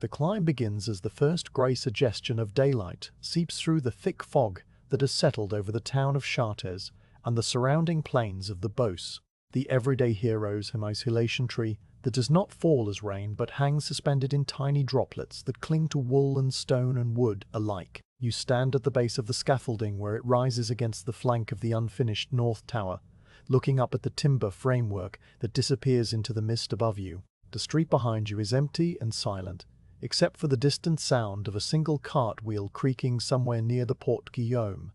The climb begins as the first grey suggestion of daylight seeps through the thick fog that has settled over the town of Chartres and the surrounding plains of the Beauce, the everyday heroes in isolation tree that does not fall as rain but hangs suspended in tiny droplets that cling to wool and stone and wood alike. You stand at the base of the scaffolding where it rises against the flank of the unfinished north tower, looking up at the timber framework that disappears into the mist above you. The street behind you is empty and silent, except for the distant sound of a single cartwheel creaking somewhere near the Porte Guillaume.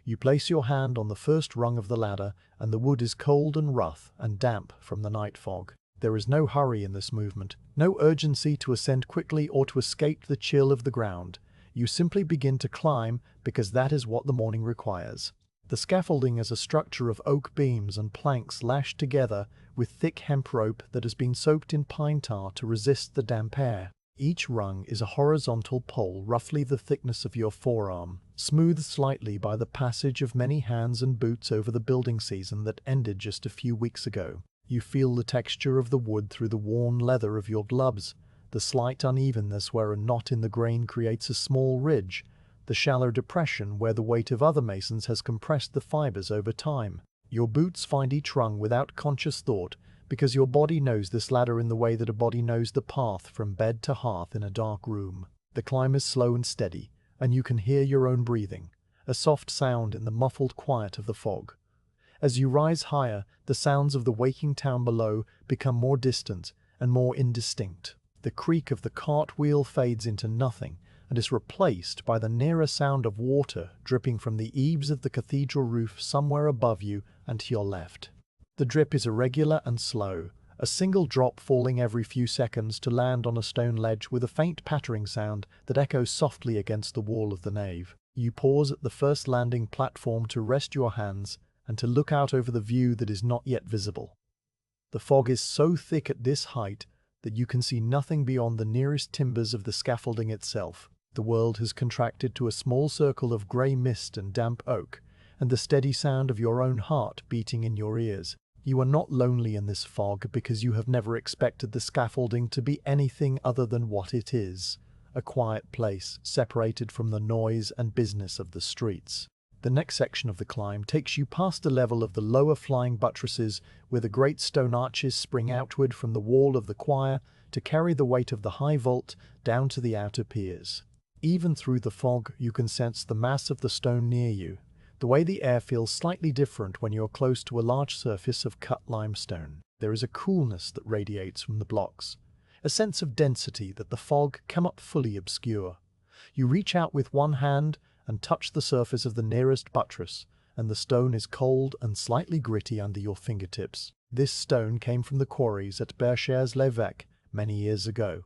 You place your hand on the first rung of the ladder, and the wood is cold and rough and damp from the night fog. There is no hurry in this movement, no urgency to ascend quickly or to escape the chill of the ground. You simply begin to climb because that is what the morning requires. The scaffolding is a structure of oak beams and planks lashed together with thick hemp rope that has been soaked in pine tar to resist the damp air. Each rung is a horizontal pole roughly the thickness of your forearm, smoothed slightly by the passage of many hands and boots over the building season that ended just a few weeks ago. You feel the texture of the wood through the worn leather of your gloves, the slight unevenness where a knot in the grain creates a small ridge, the shallow depression where the weight of other masons has compressed the fibers over time. Your boots find each rung without conscious thought, because your body knows this ladder in the way that a body knows the path from bed to hearth in a dark room. The climb is slow and steady, and you can hear your own breathing, a soft sound in the muffled quiet of the fog. As you rise higher, the sounds of the waking town below become more distant and more indistinct. The creak of the cartwheel fades into nothing and is replaced by the nearer sound of water dripping from the eaves of the cathedral roof somewhere above you and to your left. The drip is irregular and slow, a single drop falling every few seconds to land on a stone ledge with a faint pattering sound that echoes softly against the wall of the nave. You pause at the first landing platform to rest your hands and to look out over the view that is not yet visible. The fog is so thick at this height that you can see nothing beyond the nearest timbers of the scaffolding itself. The world has contracted to a small circle of grey mist and damp oak, and the steady sound of your own heart beating in your ears. You are not lonely in this fog because you have never expected the scaffolding to be anything other than what it is, a quiet place separated from the noise and business of the streets. The next section of the climb takes you past the level of the lower flying buttresses where the great stone arches spring outward from the wall of the choir to carry the weight of the high vault down to the outer piers. Even through the fog, you can sense the mass of the stone near you, the way the air feels slightly different when you're close to a large surface of cut limestone. There is a coolness that radiates from the blocks, a sense of density that the fog cannot fully obscure. You reach out with one hand and touch the surface of the nearest buttress, and the stone is cold and slightly gritty under your fingertips. This stone came from the quarries at Berchères-l'Évêque many years ago,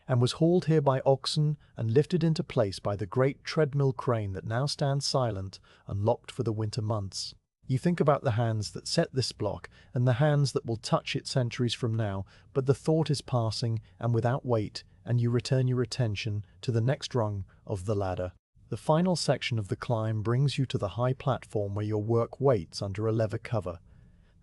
and was hauled here by oxen and lifted into place by the great treadmill crane that now stands silent and locked for the winter months. You think about the hands that set this block and the hands that will touch it centuries from now, but the thought is passing and without weight, and you return your attention to the next rung of the ladder. The final section of the climb brings you to the high platform where your work waits under a leather cover.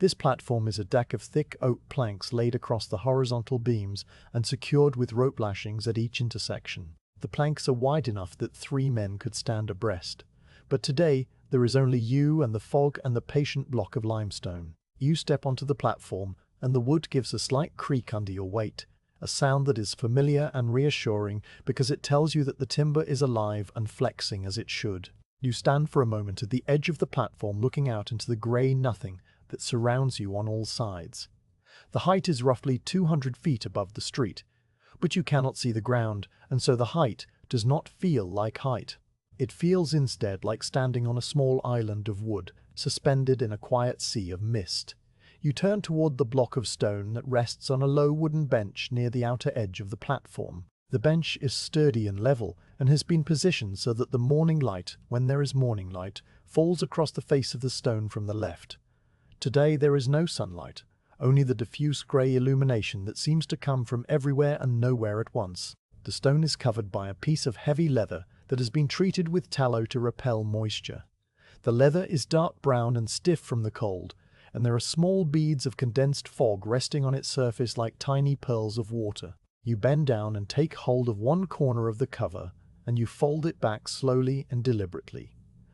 This platform is a deck of thick oak planks laid across the horizontal beams and secured with rope lashings at each intersection. The planks are wide enough that 3 men could stand abreast. But today, there is only you and the fog and the patient block of limestone. You step onto the platform, and the wood gives a slight creak under your weight, a sound that is familiar and reassuring because it tells you that the timber is alive and flexing as it should. You stand for a moment at the edge of the platform looking out into the grey nothing that surrounds you on all sides. The height is roughly 200 feet above the street, but you cannot see the ground, and so the height does not feel like height. It feels instead like standing on a small island of wood, suspended in a quiet sea of mist. You turn toward the block of stone that rests on a low wooden bench near the outer edge of the platform. The bench is sturdy and level, and has been positioned so that the morning light, when there is morning light, falls across the face of the stone from the left. Today there is no sunlight, only the diffuse grey illumination that seems to come from everywhere and nowhere at once. The stone is covered by a piece of heavy leather that has been treated with tallow to repel moisture. The leather is dark brown and stiff from the cold, and there are small beads of condensed fog resting on its surface like tiny pearls of water. You bend down and take hold of one corner of the cover, and you fold it back slowly and deliberately.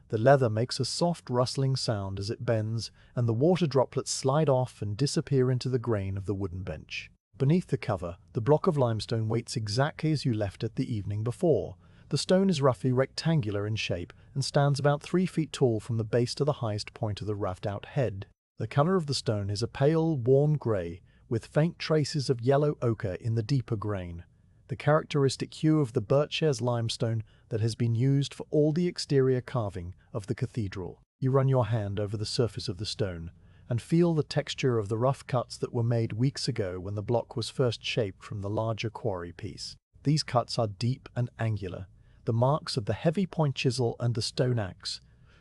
The leather makes a soft rustling sound as it bends, and the water droplets slide off and disappear into the grain of the wooden bench. Beneath the cover, the block of limestone waits exactly as you left it the evening before. The stone is roughly rectangular in shape and stands about 3 feet tall from the base to the highest point of the roughed-out head. The color of the stone is a pale, worn grey, with faint traces of yellow ochre in the deeper grain, the characteristic hue of the birch-hairs limestone that has been used for all the exterior carving of the cathedral. You run your hand over the surface of the stone and feel the texture of the rough cuts that were made weeks ago when the block was first shaped from the larger quarry piece. These cuts are deep and angular, the marks of the heavy point chisel and the stone axe,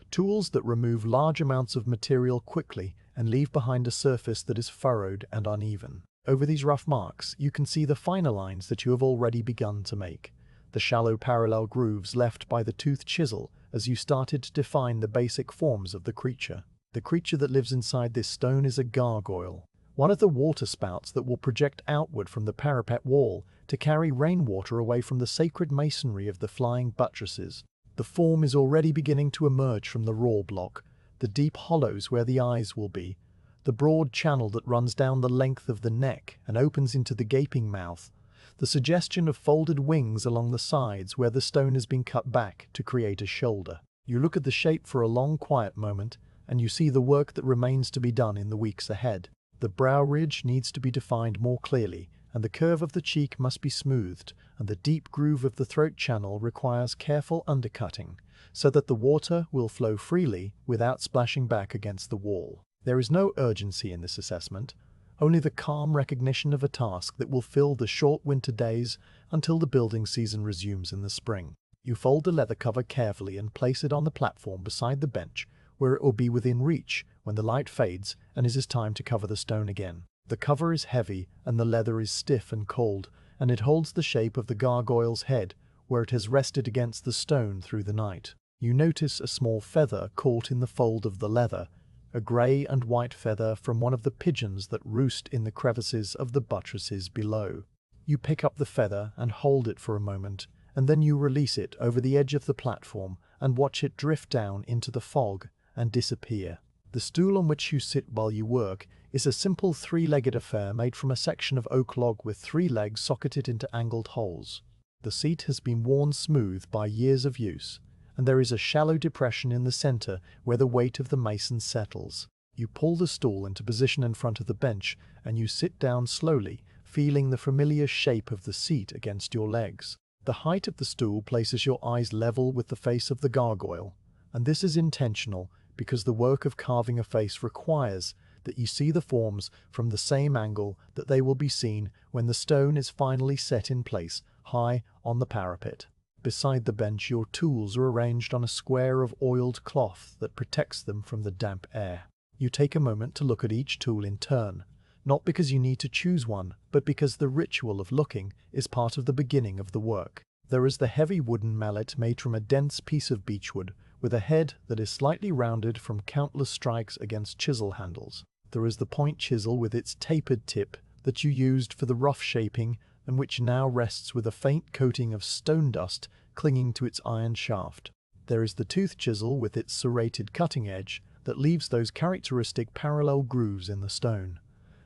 tools that remove large amounts of material quickly and leave behind a surface that is furrowed and uneven. Over these rough marks, you can see the finer lines that you have already begun to make, the shallow parallel grooves left by the toothed chisel as you started to define the basic forms of the creature. The creature that lives inside this stone is a gargoyle, one of the water spouts that will project outward from the parapet wall to carry rainwater away from the sacred masonry of the flying buttresses. The form is already beginning to emerge from the raw block, the deep hollows where the eyes will be, the broad channel that runs down the length of the neck and opens into the gaping mouth, the suggestion of folded wings along the sides where the stone has been cut back to create a shoulder. You look at the shape for a long quiet moment, and you see the work that remains to be done in the weeks ahead. The brow ridge needs to be defined more clearly, and the curve of the cheek must be smoothed, and the deep groove of the throat channel requires careful undercutting, so that the water will flow freely without splashing back against the wall. There is no urgency in this assessment, only the calm recognition of a task that will fill the short winter days until the building season resumes in the spring. You fold the leather cover carefully and place it on the platform beside the bench, where it will be within reach when the light fades and it is time to cover the stone again. The cover is heavy and the leather is stiff and cold, and it holds the shape of the gargoyle's head where it has rested against the stone through the night. You notice a small feather caught in the fold of the leather, a grey and white feather from one of the pigeons that roost in the crevices of the buttresses below. You pick up the feather and hold it for a moment, and then you release it over the edge of the platform and watch it drift down into the fog and disappear. The stool on which you sit while you work is a simple 3-legged affair made from a section of oak log with 3 legs socketed into angled holes. The seat has been worn smooth by years of use, and there is a shallow depression in the center where the weight of the mason settles. You pull the stool into position in front of the bench, and you sit down slowly, feeling the familiar shape of the seat against your legs. The height of the stool places your eyes level with the face of the gargoyle, and this is intentional because the work of carving a face requires that you see the forms from the same angle that they will be seen when the stone is finally set in place, high on the parapet. Beside the bench, your tools are arranged on a square of oiled cloth that protects them from the damp air. You take a moment to look at each tool in turn, not because you need to choose one, but because the ritual of looking is part of the beginning of the work. There is the heavy wooden mallet made from a dense piece of beechwood, with a head that is slightly rounded from countless strikes against chisel handles. There is the point chisel with its tapered tip that you used for the rough shaping and which now rests with a faint coating of stone dust clinging to its iron shaft. There is the tooth chisel with its serrated cutting edge that leaves those characteristic parallel grooves in the stone.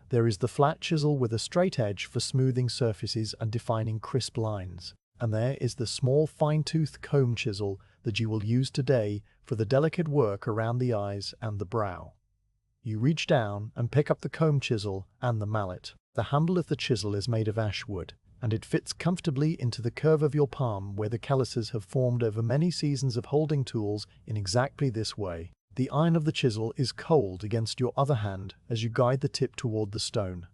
There is the flat chisel with a straight edge for smoothing surfaces and defining crisp lines. And there is the small fine-toothed comb chisel that you will use today for the delicate work around the eyes and the brow. You reach down and pick up the comb chisel and the mallet. The handle of the chisel is made of ash wood, and it fits comfortably into the curve of your palm where the calluses have formed over many seasons of holding tools in exactly this way. The iron of the chisel is cold against your other hand as you guide the tip toward the stone.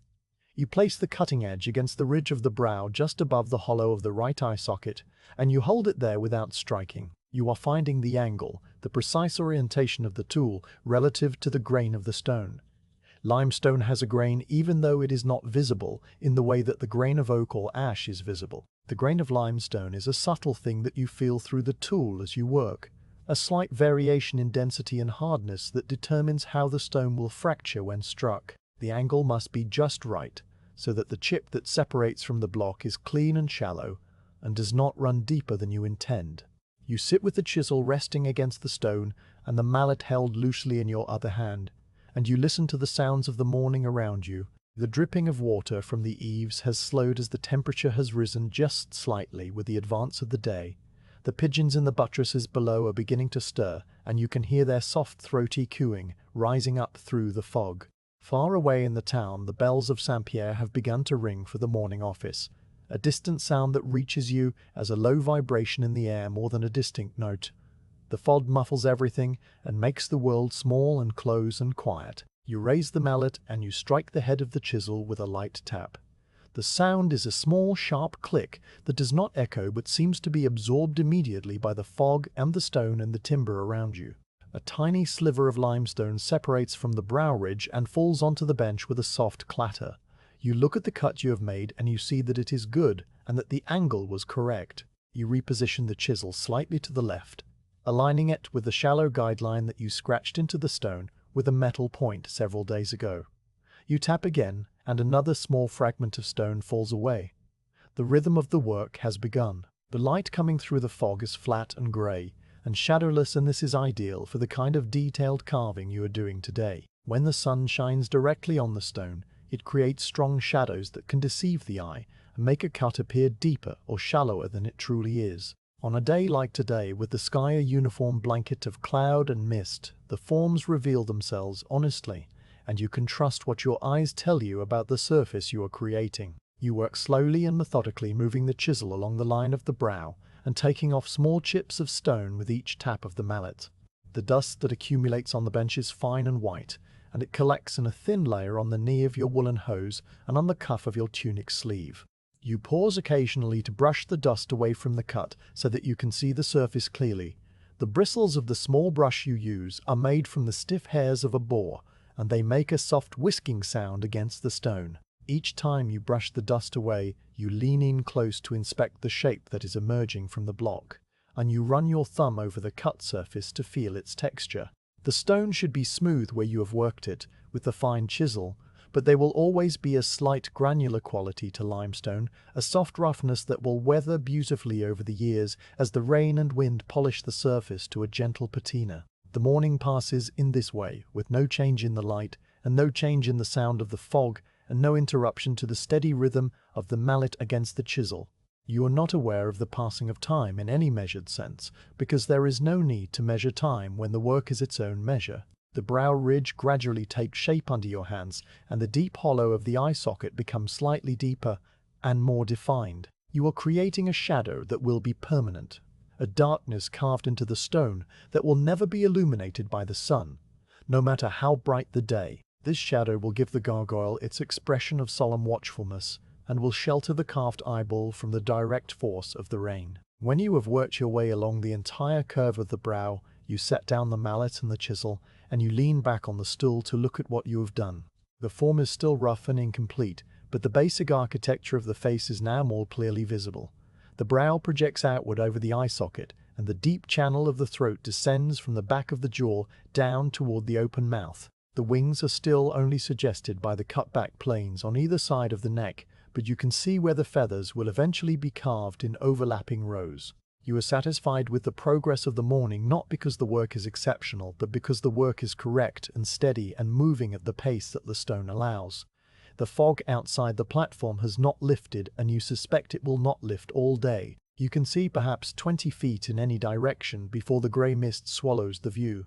You place the cutting edge against the ridge of the brow just above the hollow of the right eye socket, and you hold it there without striking. You are finding the angle, the precise orientation of the tool relative to the grain of the stone. Limestone has a grain even though it is not visible in the way that the grain of oak or ash is visible. The grain of limestone is a subtle thing that you feel through the tool as you work, a slight variation in density and hardness that determines how the stone will fracture when struck. The angle must be just right, so that the chip that separates from the block is clean and shallow and does not run deeper than you intend. You sit with the chisel resting against the stone and the mallet held loosely in your other hand, and you listen to the sounds of the morning around you. The dripping of water from the eaves has slowed as the temperature has risen just slightly with the advance of the day. The pigeons in the buttresses below are beginning to stir, and you can hear their soft throaty cooing rising up through the fog. Far away in the town, the bells of Saint-Pierre have begun to ring for the morning office, a distant sound that reaches you as a low vibration in the air more than a distinct note. The fog muffles everything and makes the world small and close and quiet. You raise the mallet and you strike the head of the chisel with a light tap. The sound is a small, sharp click that does not echo but seems to be absorbed immediately by the fog and the stone and the timber around you. A tiny sliver of limestone separates from the brow ridge and falls onto the bench with a soft clatter. You look at the cut you have made and you see that it is good and that the angle was correct. You reposition the chisel slightly to the left, aligning it with the shallow guideline that you scratched into the stone with a metal point several days ago. You tap again, and another small fragment of stone falls away. The rhythm of the work has begun. The light coming through the fog is flat and grey, and shadowless, and this is ideal for the kind of detailed carving you are doing today. When the sun shines directly on the stone, it creates strong shadows that can deceive the eye and make a cut appear deeper or shallower than it truly is. On a day like today, with the sky a uniform blanket of cloud and mist, the forms reveal themselves honestly, and you can trust what your eyes tell you about the surface you are creating. You work slowly and methodically, moving the chisel along the line of the brow and taking off small chips of stone with each tap of the mallet. The dust that accumulates on the bench is fine and white, and it collects in a thin layer on the knee of your woolen hose and on the cuff of your tunic sleeve. You pause occasionally to brush the dust away from the cut so that you can see the surface clearly. The bristles of the small brush you use are made from the stiff hairs of a boar, and they make a soft whisking sound against the stone. Each time you brush the dust away, you lean in close to inspect the shape that is emerging from the block, and you run your thumb over the cut surface to feel its texture. The stone should be smooth where you have worked it with the fine chisel, but there will always be a slight granular quality to limestone, a soft roughness that will weather beautifully over the years as the rain and wind polish the surface to a gentle patina. The morning passes in this way, with no change in the light, and no change in the sound of the fog, and no interruption to the steady rhythm of the mallet against the chisel. You are not aware of the passing of time in any measured sense, because there is no need to measure time when the work is its own measure. The brow ridge gradually takes shape under your hands, and the deep hollow of the eye socket becomes slightly deeper and more defined. You are creating a shadow that will be permanent, a darkness carved into the stone that will never be illuminated by the sun, no matter how bright the day. This shadow will give the gargoyle its expression of solemn watchfulness, and will shelter the carved eyeball from the direct force of the rain. When you have worked your way along the entire curve of the brow, you set down the mallet and the chisel, and you lean back on the stool to look at what you have done. The form is still rough and incomplete, but the basic architecture of the face is now more clearly visible. The brow projects outward over the eye socket, and the deep channel of the throat descends from the back of the jaw down toward the open mouth. The wings are still only suggested by the cut-back planes on either side of the neck, but you can see where the feathers will eventually be carved in overlapping rows. You are satisfied with the progress of the morning, not because the work is exceptional, but because the work is correct and steady and moving at the pace that the stone allows. The fog outside the platform has not lifted, and you suspect it will not lift all day. You can see perhaps 20 feet in any direction before the grey mist swallows the view.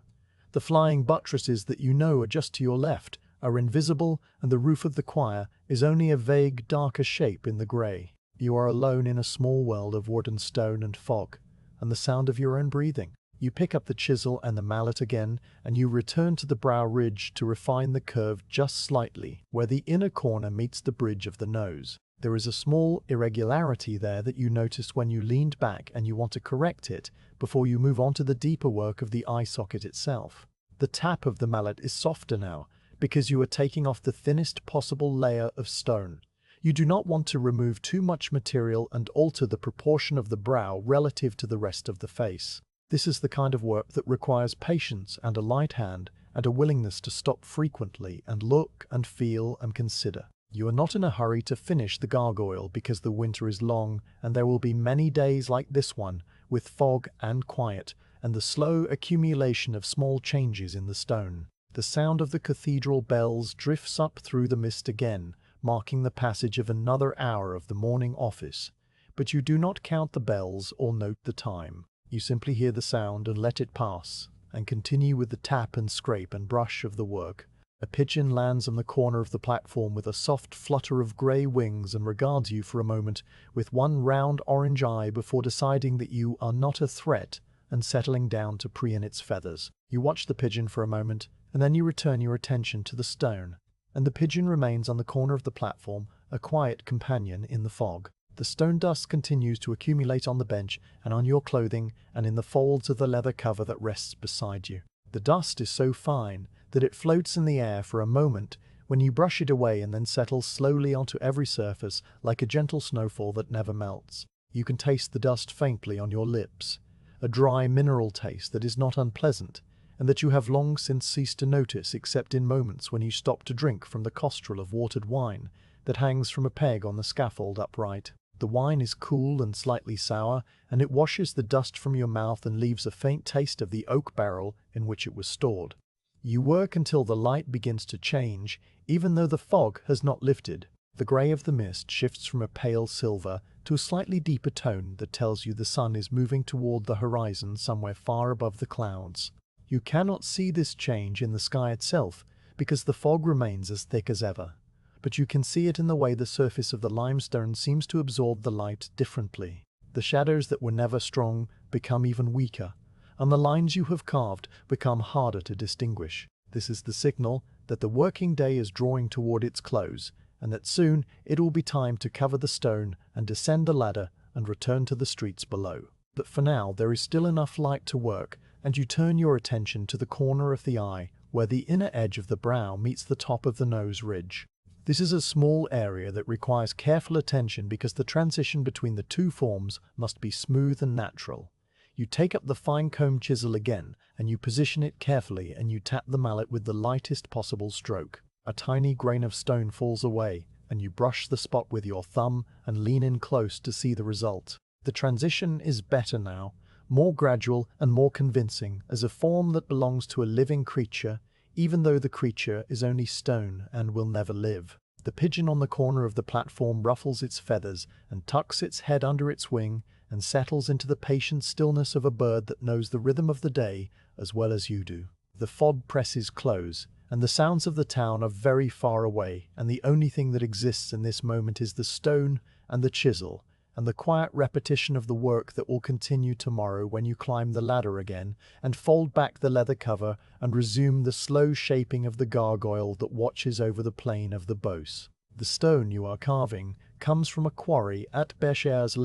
The flying buttresses that you know are just to your left are invisible, and the roof of the choir is only a vague, darker shape in the grey. You are alone in a small world of wood and stone and fog, and the sound of your own breathing. You pick up the chisel and the mallet again, and you return to the brow ridge to refine the curve just slightly, where the inner corner meets the bridge of the nose. There is a small irregularity there that you noticed when you leaned back, and you want to correct it before you move on to the deeper work of the eye socket itself. The tap of the mallet is softer now, because you are taking off the thinnest possible layer of stone. You do not want to remove too much material and alter the proportion of the brow relative to the rest of the face. This is the kind of work that requires patience and a light hand and a willingness to stop frequently and look and feel and consider. You are not in a hurry to finish the gargoyle because the winter is long and there will be many days like this one, with fog and quiet, and the slow accumulation of small changes in the stone. The sound of the cathedral bells drifts up through the mist again, marking the passage of another hour of the morning office. But you do not count the bells or note the time. You simply hear the sound and let it pass, and continue with the tap and scrape and brush of the work. A pigeon lands on the corner of the platform with a soft flutter of grey wings and regards you for a moment with one round orange eye before deciding that you are not a threat and settling down to preen its feathers. You watch the pigeon for a moment, and then you return your attention to the stone, and the pigeon remains on the corner of the platform, a quiet companion in the fog. The stone dust continues to accumulate on the bench and on your clothing and in the folds of the leather cover that rests beside you. The dust is so fine that it floats in the air for a moment when you brush it away and then settles slowly onto every surface like a gentle snowfall that never melts. You can taste the dust faintly on your lips, a dry mineral taste that is not unpleasant and that you have long since ceased to notice except in moments when you stop to drink from the costrel of watered wine that hangs from a peg on the scaffold upright. The wine is cool and slightly sour, and it washes the dust from your mouth and leaves a faint taste of the oak barrel in which it was stored. You work until the light begins to change, even though the fog has not lifted. The grey of the mist shifts from a pale silver to a slightly deeper tone that tells you the sun is moving toward the horizon somewhere far above the clouds. You cannot see this change in the sky itself because the fog remains as thick as ever, but you can see it in the way the surface of the limestone seems to absorb the light differently. The shadows that were never strong become even weaker, and the lines you have carved become harder to distinguish. This is the signal that the working day is drawing toward its close, and that soon it will be time to cover the stone and descend the ladder and return to the streets below. But for now there is still enough light to work, and you turn your attention to the corner of the eye where the inner edge of the brow meets the top of the nose ridge. This is a small area that requires careful attention because the transition between the two forms must be smooth and natural. You take up the fine-combed chisel again, and you position it carefully, and you tap the mallet with the lightest possible stroke. A tiny grain of stone falls away, and you brush the spot with your thumb and lean in close to see the result. The transition is better now, more gradual and more convincing as a form that belongs to a living creature, even though the creature is only stone and will never live. The pigeon on the corner of the platform ruffles its feathers and tucks its head under its wing and settles into the patient stillness of a bird that knows the rhythm of the day as well as you do. The fog presses close, and the sounds of the town are very far away, and the only thing that exists in this moment is the stone and the chisel, and the quiet repetition of the work that will continue tomorrow when you climb the ladder again and fold back the leather cover and resume the slow shaping of the gargoyle that watches over the plain of the Beauce. The stone you are carving comes from a quarry at Chartres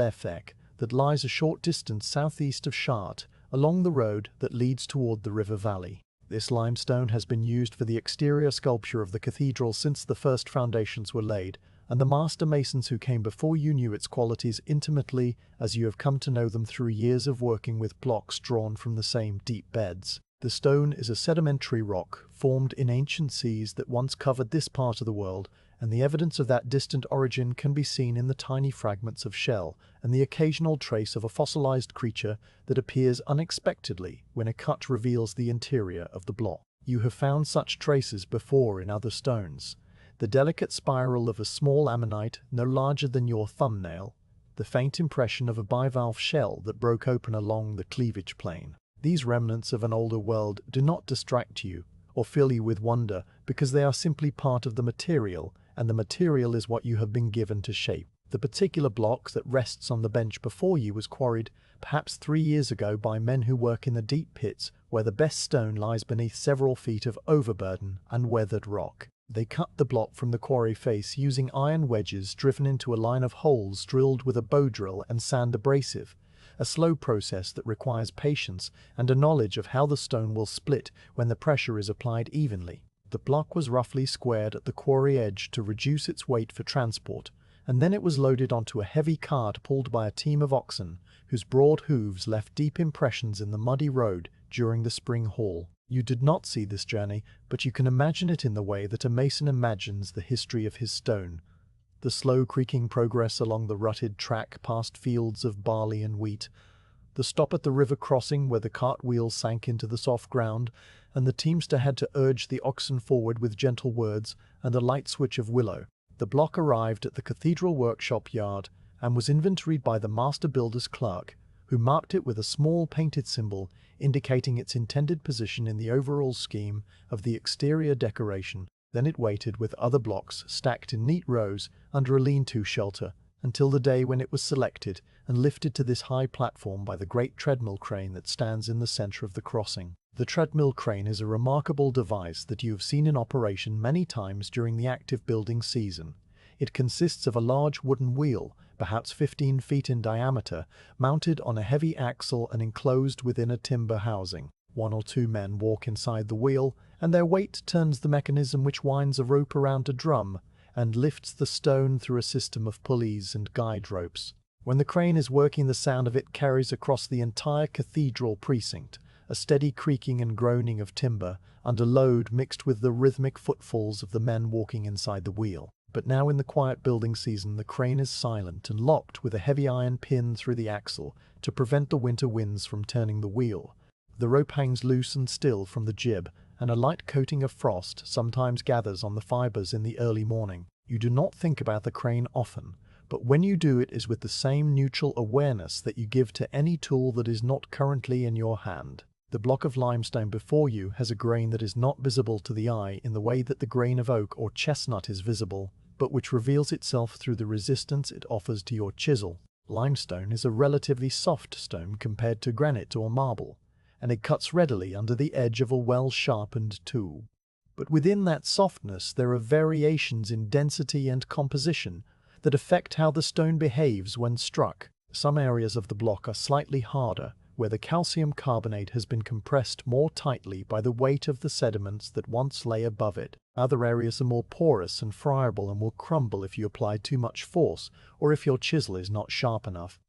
that lies a short distance southeast of Chartres, along the road that leads toward the river valley. This limestone has been used for the exterior sculpture of the cathedral since the first foundations were laid, and the master masons who came before you knew its qualities intimately as you have come to know them through years of working with blocks drawn from the same deep beds. The stone is a sedimentary rock formed in ancient seas that once covered this part of the world, and the evidence of that distant origin can be seen in the tiny fragments of shell and the occasional trace of a fossilized creature that appears unexpectedly when a cut reveals the interior of the block. You have found such traces before in other stones. The delicate spiral of a small ammonite no larger than your thumbnail, the faint impression of a bivalve shell that broke open along the cleavage plane. These remnants of an older world do not distract you or fill you with wonder because they are simply part of the material, and the material is what you have been given to shape. The particular block that rests on the bench before you was quarried perhaps 3 years ago by men who work in the deep pits where the best stone lies beneath several feet of overburden and weathered rock. They cut the block from the quarry face using iron wedges driven into a line of holes drilled with a bow drill and sand abrasive, a slow process that requires patience and a knowledge of how the stone will split when the pressure is applied evenly. The block was roughly squared at the quarry edge to reduce its weight for transport, and then it was loaded onto a heavy cart pulled by a team of oxen, whose broad hooves left deep impressions in the muddy road during the spring haul. You did not see this journey, but you can imagine it in the way that a mason imagines the history of his stone. The slow creaking progress along the rutted track past fields of barley and wheat, the stop at the river crossing where the cart wheels sank into the soft ground, and the teamster had to urge the oxen forward with gentle words and a light switch of willow. The block arrived at the cathedral workshop yard and was inventoried by the master builder's clerk, who marked it with a small painted symbol indicating its intended position in the overall scheme of the exterior decoration. Then it waited with other blocks stacked in neat rows under a lean-to shelter until the day when it was selected and lifted to this high platform by the great treadmill crane that stands in the center of the crossing. The treadmill crane is a remarkable device that you have seen in operation many times during the active building season. It consists of a large wooden wheel, perhaps 15 feet in diameter, mounted on a heavy axle and enclosed within a timber housing. 1 or 2 men walk inside the wheel, and their weight turns the mechanism which winds a rope around a drum and lifts the stone through a system of pulleys and guide ropes. When the crane is working, the sound of it carries across the entire cathedral precinct, a steady creaking and groaning of timber under load mixed with the rhythmic footfalls of the men walking inside the wheel. But now in the quiet building season, the crane is silent and locked with a heavy iron pin through the axle to prevent the winter winds from turning the wheel. The rope hangs loose and still from the jib, and a light coating of frost sometimes gathers on the fibers in the early morning. You do not think about the crane often, but when you do, it is with the same neutral awareness that you give to any tool that is not currently in your hand. The block of limestone before you has a grain that is not visible to the eye in the way that the grain of oak or chestnut is visible, but which reveals itself through the resistance it offers to your chisel. Limestone is a relatively soft stone compared to granite or marble, and it cuts readily under the edge of a well-sharpened tool. But within that softness there are variations in density and composition that affect how the stone behaves when struck. Some areas of the block are slightly harder, where the calcium carbonate has been compressed more tightly by the weight of the sediments that once lay above it. Other areas are more porous and friable and will crumble if you apply too much force or if your chisel is not sharp enough.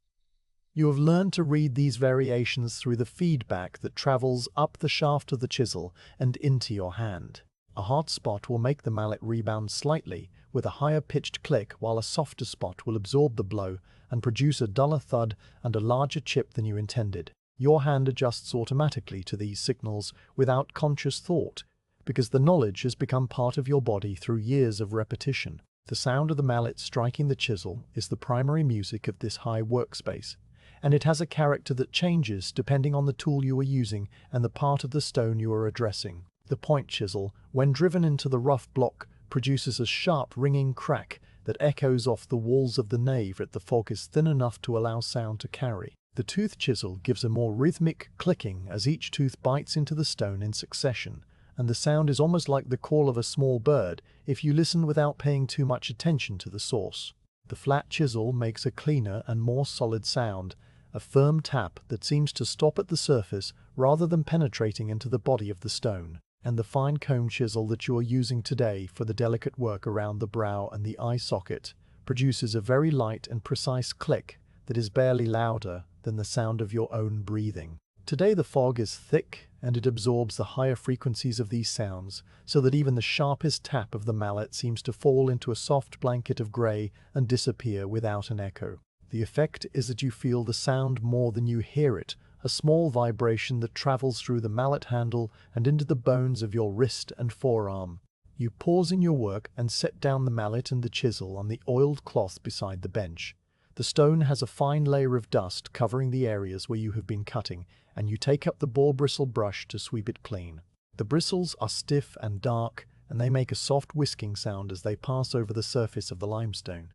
You have learned to read these variations through the feedback that travels up the shaft of the chisel and into your hand. A hard spot will make the mallet rebound slightly with a higher pitched click, while a softer spot will absorb the blow and produce a duller thud and a larger chip than you intended. Your hand adjusts automatically to these signals without conscious thought, because the knowledge has become part of your body through years of repetition. The sound of the mallet striking the chisel is the primary music of this high workspace, and it has a character that changes depending on the tool you are using and the part of the stone you are addressing. The point chisel, when driven into the rough block, produces a sharp ringing crack that echoes off the walls of the nave if the fog is thin enough to allow sound to carry. The tooth chisel gives a more rhythmic clicking as each tooth bites into the stone in succession, and the sound is almost like the call of a small bird if you listen without paying too much attention to the source. The flat chisel makes a cleaner and more solid sound, a firm tap that seems to stop at the surface rather than penetrating into the body of the stone. And the fine comb chisel that you are using today for the delicate work around the brow and the eye socket produces a very light and precise click that is barely louder than the sound of your own breathing. Today the fog is thick and it absorbs the higher frequencies of these sounds, so that even the sharpest tap of the mallet seems to fall into a soft blanket of grey and disappear without an echo. The effect is that you feel the sound more than you hear it, a small vibration that travels through the mallet handle and into the bones of your wrist and forearm. You pause in your work and set down the mallet and the chisel on the oiled cloth beside the bench. The stone has a fine layer of dust covering the areas where you have been cutting, and you take up the ball bristle brush to sweep it clean. The bristles are stiff and dark, and they make a soft whisking sound as they pass over the surface of the limestone.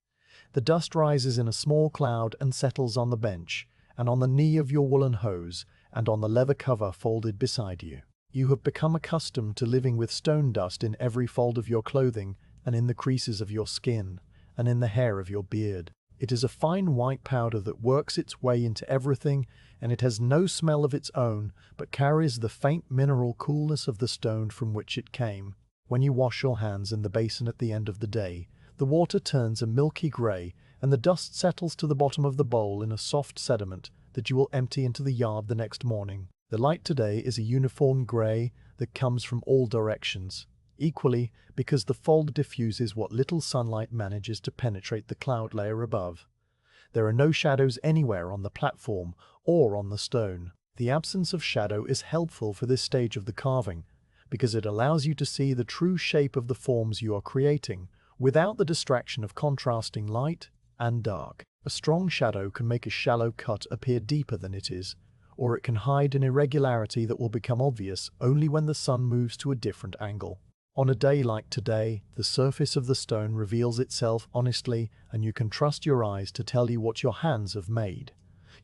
The dust rises in a small cloud and settles on the bench, and on the knee of your woolen hose, and on the leather cover folded beside you. You have become accustomed to living with stone dust in every fold of your clothing, and in the creases of your skin, and in the hair of your beard. It is a fine white powder that works its way into everything, and it has no smell of its own, but carries the faint mineral coolness of the stone from which it came. When you wash your hands in the basin at the end of the day, the water turns a milky grey, and the dust settles to the bottom of the bowl in a soft sediment that you will empty into the yard the next morning. The light today is a uniform grey that comes from all directions, equally because the fog diffuses what little sunlight manages to penetrate the cloud layer above. There are no shadows anywhere on the platform or on the stone. The absence of shadow is helpful for this stage of the carving, because it allows you to see the true shape of the forms you are creating, without the distraction of contrasting light and dark. A strong shadow can make a shallow cut appear deeper than it is, or it can hide an irregularity that will become obvious only when the sun moves to a different angle. On a day like today, the surface of the stone reveals itself honestly, and you can trust your eyes to tell you what your hands have made.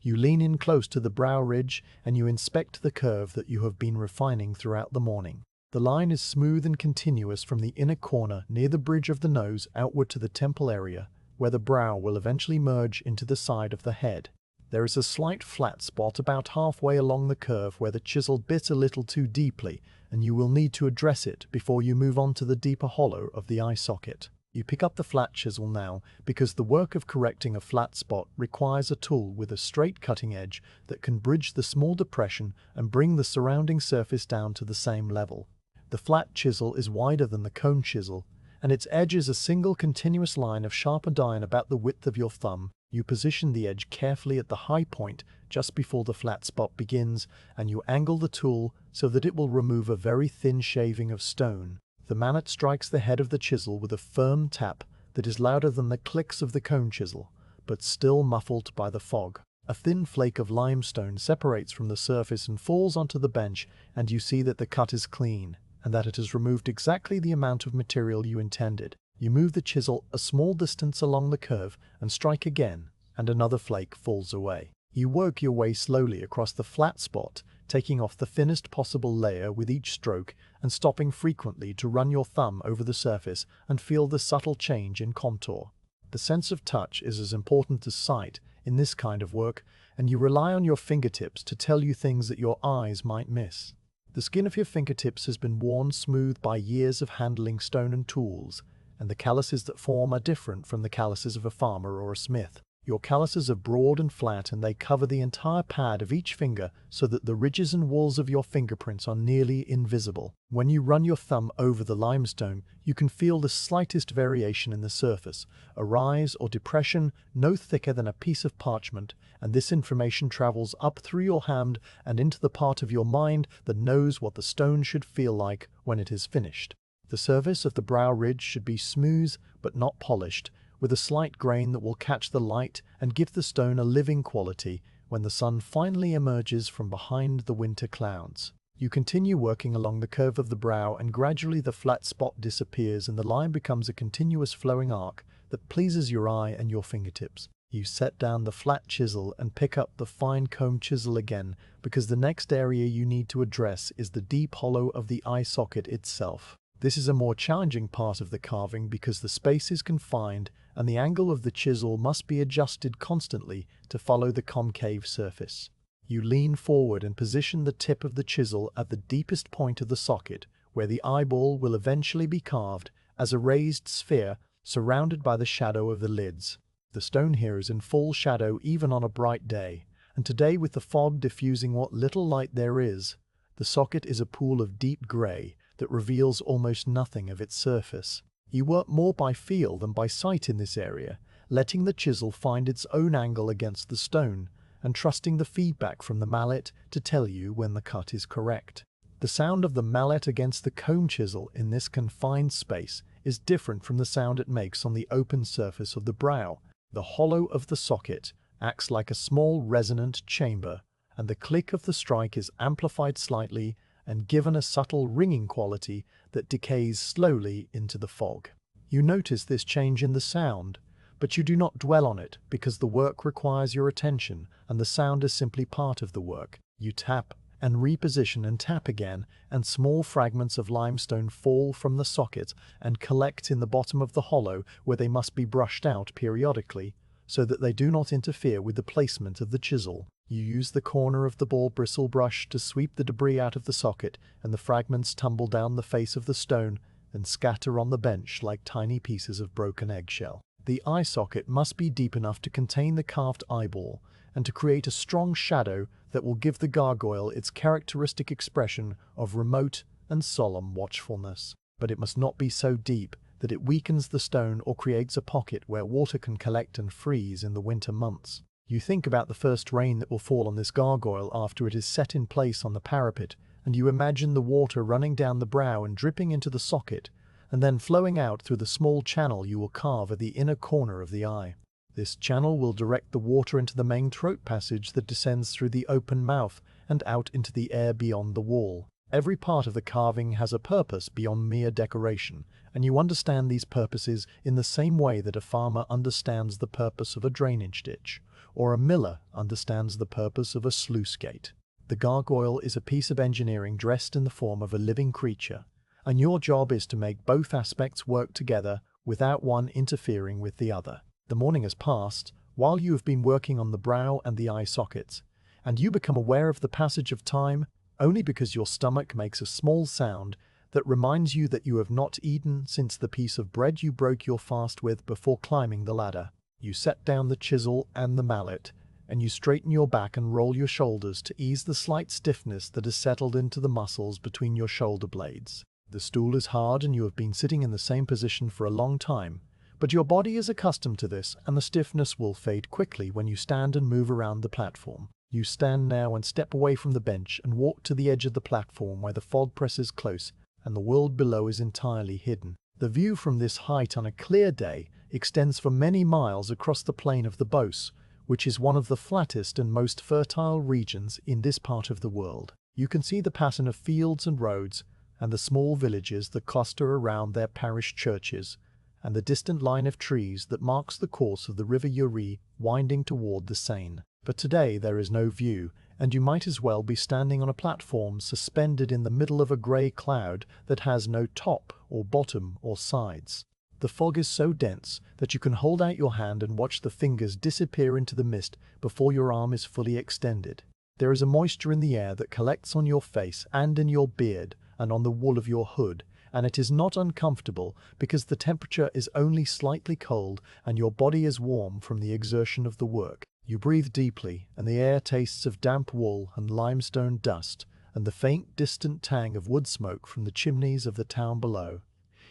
You lean in close to the brow ridge and you inspect the curve that you have been refining throughout the morning. The line is smooth and continuous from the inner corner near the bridge of the nose outward to the temple area, where the brow will eventually merge into the side of the head. There is a slight flat spot about halfway along the curve where the chisel bit a little too deeply, and you will need to address it before you move on to the deeper hollow of the eye socket. You pick up the flat chisel now because the work of correcting a flat spot requires a tool with a straight cutting edge that can bridge the small depression and bring the surrounding surface down to the same level. The flat chisel is wider than the cone chisel, and its edge is a single continuous line of sharpened iron about the width of your thumb. You position the edge carefully at the high point just before the flat spot begins, and you angle the tool so that it will remove a very thin shaving of stone. The mallet strikes the head of the chisel with a firm tap that is louder than the clicks of the cone chisel, but still muffled by the fog. A thin flake of limestone separates from the surface and falls onto the bench, and you see that the cut is clean, and that it has removed exactly the amount of material you intended. You move the chisel a small distance along the curve and strike again, and another flake falls away. You work your way slowly across the flat spot, taking off the thinnest possible layer with each stroke and stopping frequently to run your thumb over the surface and feel the subtle change in contour. The sense of touch is as important as sight in this kind of work, and you rely on your fingertips to tell you things that your eyes might miss. The skin of your fingertips has been worn smooth by years of handling stone and tools, and the calluses that form are different from the calluses of a farmer or a smith. Your calluses are broad and flat, and they cover the entire pad of each finger so that the ridges and walls of your fingerprints are nearly invisible. When you run your thumb over the limestone, you can feel the slightest variation in the surface, a rise or depression no thicker than a piece of parchment, and this information travels up through your hand and into the part of your mind that knows what the stone should feel like when it is finished. The surface of the brow ridge should be smooth but not polished, with a slight grain that will catch the light and give the stone a living quality when the sun finally emerges from behind the winter clouds. You continue working along the curve of the brow, and gradually the flat spot disappears and the line becomes a continuous flowing arc that pleases your eye and your fingertips. You set down the flat chisel and pick up the fine comb chisel again, because the next area you need to address is the deep hollow of the eye socket itself. This is a more challenging part of the carving because the space is confined and the angle of the chisel must be adjusted constantly to follow the concave surface. You lean forward and position the tip of the chisel at the deepest point of the socket, where the eyeball will eventually be carved as a raised sphere surrounded by the shadow of the lids. The stone here is in full shadow even on a bright day, and today, with the fog diffusing what little light there is, the socket is a pool of deep grey that reveals almost nothing of its surface. You work more by feel than by sight in this area, letting the chisel find its own angle against the stone and trusting the feedback from the mallet to tell you when the cut is correct. The sound of the mallet against the comb chisel in this confined space is different from the sound it makes on the open surface of the brow. The hollow of the socket acts like a small resonant chamber, and the click of the strike is amplified slightly and given a subtle ringing quality that decays slowly into the fog. You notice this change in the sound, but you do not dwell on it because the work requires your attention and the sound is simply part of the work. You tap and reposition and tap again, and small fragments of limestone fall from the socket and collect in the bottom of the hollow, where they must be brushed out periodically so that they do not interfere with the placement of the chisel. You use the corner of the ball bristle brush to sweep the debris out of the socket, and the fragments tumble down the face of the stone and scatter on the bench like tiny pieces of broken eggshell. The eye socket must be deep enough to contain the carved eyeball, and to create a strong shadow that will give the gargoyle its characteristic expression of remote and solemn watchfulness. But it must not be so deep that it weakens the stone or creates a pocket where water can collect and freeze in the winter months. You think about the first rain that will fall on this gargoyle after it is set in place on the parapet, and you imagine the water running down the brow and dripping into the socket, and then flowing out through the small channel you will carve at the inner corner of the eye. This channel will direct the water into the main throat passage that descends through the open mouth and out into the air beyond the wall. Every part of the carving has a purpose beyond mere decoration, and you understand these purposes in the same way that a farmer understands the purpose of a drainage ditch, or a miller understands the purpose of a sluice gate. The gargoyle is a piece of engineering dressed in the form of a living creature, and your job is to make both aspects work together without one interfering with the other. The morning has passed, while you have been working on the brow and the eye sockets, and you become aware of the passage of time only because your stomach makes a small sound that reminds you that you have not eaten since the piece of bread you broke your fast with before climbing the ladder. You set down the chisel and the mallet, and you straighten your back and roll your shoulders to ease the slight stiffness that has settled into the muscles between your shoulder blades. The stool is hard and you have been sitting in the same position for a long time, but your body is accustomed to this, and the stiffness will fade quickly when you stand and move around the platform. You stand now and step away from the bench and walk to the edge of the platform where the fog presses close and the world below is entirely hidden. The view from this height on a clear day extends for many miles across the plain of the Beauce, which is one of the flattest and most fertile regions in this part of the world. You can see the pattern of fields and roads, and the small villages that cluster around their parish churches, and the distant line of trees that marks the course of the river Eure winding toward the Seine. But today there is no view, and you might as well be standing on a platform suspended in the middle of a grey cloud that has no top or bottom or sides. The fog is so dense that you can hold out your hand and watch the fingers disappear into the mist before your arm is fully extended. There is a moisture in the air that collects on your face and in your beard and on the wool of your hood, and it is not uncomfortable because the temperature is only slightly cold and your body is warm from the exertion of the work. You breathe deeply, and the air tastes of damp wool and limestone dust and the faint distant tang of wood smoke from the chimneys of the town below.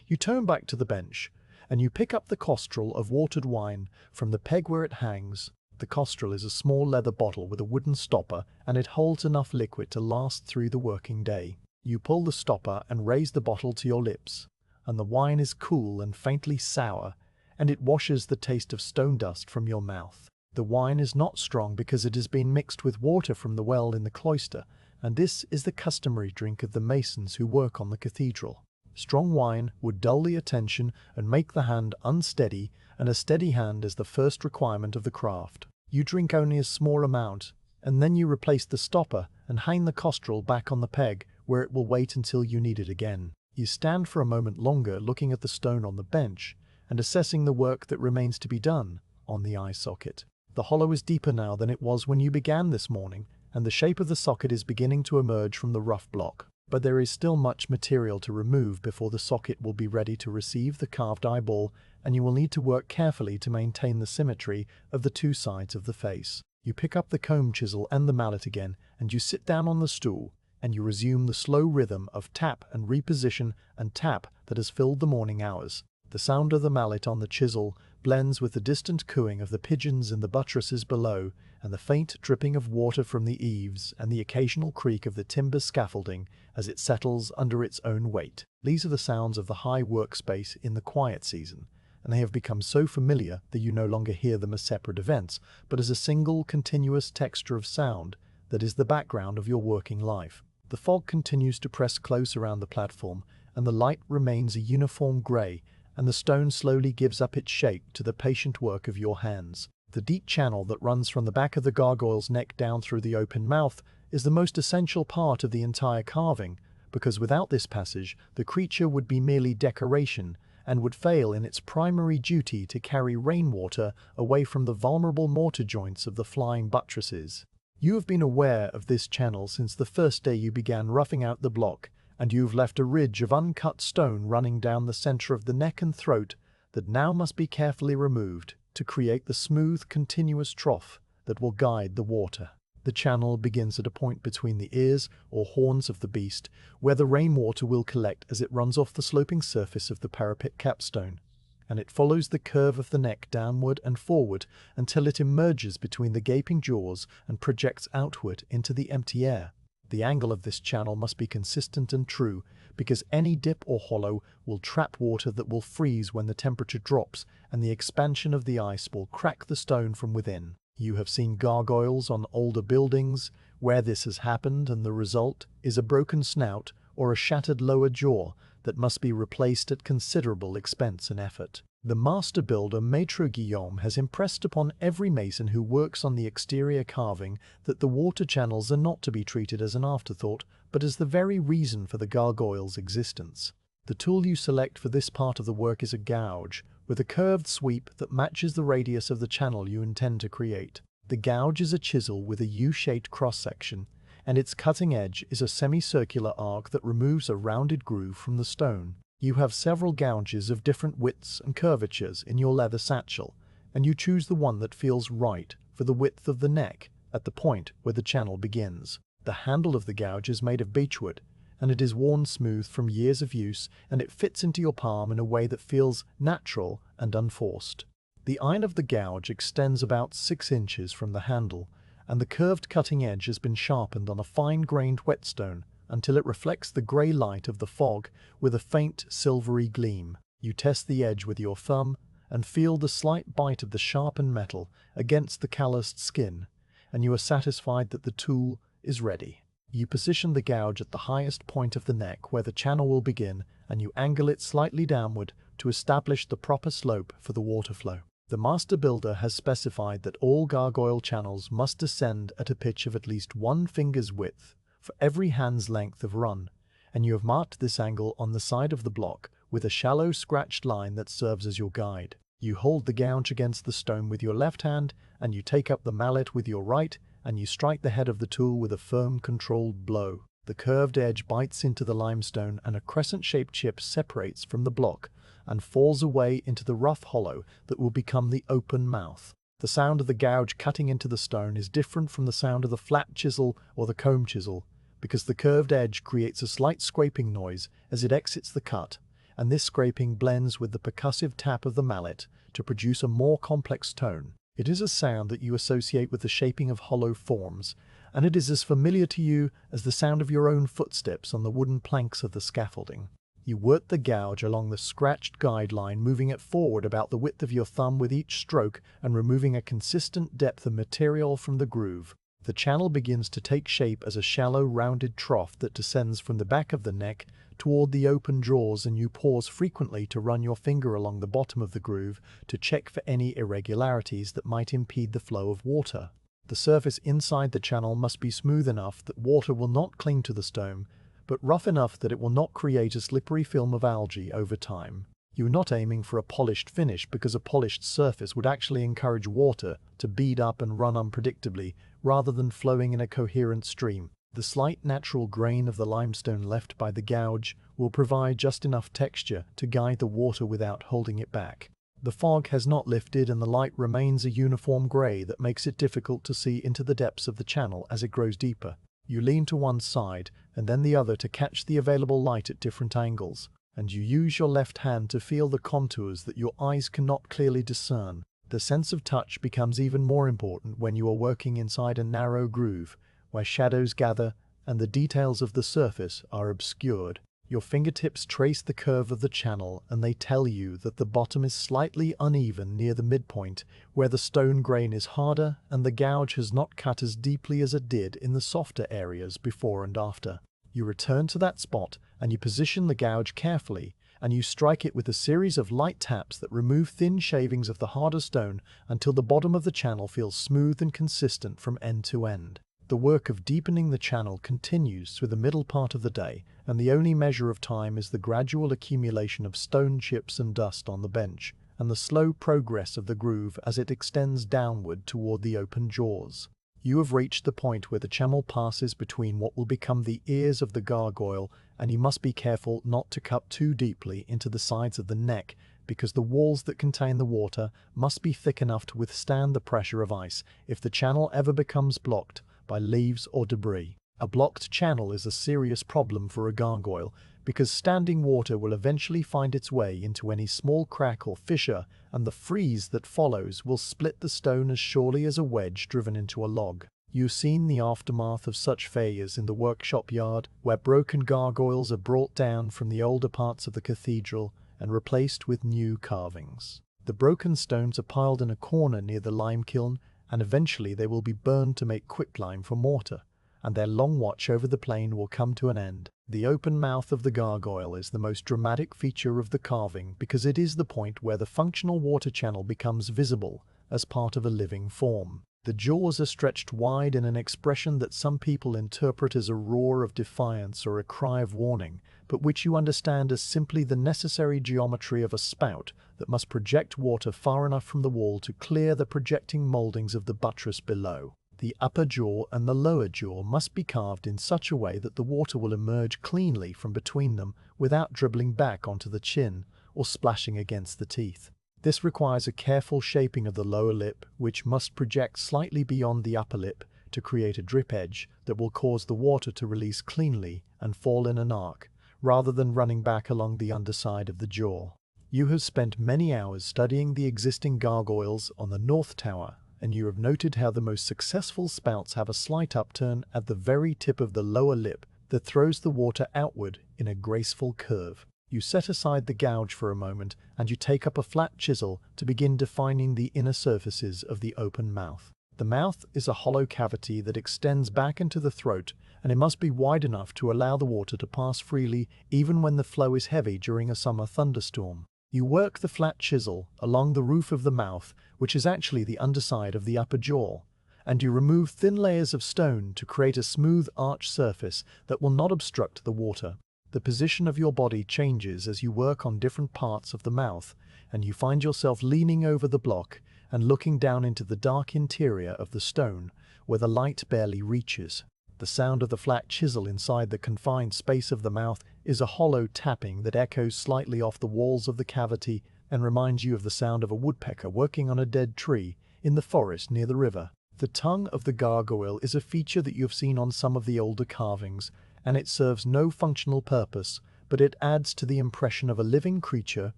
You turn back to the bench, and you pick up the costrel of watered wine from the peg where it hangs. The costrel is a small leather bottle with a wooden stopper, and it holds enough liquid to last through the working day. You pull the stopper and raise the bottle to your lips, and the wine is cool and faintly sour, and it washes the taste of stone dust from your mouth. The wine is not strong because it has been mixed with water from the well in the cloister, and this is the customary drink of the masons who work on the cathedral. Strong wine would dull the attention and make the hand unsteady, and a steady hand is the first requirement of the craft. You drink only a small amount, and then you replace the stopper and hang the costrel back on the peg, where it will wait until you need it again. You stand for a moment longer looking at the stone on the bench and assessing the work that remains to be done on the eye socket. The hollow is deeper now than it was when you began this morning, and the shape of the socket is beginning to emerge from the rough block. But there is still much material to remove before the socket will be ready to receive the carved eyeball, and you will need to work carefully to maintain the symmetry of the two sides of the face. You pick up the comb chisel and the mallet again, and you sit down on the stool, and you resume the slow rhythm of tap and reposition and tap that has filled the morning hours. The sound of the mallet on the chisel blends with the distant cooing of the pigeons in the buttresses below, and the faint dripping of water from the eaves and the occasional creak of the timber scaffolding as it settles under its own weight. These are the sounds of the high workspace in the quiet season, and they have become so familiar that you no longer hear them as separate events, but as a single continuous texture of sound that is the background of your working life. The fog continues to press close around the platform, and the light remains a uniform grey, and the stone slowly gives up its shape to the patient work of your hands. The deep channel that runs from the back of the gargoyle's neck down through the open mouth is the most essential part of the entire carving, because without this passage the creature would be merely decoration and would fail in its primary duty to carry rainwater away from the vulnerable mortar joints of the flying buttresses. You have been aware of this channel since the first day you began roughing out the block, and you've left a ridge of uncut stone running down the center of the neck and throat that now must be carefully removed to create the smooth, continuous trough that will guide the water. The channel begins at a point between the ears or horns of the beast, where the rainwater will collect as it runs off the sloping surface of the parapet capstone, and it follows the curve of the neck downward and forward until it emerges between the gaping jaws and projects outward into the empty air. The angle of this channel must be consistent and true, because any dip or hollow will trap water that will freeze when the temperature drops, and the expansion of the ice will crack the stone from within. You have seen gargoyles on older buildings where this has happened, and the result is a broken snout or a shattered lower jaw that must be replaced at considerable expense and effort. The master builder Maître Guillaume has impressed upon every mason who works on the exterior carving that the water channels are not to be treated as an afterthought, but as the very reason for the gargoyle's existence. The tool you select for this part of the work is a gouge, with a curved sweep that matches the radius of the channel you intend to create. The gouge is a chisel with a U-shaped cross-section, and its cutting edge is a semicircular arc that removes a rounded groove from the stone. You have several gouges of different widths and curvatures in your leather satchel, and you choose the one that feels right for the width of the neck at the point where the channel begins. The handle of the gouge is made of beechwood, and it is worn smooth from years of use, and it fits into your palm in a way that feels natural and unforced. The eye of the gouge extends about 6 inches from the handle, and the curved cutting edge has been sharpened on a fine-grained whetstone until it reflects the grey light of the fog with a faint silvery gleam. You test the edge with your thumb and feel the slight bite of the sharpened metal against the calloused skin, and you are satisfied that the tool is ready. You position the gouge at the highest point of the neck where the channel will begin, and you angle it slightly downward to establish the proper slope for the water flow. The master builder has specified that all gargoyle channels must descend at a pitch of at least 1 finger's width for every hand's length of run, and you have marked this angle on the side of the block with a shallow scratched line that serves as your guide. You hold the gouge against the stone with your left hand, and you take up the mallet with your right, and you strike the head of the tool with a firm, controlled blow. The curved edge bites into the limestone, and a crescent-shaped chip separates from the block and falls away into the rough hollow that will become the open mouth. The sound of the gouge cutting into the stone is different from the sound of the flat chisel or the comb chisel, because the curved edge creates a slight scraping noise as it exits the cut, and this scraping blends with the percussive tap of the mallet to produce a more complex tone. It is a sound that you associate with the shaping of hollow forms, and it is as familiar to you as the sound of your own footsteps on the wooden planks of the scaffolding. You work the gouge along the scratched guide line, moving it forward about the width of your thumb with each stroke and removing a consistent depth of material from the groove. The channel begins to take shape as a shallow, rounded trough that descends from the back of the neck toward the open jaws, and you pause frequently to run your finger along the bottom of the groove to check for any irregularities that might impede the flow of water. The surface inside the channel must be smooth enough that water will not cling to the stone, but rough enough that it will not create a slippery film of algae over time. You are not aiming for a polished finish, because a polished surface would actually encourage water to bead up and run unpredictably rather than flowing in a coherent stream. The slight natural grain of the limestone left by the gouge will provide just enough texture to guide the water without holding it back. The fog has not lifted, and the light remains a uniform grey that makes it difficult to see into the depths of the channel as it grows deeper. You lean to one side and then the other to catch the available light at different angles, and you use your left hand to feel the contours that your eyes cannot clearly discern. The sense of touch becomes even more important when you are working inside a narrow groove, where shadows gather and the details of the surface are obscured. Your fingertips trace the curve of the channel, and they tell you that the bottom is slightly uneven near the midpoint, where the stone grain is harder and the gouge has not cut as deeply as it did in the softer areas before and after. You return to that spot, and you position the gouge carefully, and you strike it with a series of light taps that remove thin shavings of the harder stone until the bottom of the channel feels smooth and consistent from end to end. The work of deepening the channel continues through the middle part of the day, and the only measure of time is the gradual accumulation of stone chips and dust on the bench, and the slow progress of the groove as it extends downward toward the open jaws. You have reached the point where the channel passes between what will become the ears of the gargoyle, and you must be careful not to cut too deeply into the sides of the neck, because the walls that contain the water must be thick enough to withstand the pressure of ice if the channel ever becomes blocked by leaves or debris. A blocked channel is a serious problem for a gargoyle because standing water will eventually find its way into any small crack or fissure, and the freeze that follows will split the stone as surely as a wedge driven into a log. You've seen the aftermath of such failures in the workshop yard, where broken gargoyles are brought down from the older parts of the cathedral and replaced with new carvings. The broken stones are piled in a corner near the lime kiln, and eventually they will be burned to make quicklime for mortar, and their long watch over the plain will come to an end. The open mouth of the gargoyle is the most dramatic feature of the carving because it is the point where the functional water channel becomes visible as part of a living form. The jaws are stretched wide in an expression that some people interpret as a roar of defiance or a cry of warning, but which you understand as simply the necessary geometry of a spout that must project water far enough from the wall to clear the projecting moldings of the buttress below. The upper jaw and the lower jaw must be carved in such a way that the water will emerge cleanly from between them without dribbling back onto the chin or splashing against the teeth. This requires a careful shaping of the lower lip, which must project slightly beyond the upper lip to create a drip edge that will cause the water to release cleanly and fall in an arc, rather than running back along the underside of the jaw. You have spent many hours studying the existing gargoyles on the North Tower, and you have noted how the most successful spouts have a slight upturn at the very tip of the lower lip that throws the water outward in a graceful curve. You set aside the gouge for a moment and you take up a flat chisel to begin defining the inner surfaces of the open mouth. The mouth is a hollow cavity that extends back into the throat, and it must be wide enough to allow the water to pass freely even when the flow is heavy during a summer thunderstorm. You work the flat chisel along the roof of the mouth, which is actually the underside of the upper jaw, and you remove thin layers of stone to create a smooth arch surface that will not obstruct the water. The position of your body changes as you work on different parts of the mouth, and you find yourself leaning over the block and looking down into the dark interior of the stone, where the light barely reaches. The sound of the flat chisel inside the confined space of the mouth is a hollow tapping that echoes slightly off the walls of the cavity and reminds you of the sound of a woodpecker working on a dead tree in the forest near the river. The tongue of the gargoyle is a feature that you have seen on some of the older carvings, and it serves no functional purpose, but it adds to the impression of a living creature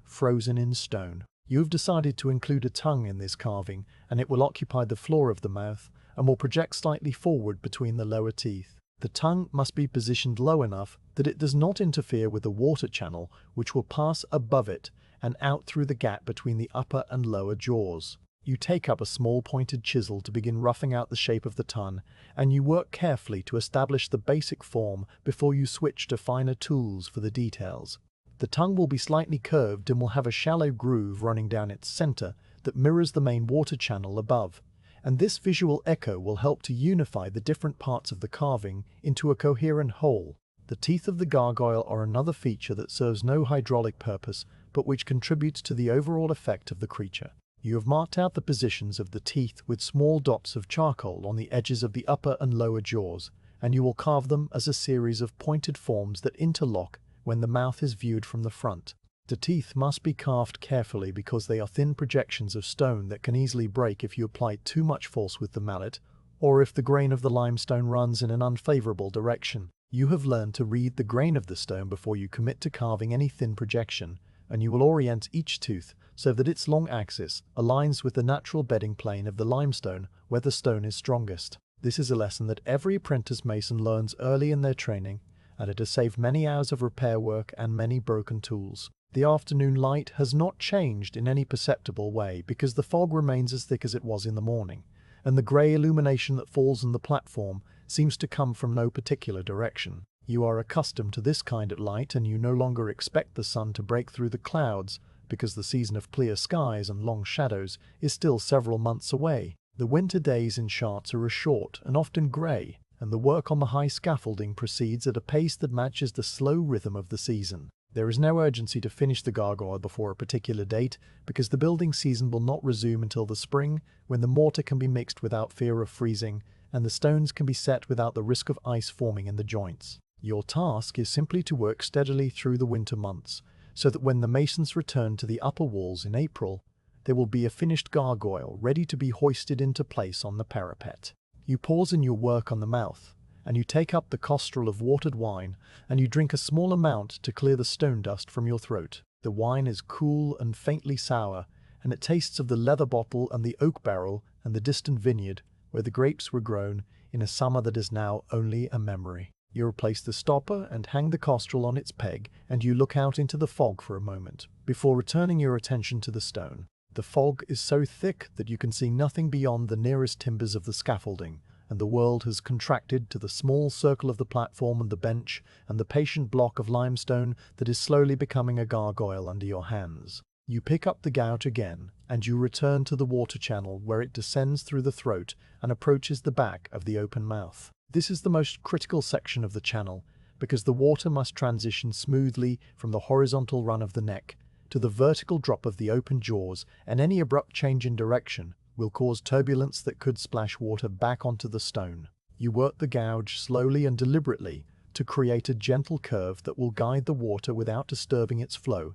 frozen in stone. You have decided to include a tongue in this carving, and it will occupy the floor of the mouth and will project slightly forward between the lower teeth. The tongue must be positioned low enough that it does not interfere with the water channel, which will pass above it and out through the gap between the upper and lower jaws. You take up a small pointed chisel to begin roughing out the shape of the tongue, and you work carefully to establish the basic form before you switch to finer tools for the details. The tongue will be slightly curved and will have a shallow groove running down its center that mirrors the main water channel above, and this visual echo will help to unify the different parts of the carving into a coherent whole. The teeth of the gargoyle are another feature that serves no hydraulic purpose, but which contributes to the overall effect of the creature. You have marked out the positions of the teeth with small dots of charcoal on the edges of the upper and lower jaws, and you will carve them as a series of pointed forms that interlock when the mouth is viewed from the front. The teeth must be carved carefully because they are thin projections of stone that can easily break if you apply too much force with the mallet, or if the grain of the limestone runs in an unfavorable direction. You have learned to read the grain of the stone before you commit to carving any thin projection, and you will orient each tooth so that its long axis aligns with the natural bedding plane of the limestone where the stone is strongest. This is a lesson that every apprentice mason learns early in their training, and it has saved many hours of repair work and many broken tools. The afternoon light has not changed in any perceptible way because the fog remains as thick as it was in the morning, and the grey illumination that falls on the platform seems to come from no particular direction. You are accustomed to this kind of light, and you no longer expect the sun to break through the clouds because the season of clear skies and long shadows is still several months away. The winter days in Chartres are short and often grey, and the work on the high scaffolding proceeds at a pace that matches the slow rhythm of the season. There is no urgency to finish the gargoyle before a particular date because the building season will not resume until the spring, when the mortar can be mixed without fear of freezing and the stones can be set without the risk of ice forming in the joints. Your task is simply to work steadily through the winter months, so that when the masons return to the upper walls in April, there will be a finished gargoyle ready to be hoisted into place on the parapet. You pause in your work on the mouth, and you take up the costrel of watered wine, and you drink a small amount to clear the stone dust from your throat. The wine is cool and faintly sour, and it tastes of the leather bottle and the oak barrel and the distant vineyard where the grapes were grown in a summer that is now only a memory. You replace the stopper and hang the costrel on its peg, and you look out into the fog for a moment, before returning your attention to the stone. The fog is so thick that you can see nothing beyond the nearest timbers of the scaffolding, and the world has contracted to the small circle of the platform and the bench and the patient block of limestone that is slowly becoming a gargoyle under your hands. You pick up the gout again, and you return to the water channel where it descends through the throat and approaches the back of the open mouth. This is the most critical section of the channel, because the water must transition smoothly from the horizontal run of the neck to the vertical drop of the open jaws, and any abrupt change in direction will cause turbulence that could splash water back onto the stone. You work the gouge slowly and deliberately to create a gentle curve that will guide the water without disturbing its flow,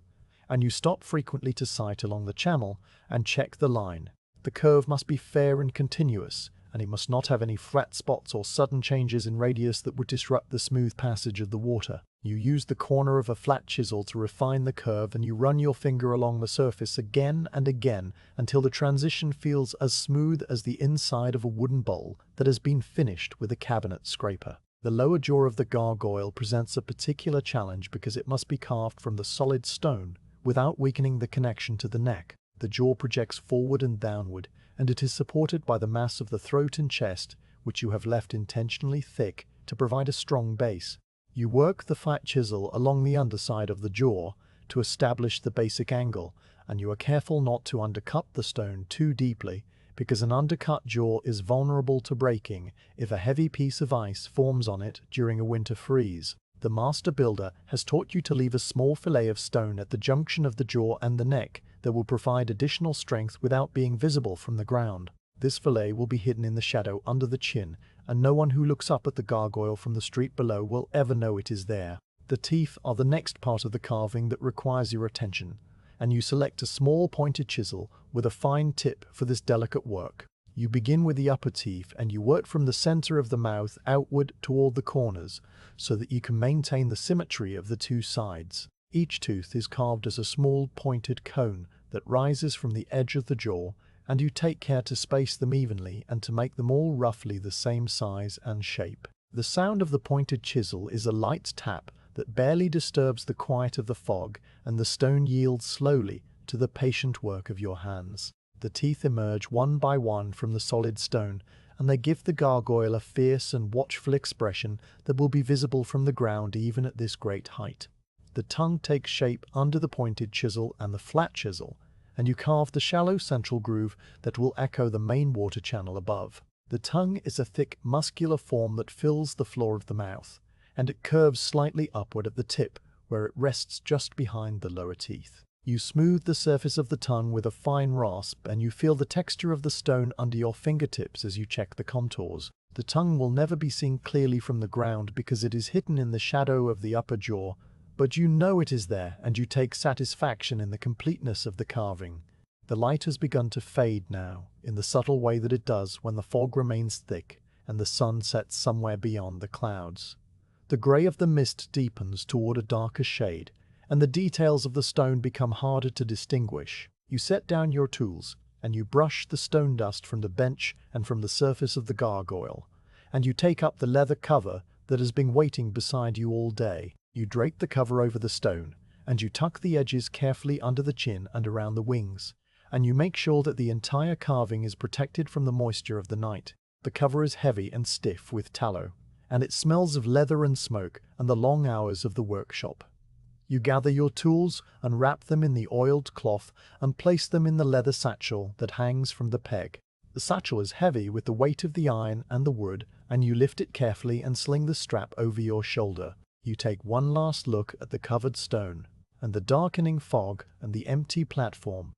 and you stop frequently to sight along the channel and check the line. The curve must be fair and continuous, and it must not have any flat spots or sudden changes in radius that would disrupt the smooth passage of the water. You use the corner of a flat chisel to refine the curve, and you run your finger along the surface again and again until the transition feels as smooth as the inside of a wooden bowl that has been finished with a cabinet scraper. The lower jaw of the gargoyle presents a particular challenge because it must be carved from the solid stone without weakening the connection to the neck. The jaw projects forward and downward, and it is supported by the mass of the throat and chest, which you have left intentionally thick to provide a strong base. You work the flat chisel along the underside of the jaw to establish the basic angle, and you are careful not to undercut the stone too deeply, because an undercut jaw is vulnerable to breaking if a heavy piece of ice forms on it during a winter freeze. The master builder has taught you to leave a small fillet of stone at the junction of the jaw and the neck that will provide additional strength without being visible from the ground. This fillet will be hidden in the shadow under the chin, and no one who looks up at the gargoyle from the street below will ever know it is there. The teeth are the next part of the carving that requires your attention, and you select a small pointed chisel with a fine tip for this delicate work. You begin with the upper teeth, and you work from the center of the mouth outward toward the corners so that you can maintain the symmetry of the two sides. Each tooth is carved as a small pointed cone that rises from the edge of the jaw, and you take care to space them evenly and to make them all roughly the same size and shape. The sound of the pointed chisel is a light tap that barely disturbs the quiet of the fog, and the stone yields slowly to the patient work of your hands. The teeth emerge one by one from the solid stone, and they give the gargoyle a fierce and watchful expression that will be visible from the ground even at this great height. The tongue takes shape under the pointed chisel and the flat chisel, and you carve the shallow central groove that will echo the main water channel above. The tongue is a thick, muscular form that fills the floor of the mouth, and it curves slightly upward at the tip, where it rests just behind the lower teeth. You smooth the surface of the tongue with a fine rasp, and you feel the texture of the stone under your fingertips as you check the contours. The tongue will never be seen clearly from the ground because it is hidden in the shadow of the upper jaw, but you know it is there, and you take satisfaction in the completeness of the carving. The light has begun to fade now, in the subtle way that it does when the fog remains thick and the sun sets somewhere beyond the clouds. The grey of the mist deepens toward a darker shade, and the details of the stone become harder to distinguish. You set down your tools, and you brush the stone dust from the bench and from the surface of the gargoyle, and you take up the leather cover that has been waiting beside you all day. You drape the cover over the stone, and you tuck the edges carefully under the chin and around the wings, and you make sure that the entire carving is protected from the moisture of the night. The cover is heavy and stiff with tallow, and it smells of leather and smoke and the long hours of the workshop. You gather your tools and wrap them in the oiled cloth and place them in the leather satchel that hangs from the peg. The satchel is heavy with the weight of the iron and the wood, and you lift it carefully and sling the strap over your shoulder. You take one last look at the covered stone, and the darkening fog and the empty platform,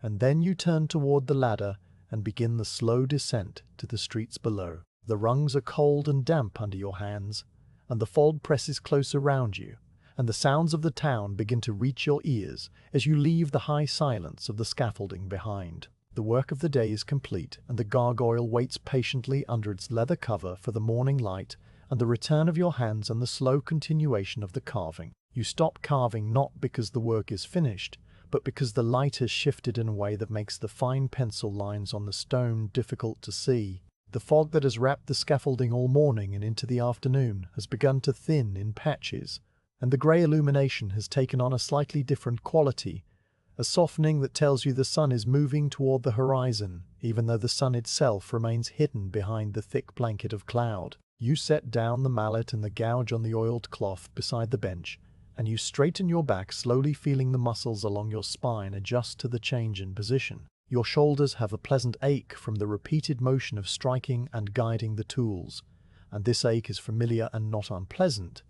and then you turn toward the ladder and begin the slow descent to the streets below. The rungs are cold and damp under your hands, and the fog presses close around you, and the sounds of the town begin to reach your ears as you leave the high silence of the scaffolding behind. The work of the day is complete, and the gargoyle waits patiently under its leather cover for the morning light and the return of your hands and the slow continuation of the carving. You stop carving not because the work is finished, but because the light has shifted in a way that makes the fine pencil lines on the stone difficult to see. The fog that has wrapped the scaffolding all morning and into the afternoon has begun to thin in patches, and the grey illumination has taken on a slightly different quality, a softening that tells you the sun is moving toward the horizon, even though the sun itself remains hidden behind the thick blanket of cloud. You set down the mallet and the gouge on the oiled cloth beside the bench, and you straighten your back, slowly feeling the muscles along your spine adjust to the change in position. Your shoulders have a pleasant ache from the repeated motion of striking and guiding the tools, and this ache is familiar and not unpleasant,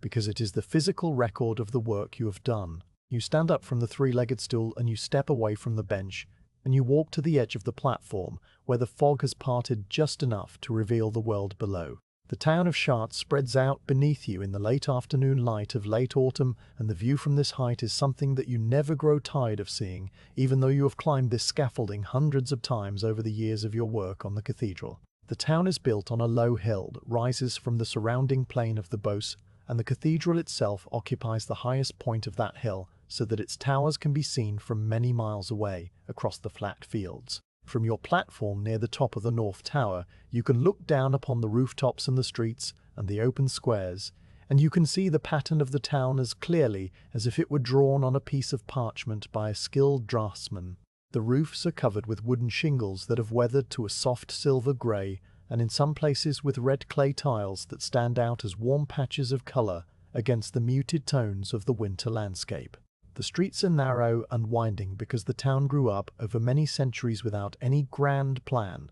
because it is the physical record of the work you have done. You stand up from the three-legged stool and you step away from the bench, and you walk to the edge of the platform, where the fog has parted just enough to reveal the world below. The town of Chartres spreads out beneath you in the late afternoon light of late autumn, and the view from this height is something that you never grow tired of seeing, even though you have climbed this scaffolding hundreds of times over the years of your work on the cathedral. The town is built on a low hill that rises from the surrounding plain of the Beauce, and the cathedral itself occupies the highest point of that hill, so that its towers can be seen from many miles away across the flat fields. From your platform near the top of the North Tower, you can look down upon the rooftops and the streets and the open squares, and you can see the pattern of the town as clearly as if it were drawn on a piece of parchment by a skilled draftsman. The roofs are covered with wooden shingles that have weathered to a soft silver grey, and in some places with red clay tiles that stand out as warm patches of colour against the muted tones of the winter landscape. The streets are narrow and winding because the town grew up over many centuries without any grand plan,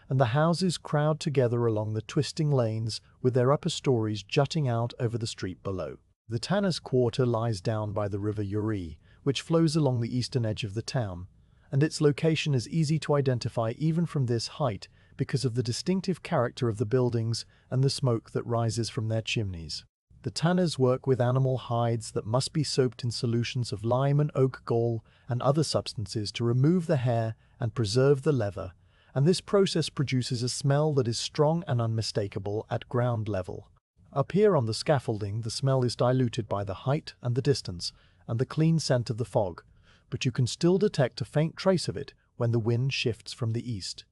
and the houses crowd together along the twisting lanes with their upper stories jutting out over the street below. The tanner's quarter lies down by the river Eure, which flows along the eastern edge of the town, and its location is easy to identify even from this height because of the distinctive character of the buildings and the smoke that rises from their chimneys. The tanners work with animal hides that must be soaked in solutions of lime and oak gall and other substances to remove the hair and preserve the leather, and this process produces a smell that is strong and unmistakable at ground level. Up here on the scaffolding, the smell is diluted by the height and the distance and the clean scent of the fog, but you can still detect a faint trace of it when the wind shifts from the east.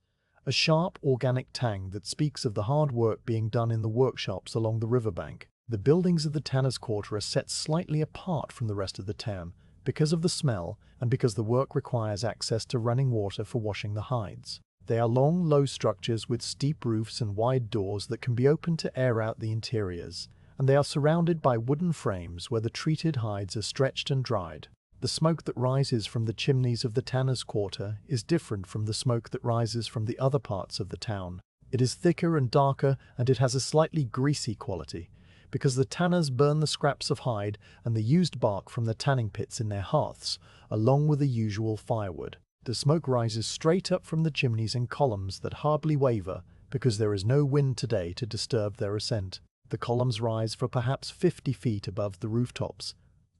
A sharp, organic tang that speaks of the hard work being done in the workshops along the riverbank. The buildings of the tanner's quarter are set slightly apart from the rest of the town because of the smell and because the work requires access to running water for washing the hides. They are long, low structures with steep roofs and wide doors that can be opened to air out the interiors, and they are surrounded by wooden frames where the treated hides are stretched and dried. The smoke that rises from the chimneys of the tanner's quarter is different from the smoke that rises from the other parts of the town. It is thicker and darker, and it has a slightly greasy quality, because the tanners burn the scraps of hide and the used bark from the tanning pits in their hearths, along with the usual firewood. The smoke rises straight up from the chimneys in columns that hardly waver, because there is no wind today to disturb their ascent. The columns rise for perhaps 50 feet above the rooftops,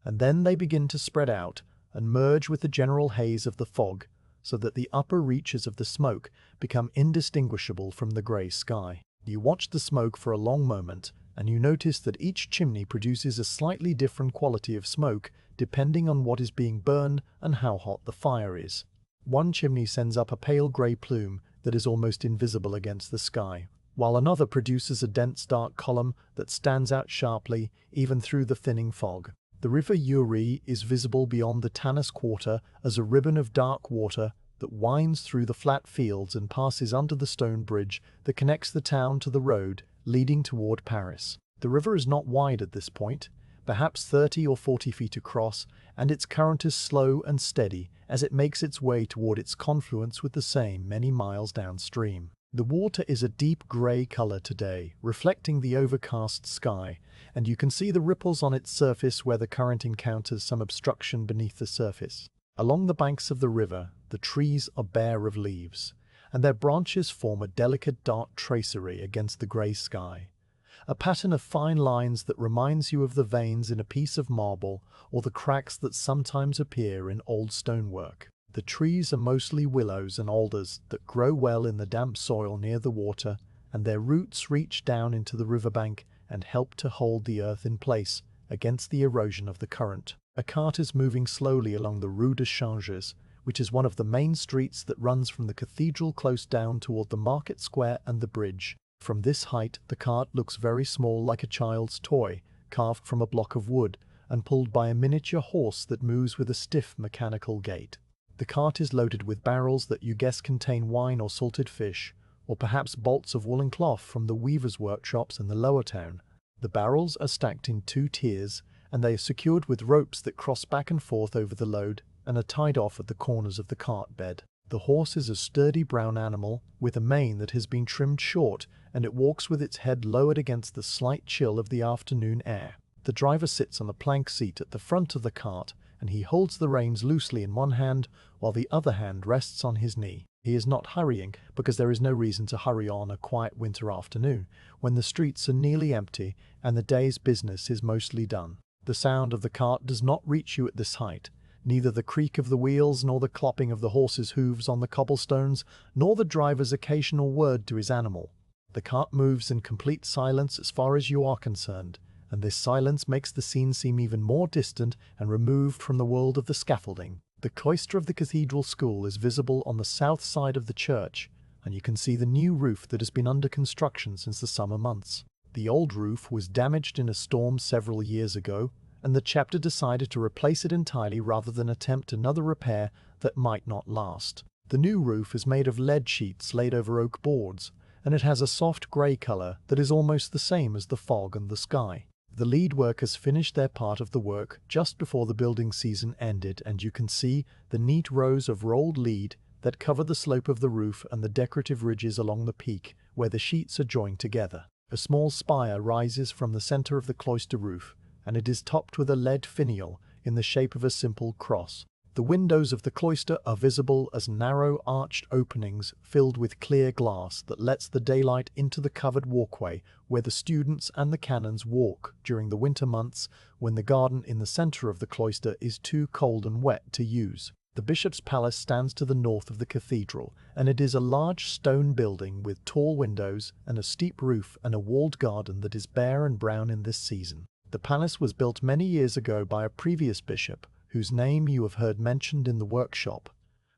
and then they begin to spread out and merge with the general haze of the fog, so that the upper reaches of the smoke become indistinguishable from the grey sky. You watch the smoke for a long moment, and you notice that each chimney produces a slightly different quality of smoke depending on what is being burned and how hot the fire is. One chimney sends up a pale grey plume that is almost invisible against the sky, while another produces a dense dark column that stands out sharply even through the thinning fog. The river Eure is visible beyond the tanner's quarter as a ribbon of dark water that winds through the flat fields and passes under the stone bridge that connects the town to the road leading toward Paris. The river is not wide at this point, perhaps 30 or 40 feet across, and its current is slow and steady as it makes its way toward its confluence with the Seine many miles downstream. The water is a deep grey color today, reflecting the overcast sky, and you can see the ripples on its surface where the current encounters some obstruction beneath the surface. Along the banks of the river, the trees are bare of leaves, and their branches form a delicate dark tracery against the grey sky. a pattern of fine lines that reminds you of the veins in a piece of marble or the cracks that sometimes appear in old stonework. The trees are mostly willows and alders that grow well in the damp soil near the water, and their roots reach down into the riverbank and help to hold the earth in place against the erosion of the current. A cart is moving slowly along the Rue de Chartres, which is one of the main streets that runs from the cathedral close down toward the market square and the bridge. From this height, the cart looks very small, like a child's toy, carved from a block of wood and pulled by a miniature horse that moves with a stiff mechanical gait. The cart is loaded with barrels that you guess contain wine or salted fish, or perhaps bolts of woolen cloth from the weavers' workshops in the lower town. The barrels are stacked in 2 tiers, and they are secured with ropes that cross back and forth over the load and are tied off at the corners of the cart bed. The horse is a sturdy brown animal with a mane that has been trimmed short, and it walks with its head lowered against the slight chill of the afternoon air. The driver sits on a plank seat at the front of the cart, and he holds the reins loosely in one hand while the other hand rests on his knee. He is not hurrying, because there is no reason to hurry on a quiet winter afternoon when the streets are nearly empty and the day's business is mostly done. The sound of the cart does not reach you at this height. Neither the creak of the wheels, nor the clopping of the horse's hooves on the cobblestones, nor the driver's occasional word to his animal. The cart moves in complete silence as far as you are concerned, and this silence makes the scene seem even more distant and removed from the world of the scaffolding. The cloister of the cathedral school is visible on the south side of the church, and you can see the new roof that has been under construction since the summer months. The old roof was damaged in a storm several years ago, and the chapter decided to replace it entirely rather than attempt another repair that might not last. The new roof is made of lead sheets laid over oak boards, and it has a soft grey colour that is almost the same as the fog and the sky. The lead workers finished their part of the work just before the building season ended, and you can see the neat rows of rolled lead that cover the slope of the roof and the decorative ridges along the peak where the sheets are joined together. A small spire rises from the centre of the cloister roof, and it is topped with a lead finial in the shape of a simple cross. The windows of the cloister are visible as narrow arched openings filled with clear glass that lets the daylight into the covered walkway where the students and the canons walk during the winter months when the garden in the centre of the cloister is too cold and wet to use. The bishop's palace stands to the north of the cathedral, and it is a large stone building with tall windows and a steep roof and a walled garden that is bare and brown in this season. The palace was built many years ago by a previous bishop, whose name you have heard mentioned in the workshop,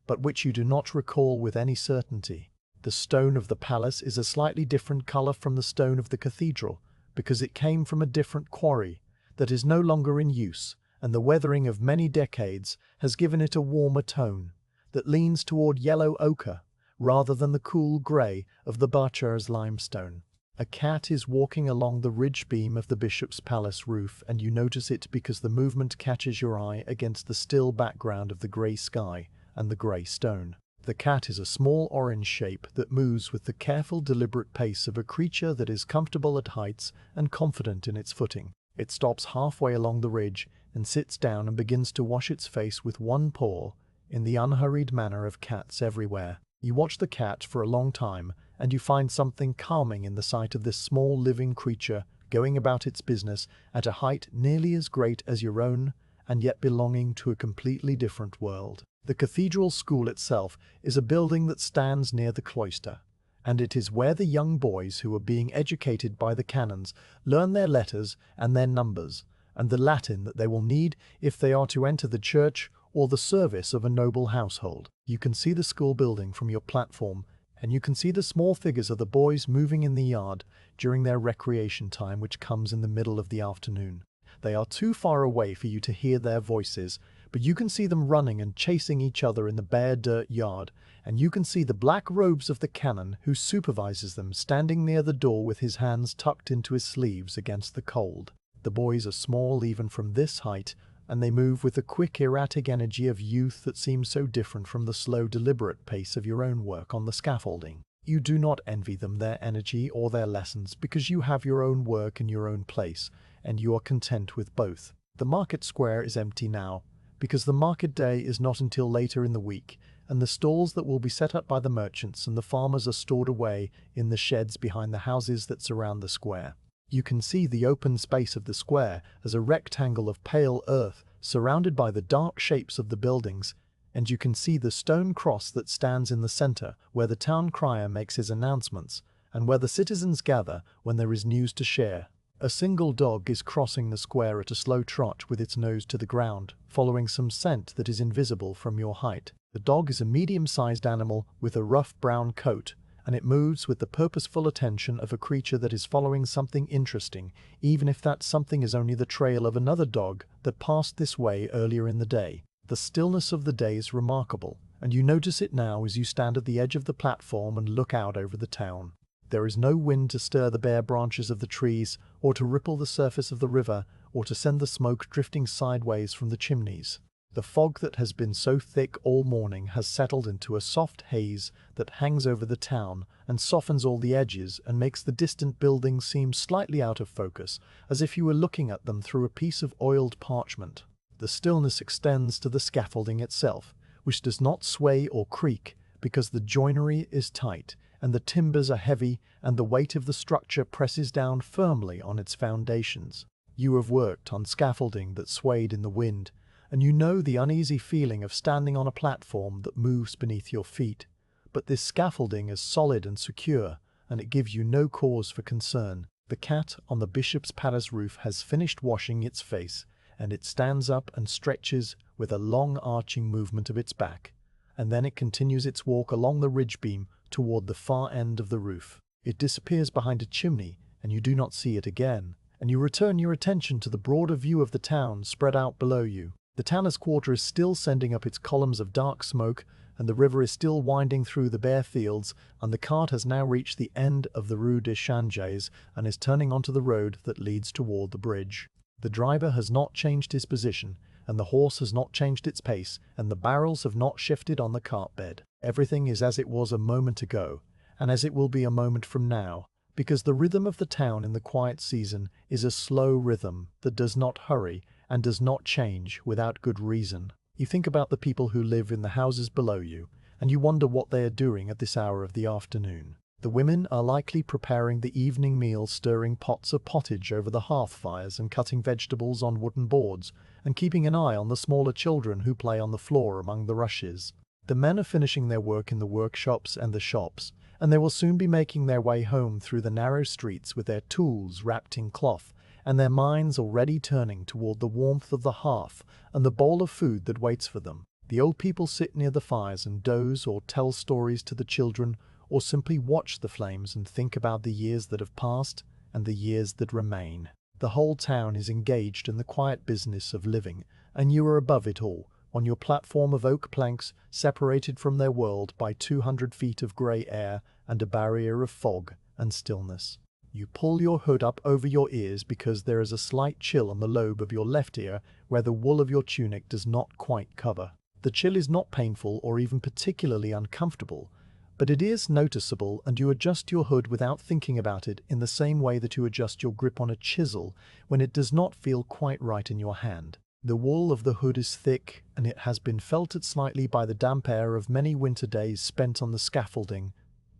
but which you do not recall with any certainty. The stone of the palace is a slightly different colour from the stone of the cathedral, because it came from a different quarry that is no longer in use, and the weathering of many decades has given it a warmer tone that leans toward yellow ochre rather than the cool grey of the Chartres limestone. A cat is walking along the ridge beam of the bishop's palace roof, and you notice it because the movement catches your eye against the still background of the grey sky and the grey stone. The cat is a small orange shape that moves with the careful, deliberate pace of a creature that is comfortable at heights and confident in its footing. It stops halfway along the ridge and sits down and begins to wash its face with one paw in the unhurried manner of cats everywhere. You watch the cat for a long time, and you find something calming in the sight of this small living creature going about its business at a height nearly as great as your own, and yet belonging to a completely different world. The cathedral school itself is a building that stands near the cloister, and it is where the young boys who are being educated by the canons learn their letters and their numbers, and the Latin that they will need if they are to enter the church or the service of a noble household. You can see the school building from your platform, and you can see the small figures of the boys moving in the yard during their recreation time, which comes in the middle of the afternoon. They are too far away for you to hear their voices, but you can see them running and chasing each other in the bare dirt yard, and you can see the black robes of the canon who supervises them standing near the door with his hands tucked into his sleeves against the cold. The boys are small even from this height, and they move with the quick, erratic energy of youth that seems so different from the slow, deliberate pace of your own work on the scaffolding. You do not envy them their energy or their lessons, because you have your own work in your own place, and you are content with both. The market square is empty now, because the market day is not until later in the week, and the stalls that will be set up by the merchants and the farmers are stored away in the sheds behind the houses that surround the square. You can see the open space of the square as a rectangle of pale earth surrounded by the dark shapes of the buildings, and you can see the stone cross that stands in the center where the town crier makes his announcements and where the citizens gather when there is news to share. A single dog is crossing the square at a slow trot with its nose to the ground, following some scent that is invisible from your height. The dog is a medium-sized animal with a rough brown coat, and it moves with the purposeful attention of a creature that is following something interesting, even if that something is only the trail of another dog that passed this way earlier in the day. The stillness of the day is remarkable, and you notice it now as you stand at the edge of the platform and look out over the town. There is no wind to stir the bare branches of the trees, or to ripple the surface of the river, or to send the smoke drifting sideways from the chimneys. The fog that has been so thick all morning has settled into a soft haze that hangs over the town and softens all the edges and makes the distant buildings seem slightly out of focus, as if you were looking at them through a piece of oiled parchment. The stillness extends to the scaffolding itself, which does not sway or creak because the joinery is tight, and the timbers are heavy, and the weight of the structure presses down firmly on its foundations. You have worked on scaffolding that swayed in the wind, and you know the uneasy feeling of standing on a platform that moves beneath your feet. But this scaffolding is solid and secure, and it gives you no cause for concern. The cat on the bishop's palace roof has finished washing its face, and it stands up and stretches with a long arching movement of its back, and then it continues its walk along the ridge beam toward the far end of the roof. It disappears behind a chimney, and you do not see it again, and you return your attention to the broader view of the town spread out below you. The tanner's quarter is still sending up its columns of dark smoke, and the river is still winding through the bare fields, and the cart has now reached the end of the Rue des Changes and is turning onto the road that leads toward the bridge. The driver has not changed his position, and the horse has not changed its pace, and the barrels have not shifted on the cart bed. Everything is as it was a moment ago, and as it will be a moment from now, because the rhythm of the town in the quiet season is a slow rhythm that does not hurry and does not change without good reason. You think about the people who live in the houses below you, and you wonder what they are doing at this hour of the afternoon. The women are likely preparing the evening meal, stirring pots of pottage over the hearth fires and cutting vegetables on wooden boards, and keeping an eye on the smaller children who play on the floor among the rushes. The men are finishing their work in the workshops and the shops, and they will soon be making their way home through the narrow streets with their tools wrapped in cloth, and their minds already turning toward the warmth of the hearth and the bowl of food that waits for them. The old people sit near the fires and doze or tell stories to the children, or simply watch the flames and think about the years that have passed and the years that remain. The whole town is engaged in the quiet business of living, and you are above it all, on your platform of oak planks, separated from their world by 200 feet of grey air and a barrier of fog and stillness. You pull your hood up over your ears because there is a slight chill on the lobe of your left ear where the wool of your tunic does not quite cover. The chill is not painful or even particularly uncomfortable, but it is noticeable, and you adjust your hood without thinking about it in the same way that you adjust your grip on a chisel when it does not feel quite right in your hand. The wool of the hood is thick, and it has been felted slightly by the damp air of many winter days spent on the scaffolding,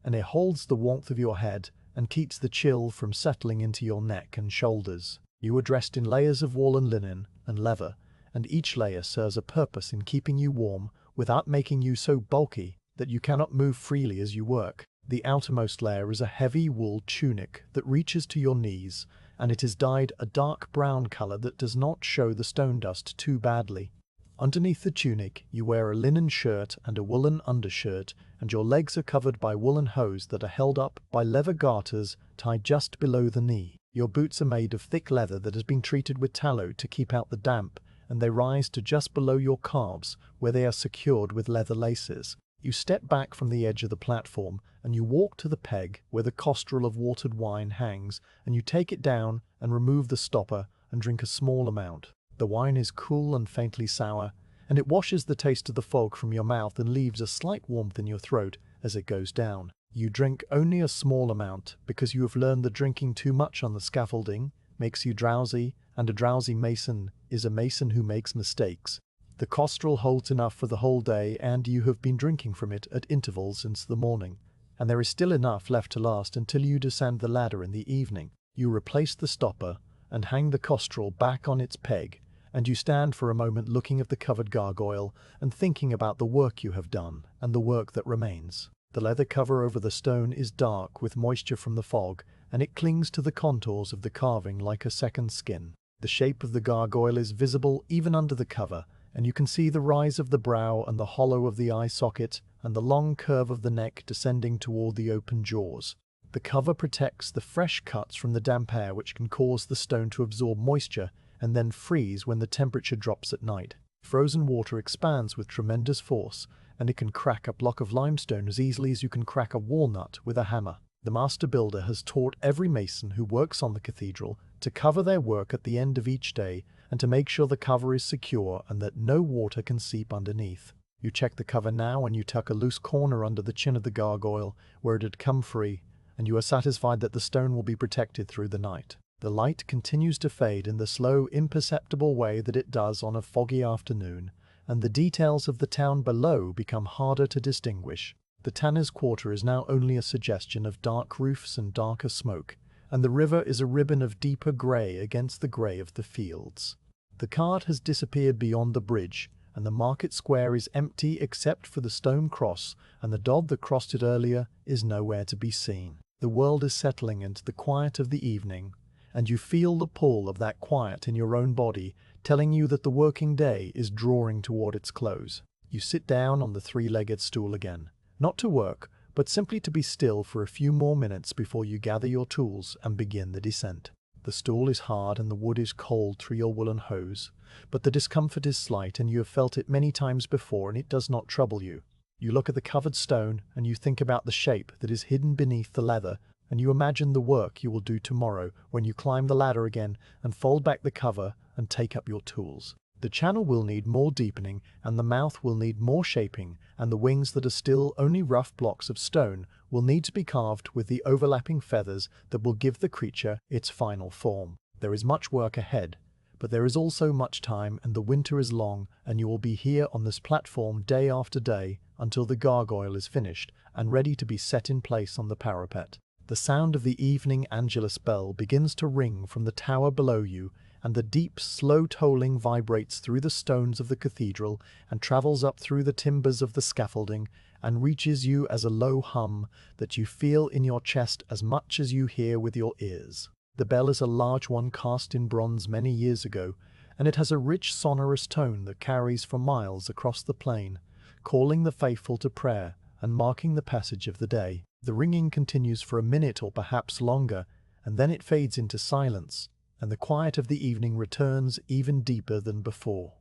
and it holds the warmth of your head and keeps the chill from settling into your neck and shoulders. You are dressed in layers of wool and linen and leather, and each layer serves a purpose in keeping you warm without making you so bulky that you cannot move freely as you work. The outermost layer is a heavy wool tunic that reaches to your knees, and it is dyed a dark brown color that does not show the stone dust too badly. Underneath the tunic, you wear a linen shirt and a woolen undershirt, and your legs are covered by woolen hose that are held up by leather garters tied just below the knee. Your boots are made of thick leather that has been treated with tallow to keep out the damp, and they rise to just below your calves, where they are secured with leather laces. You step back from the edge of the platform, and you walk to the peg where the costrel of watered wine hangs, and you take it down and remove the stopper and drink a small amount. The wine is cool and faintly sour, and it washes the taste of the fog from your mouth and leaves a slight warmth in your throat as it goes down. You drink only a small amount because you have learned that drinking too much on the scaffolding makes you drowsy, and a drowsy mason is a mason who makes mistakes. The costrel holds enough for the whole day, and you have been drinking from it at intervals since the morning, and there is still enough left to last until you descend the ladder in the evening. You replace the stopper and hang the costrel back on its peg, and you stand for a moment looking at the covered gargoyle and thinking about the work you have done and the work that remains. The leather cover over the stone is dark with moisture from the fog, and it clings to the contours of the carving like a second skin. The shape of the gargoyle is visible even under the cover, and you can see the rise of the brow and the hollow of the eye socket and the long curve of the neck descending toward the open jaws. The cover protects the fresh cuts from the damp air, which can cause the stone to absorb moisture and then freeze when the temperature drops at night. Frozen water expands with tremendous force, and it can crack a block of limestone as easily as you can crack a walnut with a hammer. The master builder has taught every mason who works on the cathedral to cover their work at the end of each day and to make sure the cover is secure and that no water can seep underneath. You check the cover now and you tuck a loose corner under the chin of the gargoyle where it had come free, and you are satisfied that the stone will be protected through the night. The light continues to fade in the slow, imperceptible way that it does on a foggy afternoon, and the details of the town below become harder to distinguish. The tanner's quarter is now only a suggestion of dark roofs and darker smoke, and the river is a ribbon of deeper grey against the grey of the fields. The cart has disappeared beyond the bridge, and the market square is empty except for the stone cross, and the dog that crossed it earlier is nowhere to be seen. The world is settling into the quiet of the evening, and you feel the pull of that quiet in your own body, telling you that the working day is drawing toward its close. You sit down on the three-legged stool again, not to work, but simply to be still for a few more minutes before you gather your tools and begin the descent. The stool is hard and the wood is cold through your woolen hose, but the discomfort is slight and you have felt it many times before and it does not trouble you. You look at the covered stone and you think about the shape that is hidden beneath the leather, and you imagine the work you will do tomorrow when you climb the ladder again and fold back the cover and take up your tools. The channel will need more deepening, and the mouth will need more shaping, and the wings that are still only rough blocks of stone will need to be carved with the overlapping feathers that will give the creature its final form. There is much work ahead, but there is also much time, and the winter is long, and you will be here on this platform day after day until the gargoyle is finished and ready to be set in place on the parapet. The sound of the evening Angelus bell begins to ring from the tower below you, and the deep, slow tolling vibrates through the stones of the cathedral and travels up through the timbers of the scaffolding and reaches you as a low hum that you feel in your chest as much as you hear with your ears. The bell is a large one cast in bronze many years ago, and it has a rich sonorous tone that carries for miles across the plain, calling the faithful to prayer and marking the passage of the day. The ringing continues for a minute or perhaps longer, and then it fades into silence, and the quiet of the evening returns even deeper than before.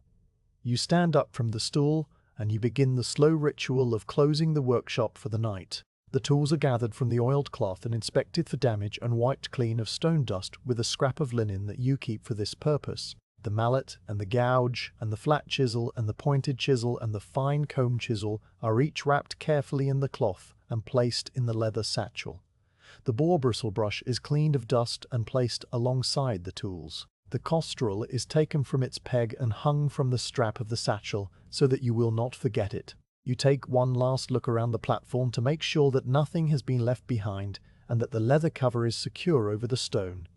You stand up from the stool, and you begin the slow ritual of closing the workshop for the night. The tools are gathered from the oiled cloth and inspected for damage and wiped clean of stone dust with a scrap of linen that you keep for this purpose. The mallet and the gouge and the flat chisel and the pointed chisel and the fine comb chisel are each wrapped carefully in the cloth and placed in the leather satchel. The boar bristle brush is cleaned of dust and placed alongside the tools. The costrel is taken from its peg and hung from the strap of the satchel so that you will not forget it. You take one last look around the platform to make sure that nothing has been left behind and that the leather cover is secure over the stone.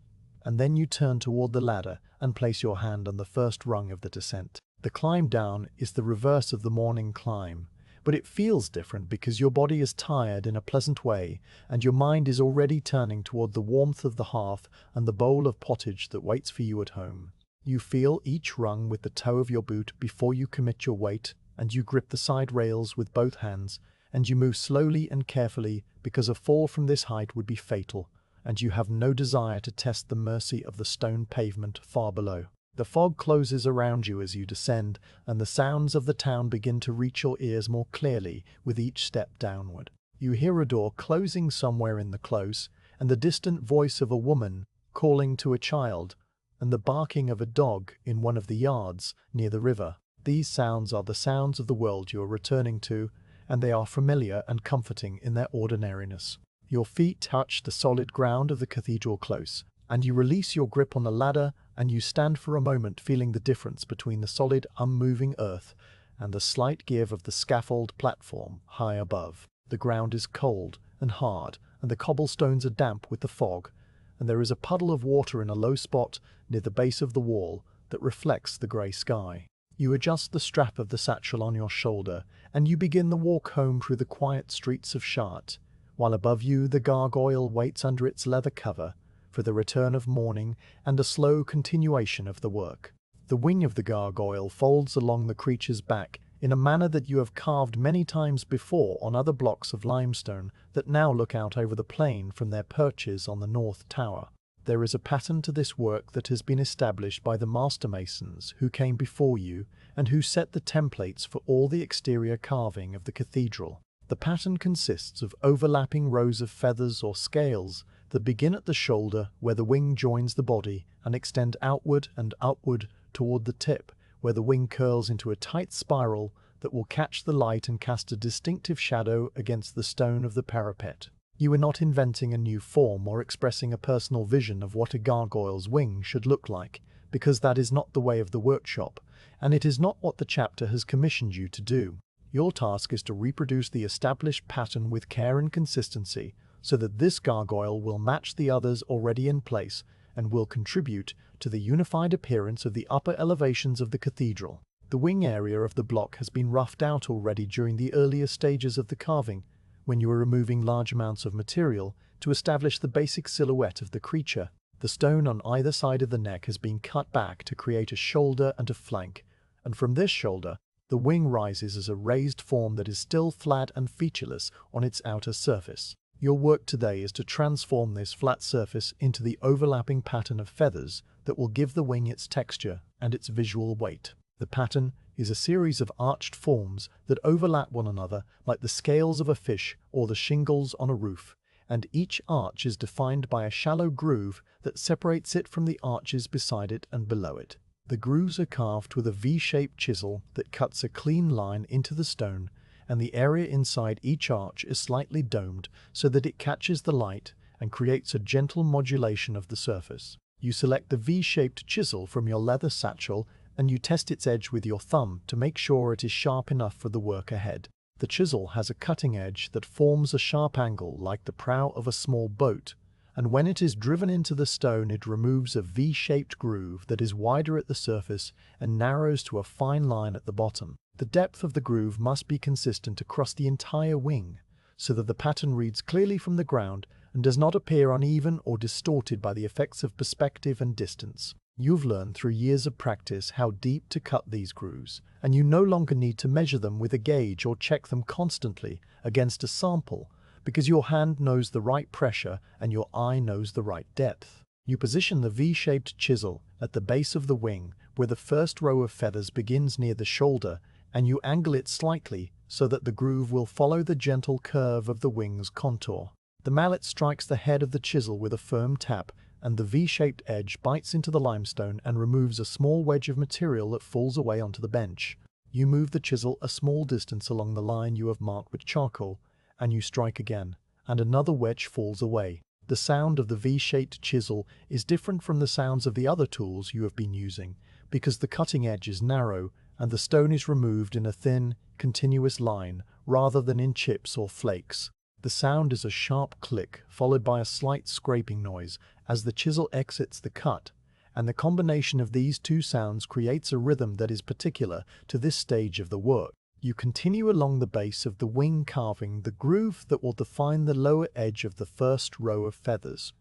And then you turn toward the ladder and place your hand on the first rung of the descent. The climb down is the reverse of the morning climb, but it feels different because your body is tired in a pleasant way and your mind is already turning toward the warmth of the hearth and the bowl of pottage that waits for you at home. You feel each rung with the toe of your boot before you commit your weight, and you grip the side rails with both hands, and you move slowly and carefully because a fall from this height would be fatal, and you have no desire to test the mercy of the stone pavement far below. The fog closes around you as you descend, and the sounds of the town begin to reach your ears more clearly with each step downward. You hear a door closing somewhere in the close, and the distant voice of a woman calling to a child, and the barking of a dog in one of the yards near the river. These sounds are the sounds of the world you are returning to, and they are familiar and comforting in their ordinariness. Your feet touch the solid ground of the cathedral close, and you release your grip on the ladder, and you stand for a moment feeling the difference between the solid, unmoving earth and the slight give of the scaffold platform high above. The ground is cold and hard, and the cobblestones are damp with the fog, and there is a puddle of water in a low spot near the base of the wall that reflects the grey sky. You adjust the strap of the satchel on your shoulder, and you begin the walk home through the quiet streets of Chartres, while above you the gargoyle waits under its leather cover for the return of morning and a slow continuation of the work. The wing of the gargoyle folds along the creature's back in a manner that you have carved many times before on other blocks of limestone that now look out over the plain from their perches on the north tower. There is a pattern to this work that has been established by the master masons who came before you and who set the templates for all the exterior carving of the cathedral. The pattern consists of overlapping rows of feathers or scales that begin at the shoulder where the wing joins the body and extend outward and upward toward the tip, where the wing curls into a tight spiral that will catch the light and cast a distinctive shadow against the stone of the parapet. You are not inventing a new form or expressing a personal vision of what a gargoyle's wing should look like, because that is not the way of the workshop, and it is not what the chapter has commissioned you to do. Your task is to reproduce the established pattern with care and consistency, so that this gargoyle will match the others already in place and will contribute to the unified appearance of the upper elevations of the cathedral. The wing area of the block has been roughed out already during the earlier stages of the carving, when you are removing large amounts of material to establish the basic silhouette of the creature. The stone on either side of the neck has been cut back to create a shoulder and a flank, and from this shoulder, the wing rises as a raised form that is still flat and featureless on its outer surface. Your work today is to transform this flat surface into the overlapping pattern of feathers that will give the wing its texture and its visual weight. The pattern is a series of arched forms that overlap one another like the scales of a fish or the shingles on a roof, and each arch is defined by a shallow groove that separates it from the arches beside it and below it. The grooves are carved with a V-shaped chisel that cuts a clean line into the stone, and the area inside each arch is slightly domed so that it catches the light and creates a gentle modulation of the surface. You select the V-shaped chisel from your leather satchel and you test its edge with your thumb to make sure it is sharp enough for the work ahead. The chisel has a cutting edge that forms a sharp angle like the prow of a small boat, and when it is driven into the stone it removes a V-shaped groove that is wider at the surface and narrows to a fine line at the bottom. The depth of the groove must be consistent across the entire wing, so that the pattern reads clearly from the ground and does not appear uneven or distorted by the effects of perspective and distance. You've learned through years of practice how deep to cut these grooves, and you no longer need to measure them with a gauge or check them constantly against a sample, because your hand knows the right pressure and your eye knows the right depth. You position the V-shaped chisel at the base of the wing, where the first row of feathers begins near the shoulder, and you angle it slightly so that the groove will follow the gentle curve of the wing's contour. The mallet strikes the head of the chisel with a firm tap, and the V-shaped edge bites into the limestone and removes a small wedge of material that falls away onto the bench. You move the chisel a small distance along the line you have marked with charcoal, and you strike again, and another wedge falls away. The sound of the V-shaped chisel is different from the sounds of the other tools you have been using, because the cutting edge is narrow and the stone is removed in a thin, continuous line rather than in chips or flakes. The sound is a sharp click followed by a slight scraping noise as the chisel exits the cut, and the combination of these two sounds creates a rhythm that is particular to this stage of the work. You continue along the base of the wing, carving the groove that will define the lower edge of the first row of feathers.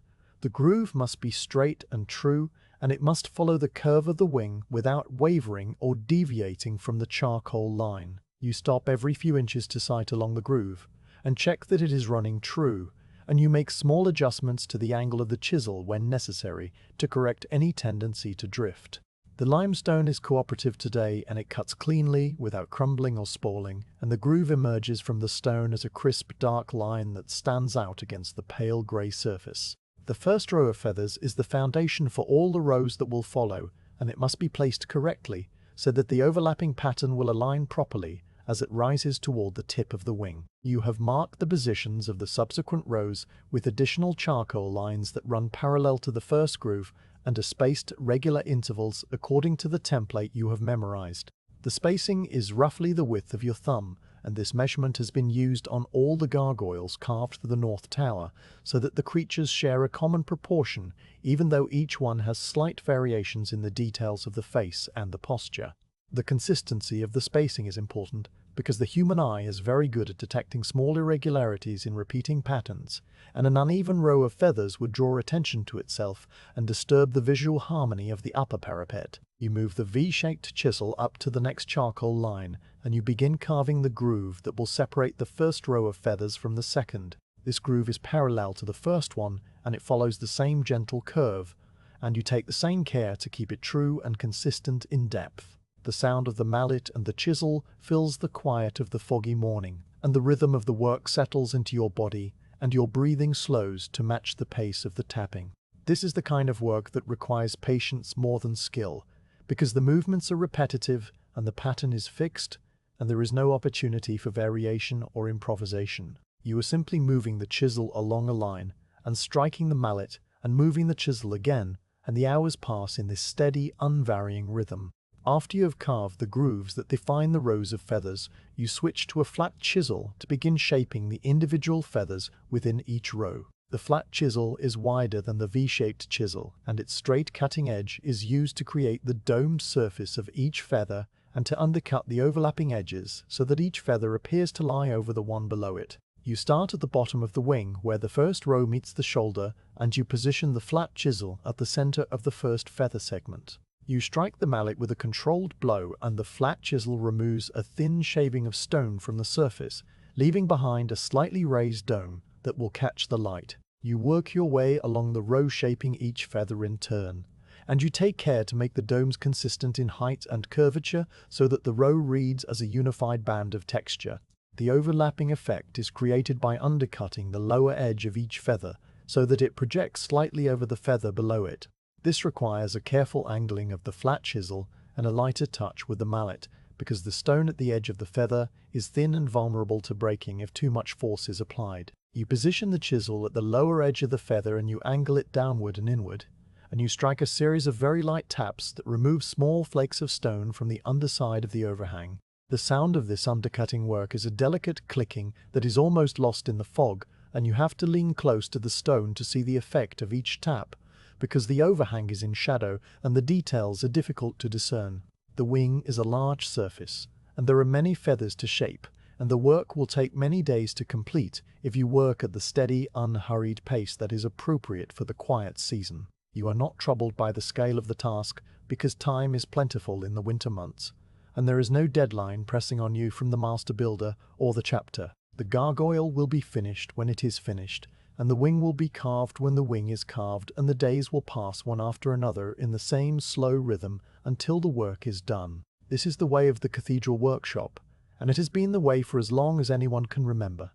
The groove must be straight and true, and it must follow the curve of the wing without wavering or deviating from the charcoal line. You stop every few inches to sight along the groove and check that it is running true, and you make small adjustments to the angle of the chisel when necessary to correct any tendency to drift. The limestone is cooperative today, and it cuts cleanly without crumbling or spalling, and the groove emerges from the stone as a crisp, dark line that stands out against the pale grey surface. The first row of feathers is the foundation for all the rows that will follow, and it must be placed correctly so that the overlapping pattern will align properly as it rises toward the tip of the wing. You have marked the positions of the subsequent rows with additional charcoal lines that run parallel to the first groove and are spaced at regular intervals according to the template you have memorized. The spacing is roughly the width of your thumb, and this measurement has been used on all the gargoyles carved for the North Tower, so that the creatures share a common proportion, even though each one has slight variations in the details of the face and the posture. The consistency of the spacing is important, because the human eye is very good at detecting small irregularities in repeating patterns, and an uneven row of feathers would draw attention to itself and disturb the visual harmony of the upper parapet. You move the V-shaped chisel up to the next charcoal line, and you begin carving the groove that will separate the first row of feathers from the second. This groove is parallel to the first one, and it follows the same gentle curve, and you take the same care to keep it true and consistent in depth. The sound of the mallet and the chisel fills the quiet of the foggy morning, and the rhythm of the work settles into your body, and your breathing slows to match the pace of the tapping. This is the kind of work that requires patience more than skill, because the movements are repetitive and the pattern is fixed, and there is no opportunity for variation or improvisation. You are simply moving the chisel along a line, and striking the mallet, and moving the chisel again, and the hours pass in this steady, unvarying rhythm. After you have carved the grooves that define the rows of feathers, you switch to a flat chisel to begin shaping the individual feathers within each row. The flat chisel is wider than the V-shaped chisel, and its straight cutting edge is used to create the domed surface of each feather and to undercut the overlapping edges so that each feather appears to lie over the one below it. You start at the bottom of the wing where the first row meets the shoulder, and you position the flat chisel at the center of the first feather segment. You strike the mallet with a controlled blow, and the flat chisel removes a thin shaving of stone from the surface, leaving behind a slightly raised dome that will catch the light. You work your way along the row, shaping each feather in turn, and you take care to make the domes consistent in height and curvature so that the row reads as a unified band of texture. The overlapping effect is created by undercutting the lower edge of each feather so that it projects slightly over the feather below it. This requires a careful angling of the flat chisel and a lighter touch with the mallet, because the stone at the edge of the feather is thin and vulnerable to breaking if too much force is applied. You position the chisel at the lower edge of the feather and you angle it downward and inward, and you strike a series of very light taps that remove small flakes of stone from the underside of the overhang. The sound of this undercutting work is a delicate clicking that is almost lost in the fog, and you have to lean close to the stone to see the effect of each tap, because the overhang is in shadow and the details are difficult to discern. The wing is a large surface, and there are many feathers to shape, and the work will take many days to complete if you work at the steady, unhurried pace that is appropriate for the quiet season. You are not troubled by the scale of the task, because time is plentiful in the winter months, and there is no deadline pressing on you from the master builder or the chapter. The gargoyle will be finished when it is finished, and the wing will be carved when the wing is carved, and the days will pass one after another in the same slow rhythm until the work is done. This is the way of the cathedral workshop, and it has been the way for as long as anyone can remember,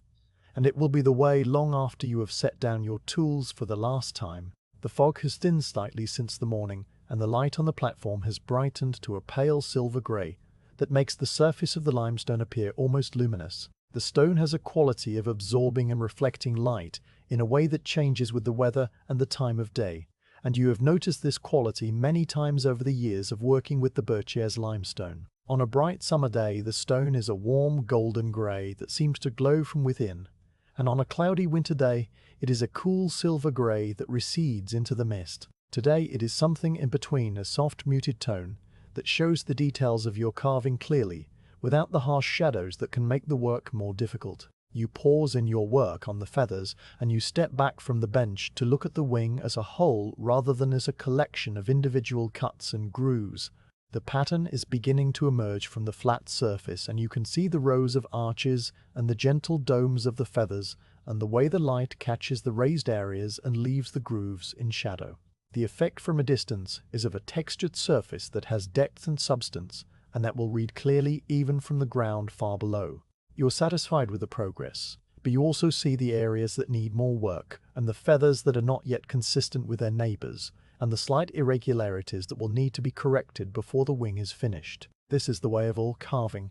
and it will be the way long after you have set down your tools for the last time. The fog has thinned slightly since the morning, and the light on the platform has brightened to a pale silver grey that makes the surface of the limestone appear almost luminous. The stone has a quality of absorbing and reflecting light in a way that changes with the weather and the time of day, and you have noticed this quality many times over the years of working with the Chartres limestone. On a bright summer day, the stone is a warm golden grey that seems to glow from within, and on a cloudy winter day, it is a cool silver grey that recedes into the mist. Today, it is something in between, a soft muted tone that shows the details of your carving clearly, without the harsh shadows that can make the work more difficult. You pause in your work on the feathers, and you step back from the bench to look at the wing as a whole rather than as a collection of individual cuts and grooves. The pattern is beginning to emerge from the flat surface, and you can see the rows of arches and the gentle domes of the feathers, and the way the light catches the raised areas and leaves the grooves in shadow. The effect from a distance is of a textured surface that has depth and substance, and that will read clearly even from the ground far below. You are satisfied with the progress, but you also see the areas that need more work, and the feathers that are not yet consistent with their neighbours, and the slight irregularities that will need to be corrected before the wing is finished. This is the way of all carving,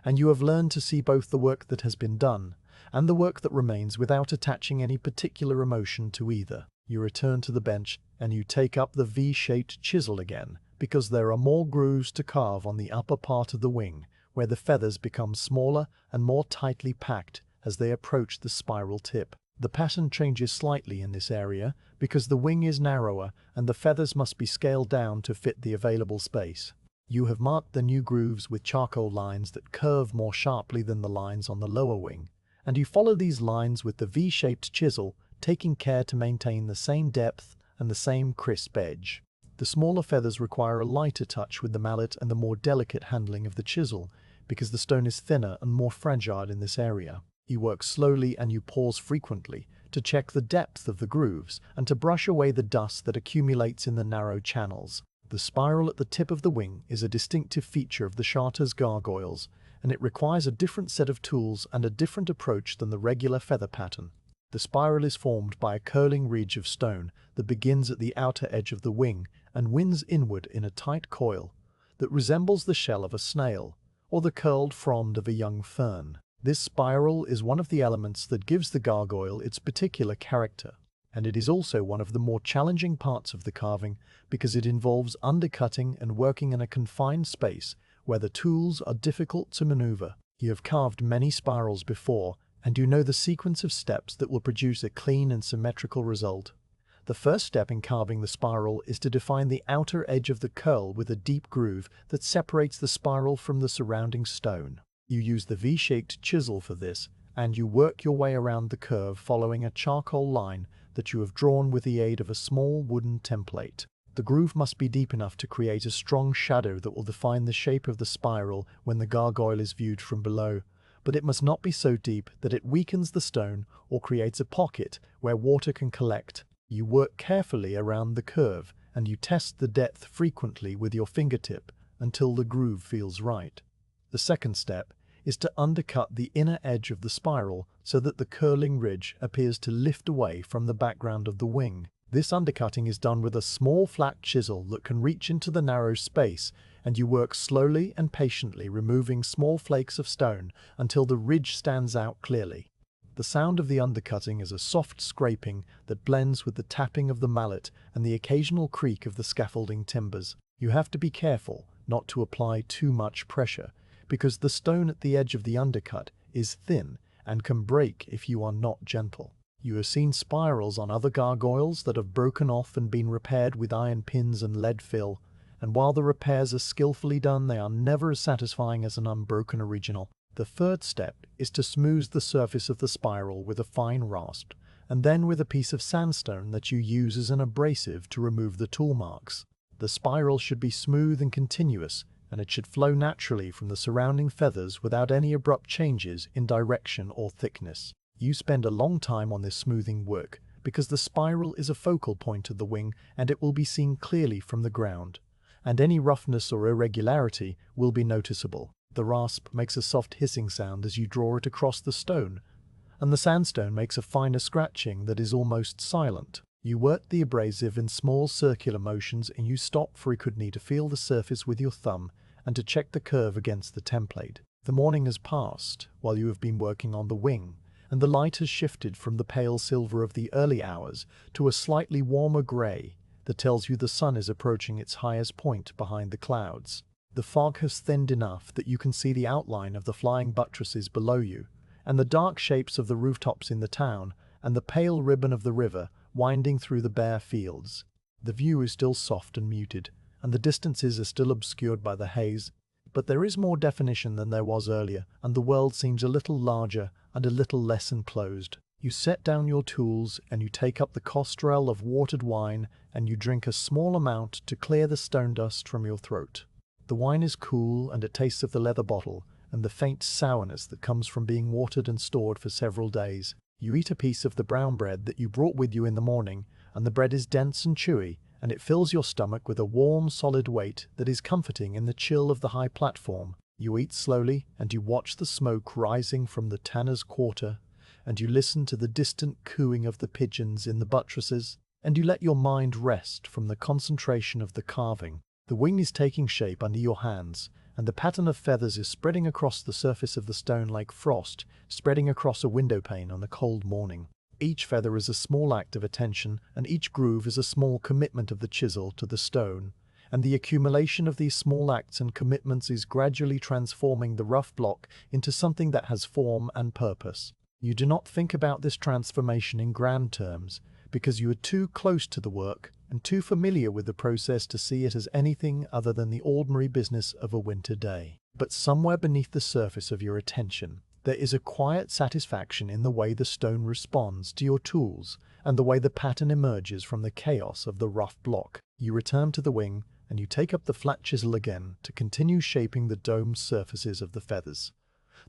and you have learned to see both the work that has been done and the work that remains without attaching any particular emotion to either. You return to the bench, and you take up the V-shaped chisel again, because there are more grooves to carve on the upper part of the wing, where the feathers become smaller and more tightly packed as they approach the spiral tip. The pattern changes slightly in this area because the wing is narrower and the feathers must be scaled down to fit the available space. You have marked the new grooves with charcoal lines that curve more sharply than the lines on the lower wing, and you follow these lines with the V-shaped chisel, taking care to maintain the same depth and the same crisp edge. The smaller feathers require a lighter touch with the mallet and the more delicate handling of the chisel, because the stone is thinner and more fragile in this area. You work slowly and you pause frequently to check the depth of the grooves and to brush away the dust that accumulates in the narrow channels. The spiral at the tip of the wing is a distinctive feature of the Chartres gargoyles, and it requires a different set of tools and a different approach than the regular feather pattern. The spiral is formed by a curling ridge of stone that begins at the outer edge of the wing and winds inward in a tight coil that resembles the shell of a snail or the curled frond of a young fern. This spiral is one of the elements that gives the gargoyle its particular character, and it is also one of the more challenging parts of the carving because it involves undercutting and working in a confined space where the tools are difficult to maneuver. You have carved many spirals before, and you know the sequence of steps that will produce a clean and symmetrical result. The first step in carving the spiral is to define the outer edge of the curl with a deep groove that separates the spiral from the surrounding stone. You use the V-shaped chisel for this, and you work your way around the curve following a charcoal line that you have drawn with the aid of a small wooden template. The groove must be deep enough to create a strong shadow that will define the shape of the spiral when the gargoyle is viewed from below, but it must not be so deep that it weakens the stone or creates a pocket where water can collect. You work carefully around the curve, and you test the depth frequently with your fingertip until the groove feels right. The second step is to undercut the inner edge of the spiral so that the curling ridge appears to lift away from the background of the wing. This undercutting is done with a small flat chisel that can reach into the narrow space, and you work slowly and patiently removing small flakes of stone until the ridge stands out clearly. The sound of the undercutting is a soft scraping that blends with the tapping of the mallet and the occasional creak of the scaffolding timbers. You have to be careful not to apply too much pressure, because the stone at the edge of the undercut is thin and can break if you are not gentle. You have seen spirals on other gargoyles that have broken off and been repaired with iron pins and lead fill, and while the repairs are skillfully done, they are never as satisfying as an unbroken original. The third step is to smooth the surface of the spiral with a fine rasp, and then with a piece of sandstone that you use as an abrasive to remove the tool marks. The spiral should be smooth and continuous, and it should flow naturally from the surrounding feathers without any abrupt changes in direction or thickness. You spend a long time on this smoothing work because the spiral is a focal point of the wing and it will be seen clearly from the ground, and any roughness or irregularity will be noticeable. The rasp makes a soft hissing sound as you draw it across the stone, and the sandstone makes a finer scratching that is almost silent. You work the abrasive in small circular motions and you stop frequently to feel the surface with your thumb and to check the curve against the template. The morning has passed while you have been working on the wing, and the light has shifted from the pale silver of the early hours to a slightly warmer grey that tells you the sun is approaching its highest point behind the clouds. The fog has thinned enough that you can see the outline of the flying buttresses below you, and the dark shapes of the rooftops in the town, and the pale ribbon of the river winding through the bare fields. The view is still soft and muted, and the distances are still obscured by the haze, but there is more definition than there was earlier, and the world seems a little larger and a little less enclosed. You set down your tools, and you take up the costrel of watered wine, and you drink a small amount to clear the stone dust from your throat. The wine is cool, and it tastes of the leather bottle, and the faint sourness that comes from being watered and stored for several days. You eat a piece of the brown bread that you brought with you in the morning, and the bread is dense and chewy, and it fills your stomach with a warm, solid weight that is comforting in the chill of the high platform. You eat slowly, and you watch the smoke rising from the tanner's quarter, and you listen to the distant cooing of the pigeons in the buttresses, and you let your mind rest from the concentration of the carving. The wing is taking shape under your hands, and the pattern of feathers is spreading across the surface of the stone like frost spreading across a window pane on a cold morning. Each feather is a small act of attention, and each groove is a small commitment of the chisel to the stone, and the accumulation of these small acts and commitments is gradually transforming the rough block into something that has form and purpose. You do not think about this transformation in grand terms, because you are too close to the work and too familiar with the process to see it as anything other than the ordinary business of a winter day. But somewhere beneath the surface of your attention, there is a quiet satisfaction in the way the stone responds to your tools and the way the pattern emerges from the chaos of the rough block. You return to the wing and you take up the flat chisel again to continue shaping the domed surfaces of the feathers.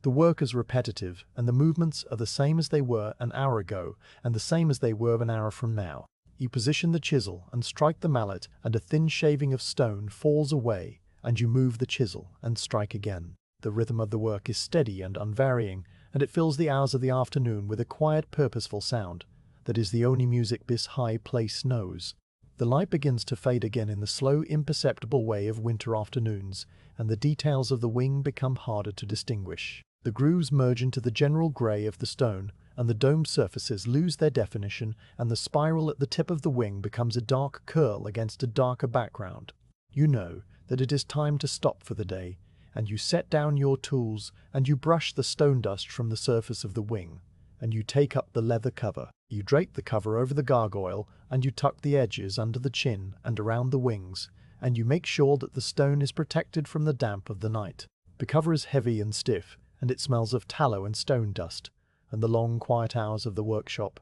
The work is repetitive, and the movements are the same as they were an hour ago and the same as they were an hour from now. You position the chisel and strike the mallet, and a thin shaving of stone falls away, and you move the chisel and strike again. The rhythm of the work is steady and unvarying, and it fills the hours of the afternoon with a quiet, purposeful sound that is the only music this high place knows. The light begins to fade again in the slow, imperceptible way of winter afternoons, and the details of the wing become harder to distinguish. The grooves merge into the general grey of the stone, and the domed surfaces lose their definition, and the spiral at the tip of the wing becomes a dark curl against a darker background. You know that it is time to stop for the day, and you set down your tools, and you brush the stone dust from the surface of the wing, and you take up the leather cover. You drape the cover over the gargoyle, and you tuck the edges under the chin and around the wings, and you make sure that the stone is protected from the damp of the night. The cover is heavy and stiff, and it smells of tallow and stone dust, and the long quiet hours of the workshop.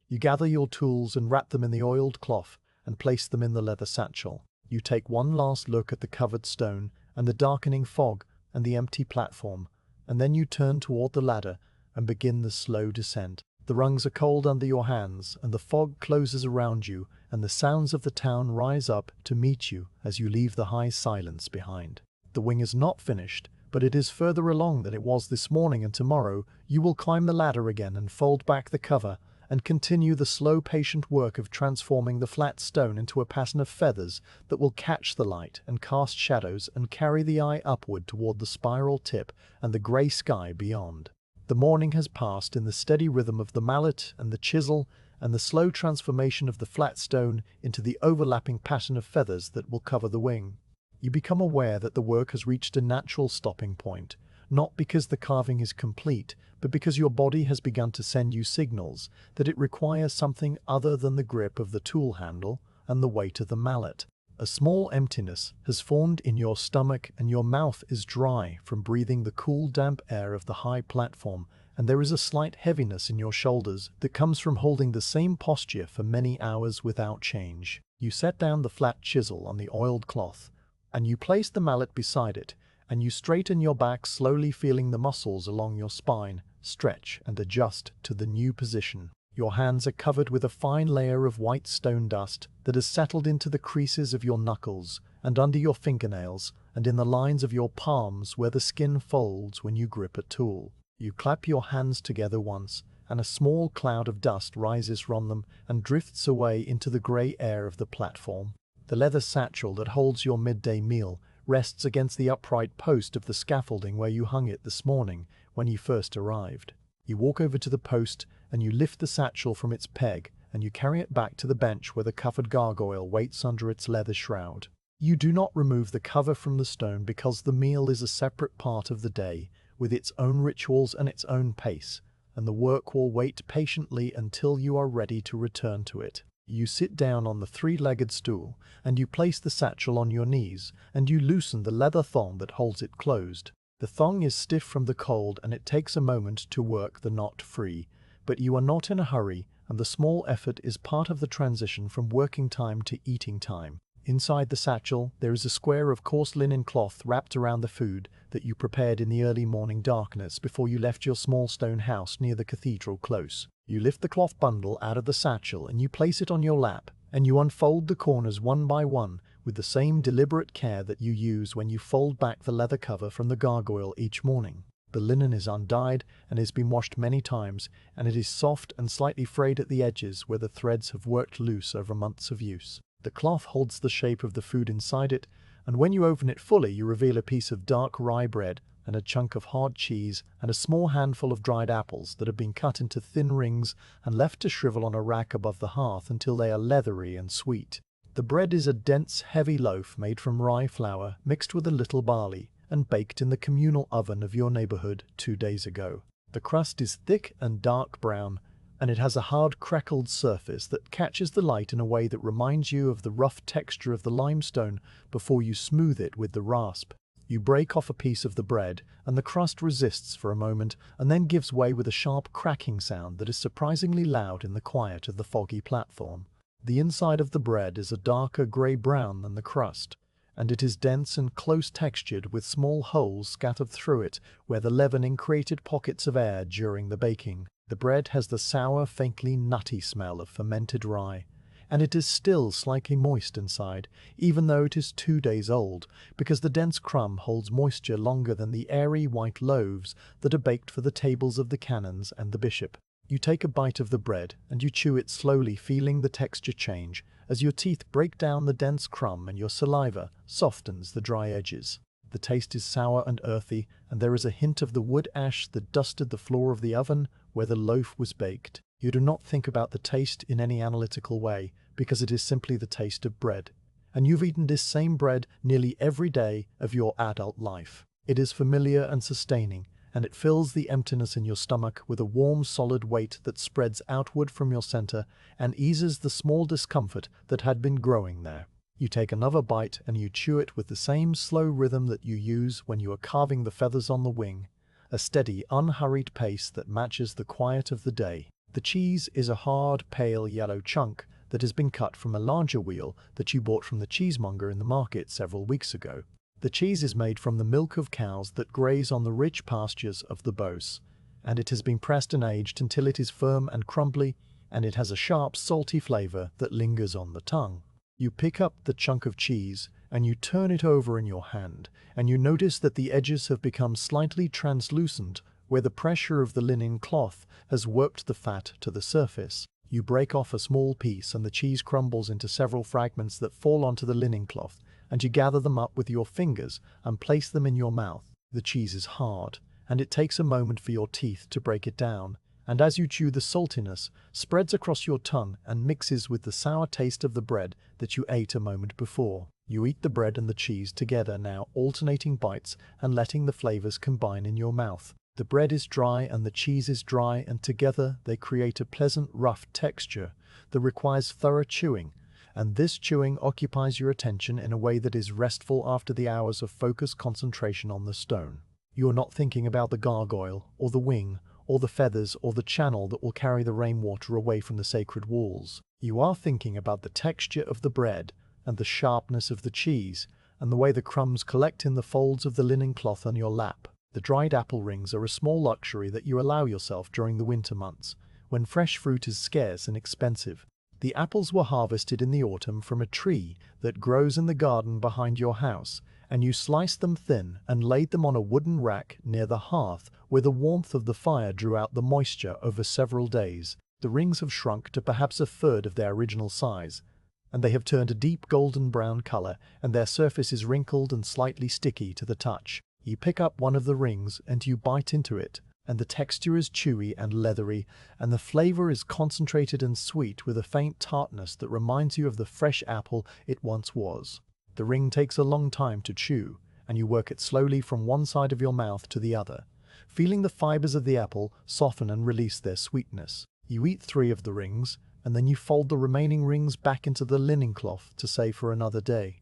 You gather your tools and wrap them in the oiled cloth and place them in the leather satchel. You take one last look at the covered stone and the darkening fog and the empty platform, and then you turn toward the ladder and begin the slow descent. The rungs are cold under your hands, and the fog closes around you, and the sounds of the town rise up to meet you as you leave the high silence behind. The wing is not finished, but it is further along than it was this morning, and tomorrow you will climb the ladder again and fold back the cover and continue the slow, patient work of transforming the flat stone into a pattern of feathers that will catch the light and cast shadows and carry the eye upward toward the spiral tip and the grey sky beyond. The morning has passed in the steady rhythm of the mallet and the chisel and the slow transformation of the flat stone into the overlapping pattern of feathers that will cover the wing. You become aware that the work has reached a natural stopping point, not because the carving is complete, but because your body has begun to send you signals that it requires something other than the grip of the tool handle and the weight of the mallet. A small emptiness has formed in your stomach, and your mouth is dry from breathing the cool, damp air of the high platform, and there is a slight heaviness in your shoulders that comes from holding the same posture for many hours without change. You set down the flat chisel on the oiled cloth, and you place the mallet beside it, and you straighten your back, slowly feeling the muscles along your spine stretch and adjust to the new position. Your hands are covered with a fine layer of white stone dust that has settled into the creases of your knuckles and under your fingernails and in the lines of your palms where the skin folds when you grip a tool. You clap your hands together once, and a small cloud of dust rises from them and drifts away into the grey air of the platform. The leather satchel that holds your midday meal rests against the upright post of the scaffolding where you hung it this morning when you first arrived. You walk over to the post and you lift the satchel from its peg, and you carry it back to the bench where the covered gargoyle waits under its leather shroud. You do not remove the cover from the stone because the meal is a separate part of the day, with its own rituals and its own pace, and the work will wait patiently until you are ready to return to it. You sit down on the three-legged stool, and you place the satchel on your knees, and you loosen the leather thong that holds it closed. The thong is stiff from the cold, and it takes a moment to work the knot free, but you are not in a hurry, and the small effort is part of the transition from working time to eating time. Inside the satchel, there is a square of coarse linen cloth wrapped around the food that you prepared in the early morning darkness before you left your small stone house near the cathedral close. You lift the cloth bundle out of the satchel and you place it on your lap, and you unfold the corners one by one with the same deliberate care that you use when you fold back the leather cover from the gargoyle each morning. The linen is undyed and has been washed many times, and it is soft and slightly frayed at the edges where the threads have worked loose over months of use. The cloth holds the shape of the food inside it, and when you open it fully you reveal a piece of dark rye bread and a chunk of hard cheese and a small handful of dried apples that have been cut into thin rings and left to shrivel on a rack above the hearth until they are leathery and sweet. The bread is a dense, heavy loaf made from rye flour mixed with a little barley and baked in the communal oven of your neighborhood 2 days ago. The crust is thick and dark brown, and it has a hard crackled surface that catches the light in a way that reminds you of the rough texture of the limestone before you smooth it with the rasp. You break off a piece of the bread, and the crust resists for a moment and then gives way with a sharp cracking sound that is surprisingly loud in the quiet of the foggy platform. The inside of the bread is a darker grey-brown than the crust, and it is dense and close-textured with small holes scattered through it where the leavening created pockets of air during the baking. The bread has the sour, faintly nutty smell of fermented rye, and it is still slightly moist inside, even though it is 2 days old, because the dense crumb holds moisture longer than the airy white loaves that are baked for the tables of the canons and the bishop. You take a bite of the bread and you chew it slowly, feeling the texture change as your teeth break down the dense crumb and your saliva softens the dry edges. The taste is sour and earthy, and there is a hint of the wood ash that dusted the floor of the oven where the loaf was baked. You do not think about the taste in any analytical way, because it is simply the taste of bread. And you've eaten this same bread nearly every day of your adult life. It is familiar and sustaining, and it fills the emptiness in your stomach with a warm, solid weight that spreads outward from your center and eases the small discomfort that had been growing there. You take another bite and you chew it with the same slow rhythm that you use when you are carving the feathers on the wing, a steady, unhurried pace that matches the quiet of the day. The cheese is a hard, pale yellow chunk that has been cut from a larger wheel that you bought from the cheesemonger in the market several weeks ago. The cheese is made from the milk of cows that graze on the rich pastures of the Beauce, and it has been pressed and aged until it is firm and crumbly, and it has a sharp, salty flavor that lingers on the tongue. You pick up the chunk of cheese and you turn it over in your hand, and you notice that the edges have become slightly translucent where the pressure of the linen cloth has worked the fat to the surface. You break off a small piece and the cheese crumbles into several fragments that fall onto the linen cloth, and you gather them up with your fingers and place them in your mouth. The cheese is hard, and it takes a moment for your teeth to break it down, and as you chew, the saltiness spreads across your tongue and mixes with the sour taste of the bread that you ate a moment before. You eat the bread and the cheese together now, alternating bites and letting the flavors combine in your mouth. The bread is dry and the cheese is dry, and together they create a pleasant, rough texture that requires thorough chewing, and this chewing occupies your attention in a way that is restful after the hours of focused concentration on the stone. You are not thinking about the gargoyle, or the wing, or the feathers, or the channel that will carry the rainwater away from the sacred walls. You are thinking about the texture of the bread, and the sharpness of the cheese, and the way the crumbs collect in the folds of the linen cloth on your lap. The dried apple rings are a small luxury that you allow yourself during the winter months, when fresh fruit is scarce and expensive. The apples were harvested in the autumn from a tree that grows in the garden behind your house, and you sliced them thin and laid them on a wooden rack near the hearth where the warmth of the fire drew out the moisture over several days. The rings have shrunk to perhaps a third of their original size, and they have turned a deep golden brown color, and their surface is wrinkled and slightly sticky to the touch. You pick up one of the rings and you bite into it, and the texture is chewy and leathery, and the flavor is concentrated and sweet with a faint tartness that reminds you of the fresh apple it once was. The ring takes a long time to chew, and you work it slowly from one side of your mouth to the other, feeling the fibers of the apple soften and release their sweetness. You eat 3 of the rings, and then you fold the remaining rings back into the linen cloth to save for another day.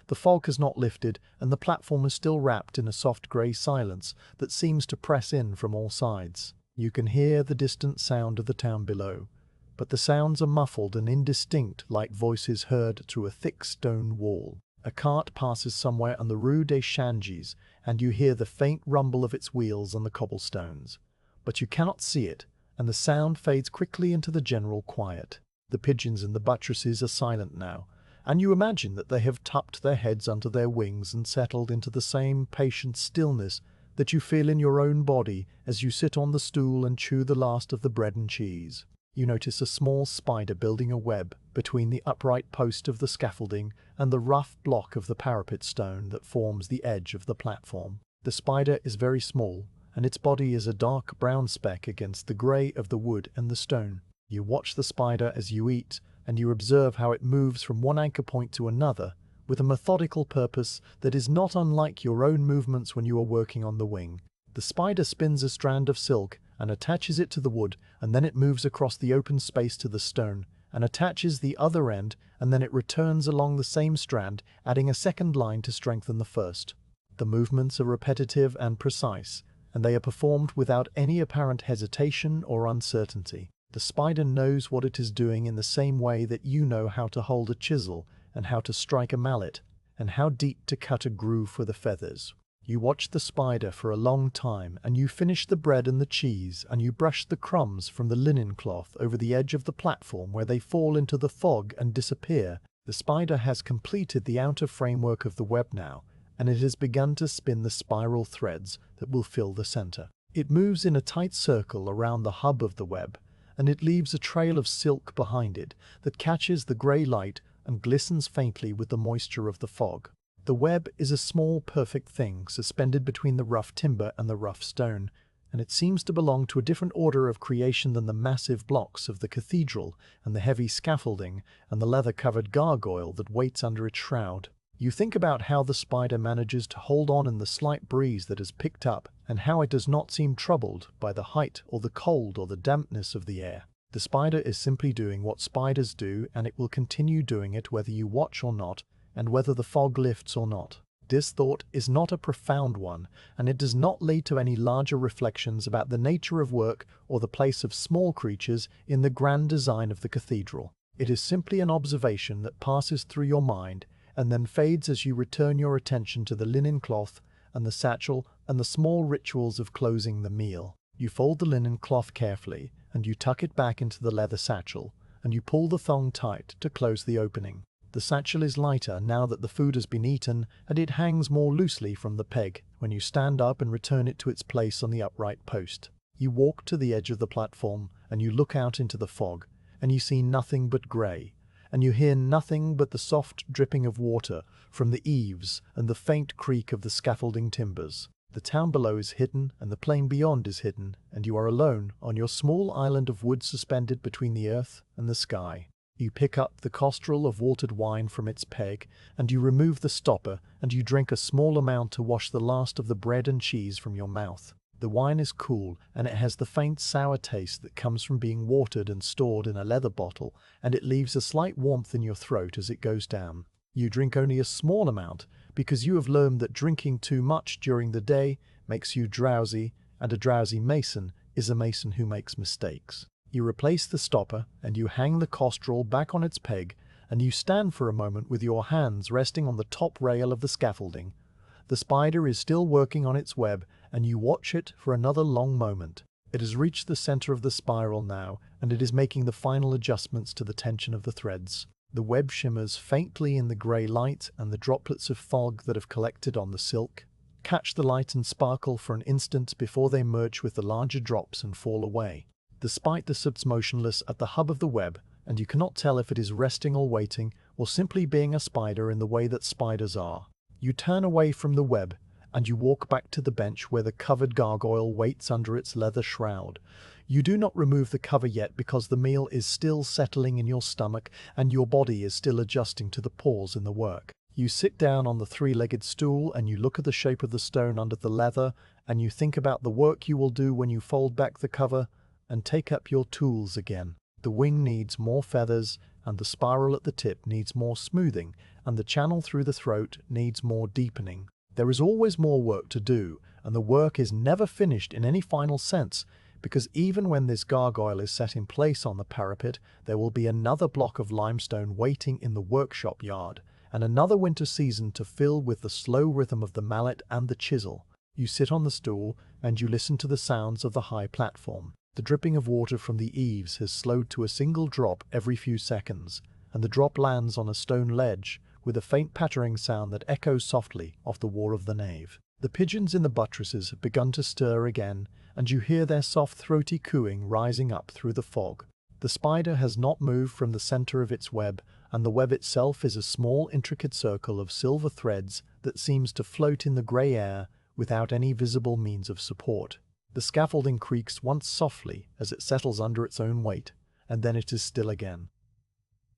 The fog has not lifted, and the platform is still wrapped in a soft grey silence that seems to press in from all sides. You can hear the distant sound of the town below, but the sounds are muffled and indistinct, like voices heard through a thick stone wall. A cart passes somewhere on the Rue des Changes, and you hear the faint rumble of its wheels on the cobblestones. But you cannot see it, and the sound fades quickly into the general quiet. The pigeons in the buttresses are silent now, and you imagine that they have tucked their heads under their wings and settled into the same patient stillness that you feel in your own body as you sit on the stool and chew the last of the bread and cheese. You notice a small spider building a web between the upright post of the scaffolding and the rough block of the parapet stone that forms the edge of the platform. The spider is very small, and its body is a dark brown speck against the grey of the wood and the stone. You watch the spider as you eat, and you observe how it moves from one anchor point to another with a methodical purpose that is not unlike your own movements when you are working on the wing. The spider spins a strand of silk and attaches it to the wood, and then it moves across the open space to the stone and attaches the other end, and then it returns along the same strand, adding a second line to strengthen the first. The movements are repetitive and precise, and they are performed without any apparent hesitation or uncertainty. The spider knows what it is doing in the same way that you know how to hold a chisel and how to strike a mallet and how deep to cut a groove for the feathers. You watch the spider for a long time, and you finish the bread and the cheese, and you brush the crumbs from the linen cloth over the edge of the platform where they fall into the fog and disappear. The spider has completed the outer framework of the web now, and it has begun to spin the spiral threads that will fill the center. It moves in a tight circle around the hub of the web, and it leaves a trail of silk behind it that catches the grey light and glistens faintly with the moisture of the fog. The web is a small, perfect thing suspended between the rough timber and the rough stone, and it seems to belong to a different order of creation than the massive blocks of the cathedral and the heavy scaffolding and the leather-covered gargoyle that waits under its shroud. You think about how the spider manages to hold on in the slight breeze that has picked up, and how it does not seem troubled by the height or the cold or the dampness of the air. The spider is simply doing what spiders do, and it will continue doing it whether you watch or not, and whether the fog lifts or not. This thought is not a profound one, and it does not lead to any larger reflections about the nature of work or the place of small creatures in the grand design of the cathedral. It is simply an observation that passes through your mind and then fades as you return your attention to the linen cloth and the satchel and the small rituals of closing the meal. You fold the linen cloth carefully, and you tuck it back into the leather satchel, and you pull the thong tight to close the opening. The satchel is lighter now that the food has been eaten, and it hangs more loosely from the peg when you stand up and return it to its place on the upright post. You walk to the edge of the platform, and you look out into the fog, and you see nothing but grey, and you hear nothing but the soft dripping of water from the eaves and the faint creak of the scaffolding timbers. The town below is hidden, and the plain beyond is hidden, and you are alone on your small island of wood suspended between the earth and the sky. You pick up the costrel of watered wine from its peg, and you remove the stopper, and you drink a small amount to wash the last of the bread and cheese from your mouth. The wine is cool, and it has the faint sour taste that comes from being watered and stored in a leather bottle, and it leaves a slight warmth in your throat as it goes down. You drink only a small amount, because you have learned that drinking too much during the day makes you drowsy, and a drowsy mason is a mason who makes mistakes. You replace the stopper, and you hang the costrel back on its peg, and you stand for a moment with your hands resting on the top rail of the scaffolding. The spider is still working on its web, and you watch it for another long moment. It has reached the center of the spiral now, and it is making the final adjustments to the tension of the threads. The web shimmers faintly in the grey light, and the droplets of fog that have collected on the silk catch the light and sparkle for an instant before they merge with the larger drops and fall away. The spider sits motionless at the hub of the web, and you cannot tell if it is resting or waiting, or simply being a spider in the way that spiders are. You turn away from the web, and you walk back to the bench where the covered gargoyle waits under its leather shroud. You do not remove the cover yet because the meal is still settling in your stomach, and your body is still adjusting to the pause in the work. You sit down on the three-legged stool, and you look at the shape of the stone under the leather, and you think about the work you will do when you fold back the cover and take up your tools again. The wing needs more feathers, and the spiral at the tip needs more smoothing, and the channel through the throat needs more deepening. There is always more work to do, and the work is never finished in any final sense, because even when this gargoyle is set in place on the parapet, there will be another block of limestone waiting in the workshop yard, and another winter season to fill with the slow rhythm of the mallet and the chisel. You sit on the stool, and you listen to the sounds of the high platform. The dripping of water from the eaves has slowed to a single drop every few seconds, and the drop lands on a stone ledge with a faint pattering sound that echoes softly off the wall of the nave. The pigeons in the buttresses have begun to stir again, and you hear their soft throaty cooing rising up through the fog. The spider has not moved from the center of its web, and the web itself is a small intricate circle of silver threads that seems to float in the grey air without any visible means of support. The scaffolding creaks once softly as it settles under its own weight, and then it is still again.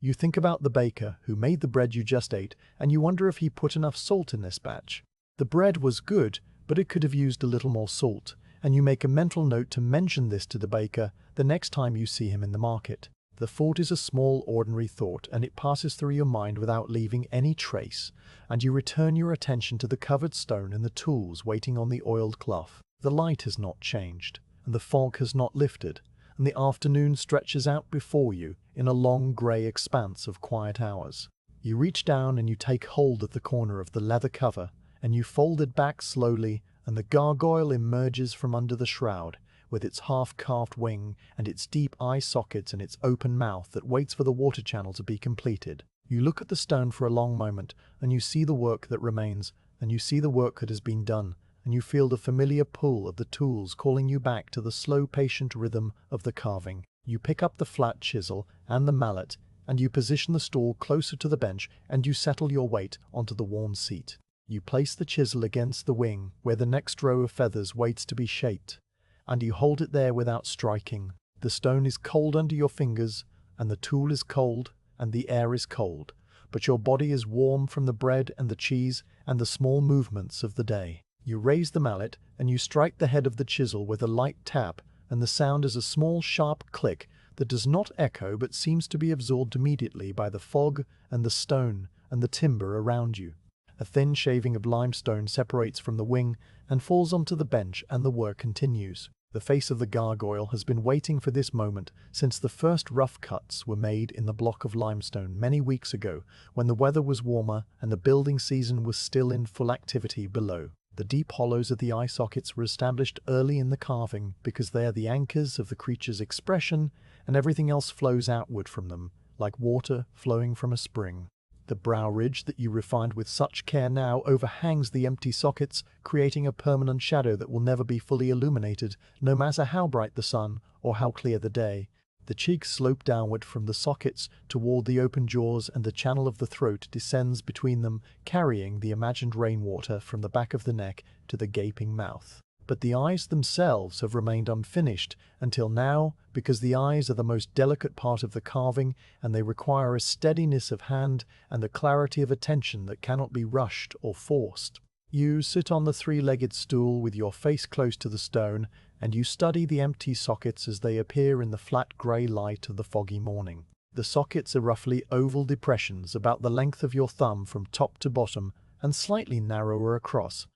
You think about the baker who made the bread you just ate, and you wonder if he put enough salt in this batch. The bread was good, but it could have used a little more salt, and you make a mental note to mention this to the baker the next time you see him in the market. The thought is a small, ordinary thought, and it passes through your mind without leaving any trace, and you return your attention to the covered stone and the tools waiting on the oiled cloth. The light has not changed, and the fog has not lifted, and the afternoon stretches out before you in a long grey expanse of quiet hours. You reach down and you take hold of the corner of the leather cover, and you fold it back slowly, and the gargoyle emerges from under the shroud, with its half-carved wing and its deep eye sockets and its open mouth that waits for the water channel to be completed. You look at the stone for a long moment, and you see the work that remains, and you see the work that has been done, and you feel the familiar pull of the tools calling you back to the slow, patient rhythm of the carving. You pick up the flat chisel and the mallet, and you position the stool closer to the bench, and you settle your weight onto the worn seat. You place the chisel against the wing where the next row of feathers waits to be shaped, and you hold it there without striking. The stone is cold under your fingers, and the tool is cold, and the air is cold, but your body is warm from the bread and the cheese and the small movements of the day. You raise the mallet, and you strike the head of the chisel with a light tap, and the sound is a small sharp click that does not echo but seems to be absorbed immediately by the fog and the stone and the timber around you. A thin shaving of limestone separates from the wing and falls onto the bench, and the work continues. The face of the gargoyle has been waiting for this moment since the first rough cuts were made in the block of limestone many weeks ago, when the weather was warmer and the building season was still in full activity below. The deep hollows of the eye sockets were established early in the carving because they are the anchors of the creature's expression, and everything else flows outward from them, like water flowing from a spring. The brow ridge that you refined with such care now overhangs the empty sockets, creating a permanent shadow that will never be fully illuminated, no matter how bright the sun or how clear the day. The cheeks slope downward from the sockets toward the open jaws, and the channel of the throat descends between them, carrying the imagined rainwater from the back of the neck to the gaping mouth. But the eyes themselves have remained unfinished until now, because the eyes are the most delicate part of the carving, and they require a steadiness of hand and a clarity of attention that cannot be rushed or forced. You sit on the three-legged stool with your face close to the stone, and you study the empty sockets as they appear in the flat grey light of the foggy morning. The sockets are roughly oval depressions about the length of your thumb from top to bottom, and slightly narrower across.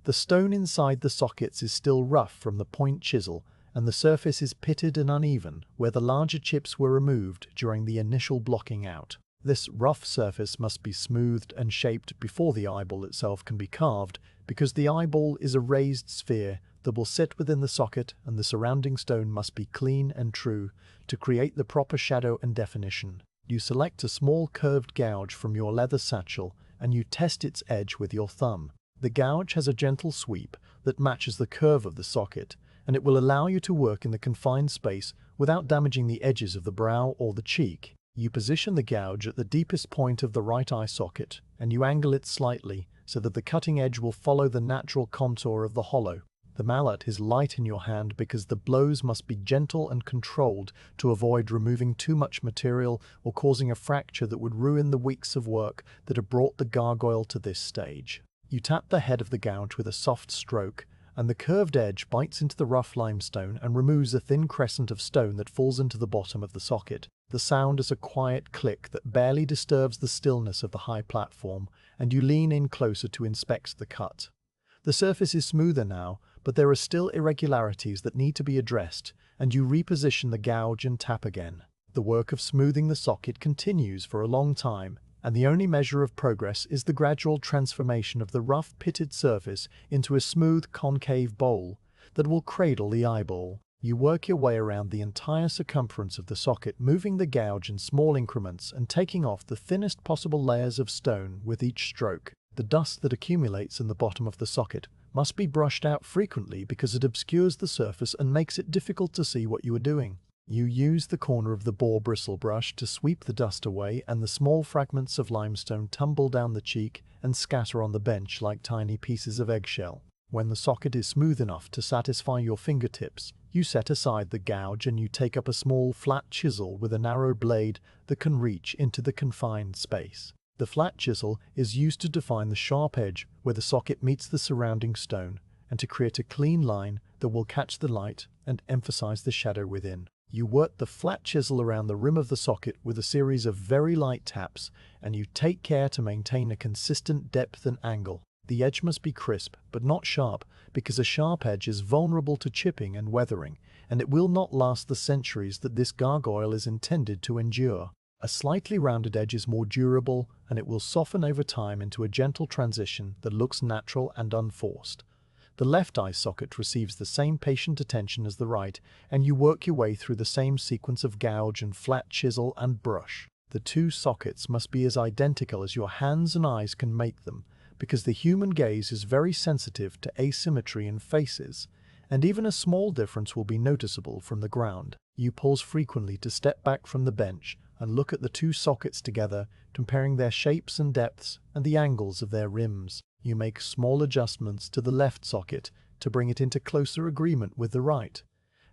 The stone inside the sockets is still rough from the point chisel, and the surface is pitted and uneven where the larger chips were removed during the initial blocking out. This rough surface must be smoothed and shaped before the eyeball itself can be carved, because the eyeball is a raised sphere that will sit within the socket, and the surrounding stone must be clean and true to create the proper shadow and definition. You select a small curved gouge from your leather satchel, and you test its edge with your thumb. The gouge has a gentle sweep that matches the curve of the socket, and it will allow you to work in the confined space without damaging the edges of the brow or the cheek. You position the gouge at the deepest point of the right eye socket, and you angle it slightly so that the cutting edge will follow the natural contour of the hollow. The mallet is light in your hand because the blows must be gentle and controlled to avoid removing too much material or causing a fracture that would ruin the weeks of work that have brought the gargoyle to this stage. You tap the head of the gouge with a soft stroke, and the curved edge bites into the rough limestone and removes a thin crescent of stone that falls into the bottom of the socket. The sound is a quiet click that barely disturbs the stillness of the high platform, and you lean in closer to inspect the cut. The surface is smoother now, but there are still irregularities that need to be addressed, and you reposition the gouge and tap again. The work of smoothing the socket continues for a long time, and the only measure of progress is the gradual transformation of the rough pitted surface into a smooth concave bowl that will cradle the eyeball. You work your way around the entire circumference of the socket, moving the gouge in small increments and taking off the thinnest possible layers of stone with each stroke. The dust that accumulates in the bottom of the socket must be brushed out frequently because it obscures the surface and makes it difficult to see what you are doing. You use the corner of the boar bristle brush to sweep the dust away, and the small fragments of limestone tumble down the cheek and scatter on the bench like tiny pieces of eggshell. When the socket is smooth enough to satisfy your fingertips, You set aside the gouge and you take up a small flat chisel with a narrow blade that can reach into the confined space. The flat chisel is used to define the sharp edge where the socket meets the surrounding stone and to create a clean line that will catch the light and emphasize the shadow within. You work the flat chisel around the rim of the socket with a series of very light taps, and you take care to maintain a consistent depth and angle. The edge must be crisp, but not sharp, because a sharp edge is vulnerable to chipping and weathering, and it will not last the centuries that this gargoyle is intended to endure. A slightly rounded edge is more durable, and it will soften over time into a gentle transition that looks natural and unforced. The left eye socket receives the same patient attention as the right, and you work your way through the same sequence of gouge and flat chisel and brush. The two sockets must be as identical as your hands and eyes can make them, because the human gaze is very sensitive to asymmetry in faces, and even a small difference will be noticeable from the ground. You pause frequently to step back from the bench and look at the two sockets together, comparing their shapes and depths and the angles of their rims. You make small adjustments to the left socket to bring it into closer agreement with the right,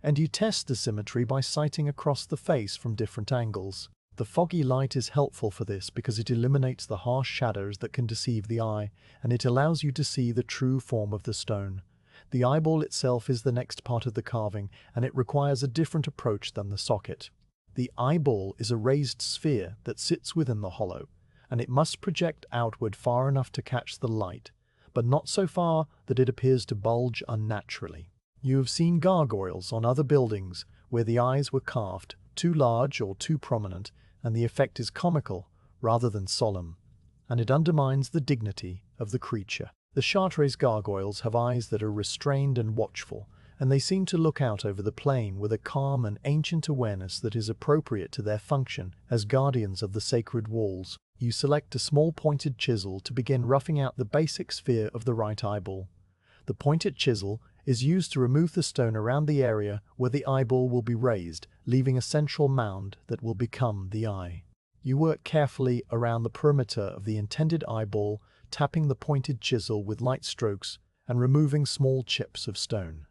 and you test the symmetry by sighting across the face from different angles. The foggy light is helpful for this because it eliminates the harsh shadows that can deceive the eye, and it allows you to see the true form of the stone. The eyeball itself is the next part of the carving, and it requires a different approach than the socket. The eyeball is a raised sphere that sits within the hollow, and it must project outward far enough to catch the light, but not so far that it appears to bulge unnaturally. You have seen gargoyles on other buildings where the eyes were carved, too large or too prominent, and the effect is comical rather than solemn, and it undermines the dignity of the creature. The Chartres gargoyles have eyes that are restrained and watchful, and they seem to look out over the plain with a calm and ancient awareness that is appropriate to their function as guardians of the sacred walls. You select a small pointed chisel to begin roughing out the basic sphere of the right eyeball. The pointed chisel is used to remove the stone around the area where the eyeball will be raised, leaving a central mound that will become the eye. You work carefully around the perimeter of the intended eyeball, tapping the pointed chisel with light strokes and removing small chips of stone.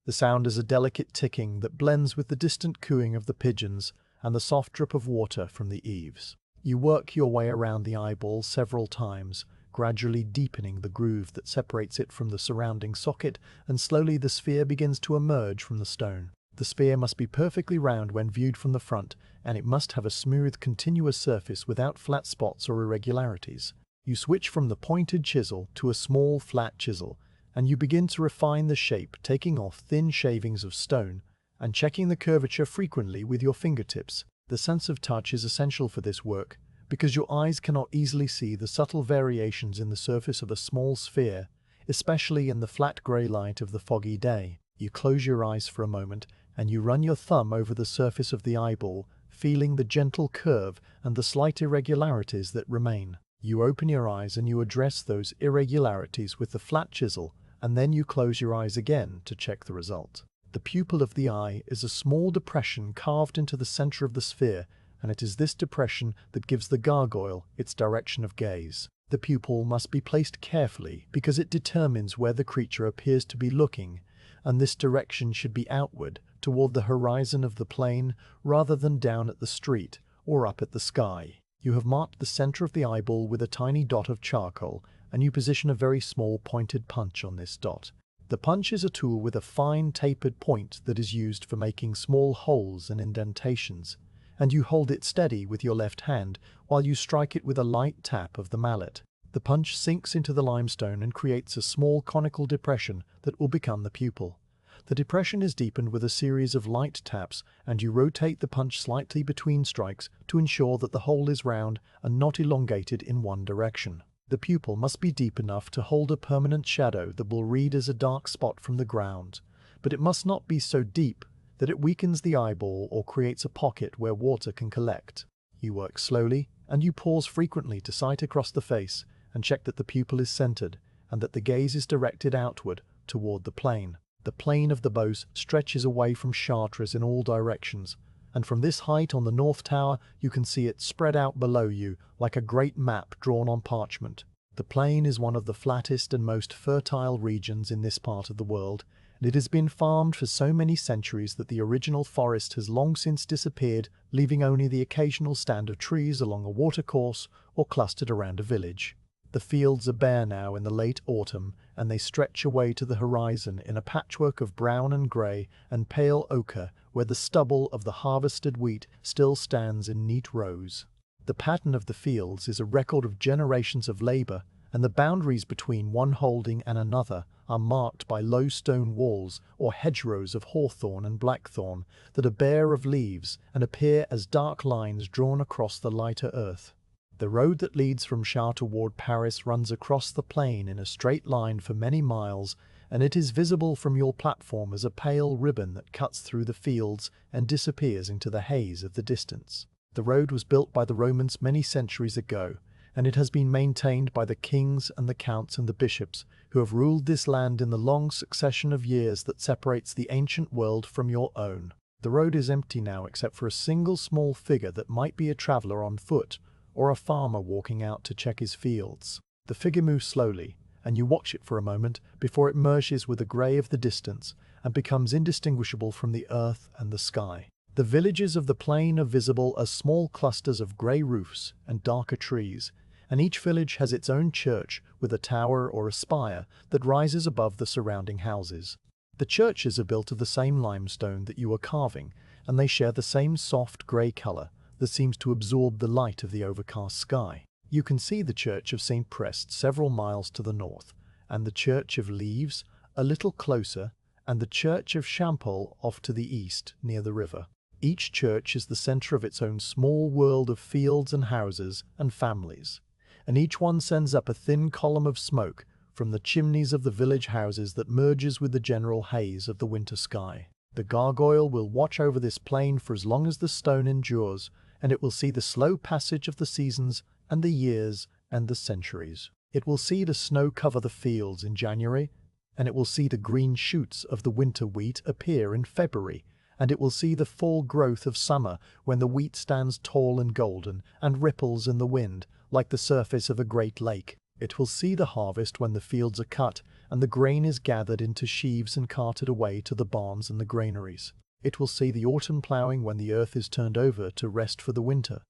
The sound is a delicate ticking that blends with the distant cooing of the pigeons and the soft drip of water from the eaves. You work your way around the eyeball several times, gradually deepening the groove that separates it from the surrounding socket, and slowly the sphere begins to emerge from the stone. The sphere must be perfectly round when viewed from the front, and it must have a smooth, continuous surface without flat spots or irregularities. You switch from the pointed chisel to a small, flat chisel, and you begin to refine the shape, taking off thin shavings of stone and checking the curvature frequently with your fingertips. The sense of touch is essential for this work, because your eyes cannot easily see the subtle variations in the surface of a small sphere, especially in the flat grey light of the foggy day. You close your eyes for a moment, and you run your thumb over the surface of the eyeball, feeling the gentle curve and the slight irregularities that remain. You open your eyes and you address those irregularities with the flat chisel, and then you close your eyes again to check the result. The pupil of the eye is a small depression carved into the center of the sphere, and it is this depression that gives the gargoyle its direction of gaze. The pupil must be placed carefully because it determines where the creature appears to be looking, and this direction should be outward, toward the horizon of the plain, rather than down at the street or up at the sky. You have marked the center of the eyeball with a tiny dot of charcoal, and you position a very small pointed punch on this dot. The punch is a tool with a fine tapered point that is used for making small holes and indentations, and you hold it steady with your left hand while you strike it with a light tap of the mallet. The punch sinks into the limestone and creates a small conical depression that will become the pupil. The depression is deepened with a series of light taps, and you rotate the punch slightly between strikes to ensure that the hole is round and not elongated in one direction. The pupil must be deep enough to hold a permanent shadow that will read as a dark spot from the ground, but it must not be so deep that it weakens the eyeball or creates a pocket where water can collect. You work slowly, and you pause frequently to sight across the face and check that the pupil is centered and that the gaze is directed outward toward the plain. The plain of the Beauce stretches away from Chartres in all directions, and from this height on the North Tower you can see it spread out below you like a great map drawn on parchment. The plain is one of the flattest and most fertile regions in this part of the world, and it has been farmed for so many centuries that the original forest has long since disappeared, leaving only the occasional stand of trees along a watercourse or clustered around a village. The fields are bare now in the late autumn, and they stretch away to the horizon in a patchwork of brown and grey and pale ochre, where the stubble of the harvested wheat still stands in neat rows. The pattern of the fields is a record of generations of labour, and the boundaries between one holding and another are marked by low stone walls or hedgerows of hawthorn and blackthorn that are bare of leaves and appear as dark lines drawn across the lighter earth. The road that leads from Chartres toward Paris runs across the plain in a straight line for many miles, and it is visible from your platform as a pale ribbon that cuts through the fields and disappears into the haze of the distance. The road was built by the Romans many centuries ago, and it has been maintained by the kings and the counts and the bishops who have ruled this land in the long succession of years that separates the ancient world from your own. The road is empty now except for a single small figure that might be a traveller on foot, or a farmer walking out to check his fields. The figure moves slowly, and you watch it for a moment before it merges with the grey of the distance and becomes indistinguishable from the earth and the sky. The villages of the plain are visible as small clusters of grey roofs and darker trees, and each village has its own church with a tower or a spire that rises above the surrounding houses. The churches are built of the same limestone that you are carving, and they share the same soft grey colour that seems to absorb the light of the overcast sky. You can see the church of St. Prest several miles to the north, and the church of Leaves a little closer, and the church of Champol off to the east near the river. Each church is the centre of its own small world of fields and houses and families, and each one sends up a thin column of smoke from the chimneys of the village houses that merges with the general haze of the winter sky. The gargoyle will watch over this plain for as long as the stone endures, and it will see the slow passage of the seasons and the years and the centuries. It will see the snow cover the fields in January, and it will see the green shoots of the winter wheat appear in February, and it will see the full growth of summer when the wheat stands tall and golden and ripples in the wind like the surface of a great lake. It will see the harvest when the fields are cut and the grain is gathered into sheaves and carted away to the barns and the granaries. It will see the autumn ploughing when the earth is turned over to rest for the winter,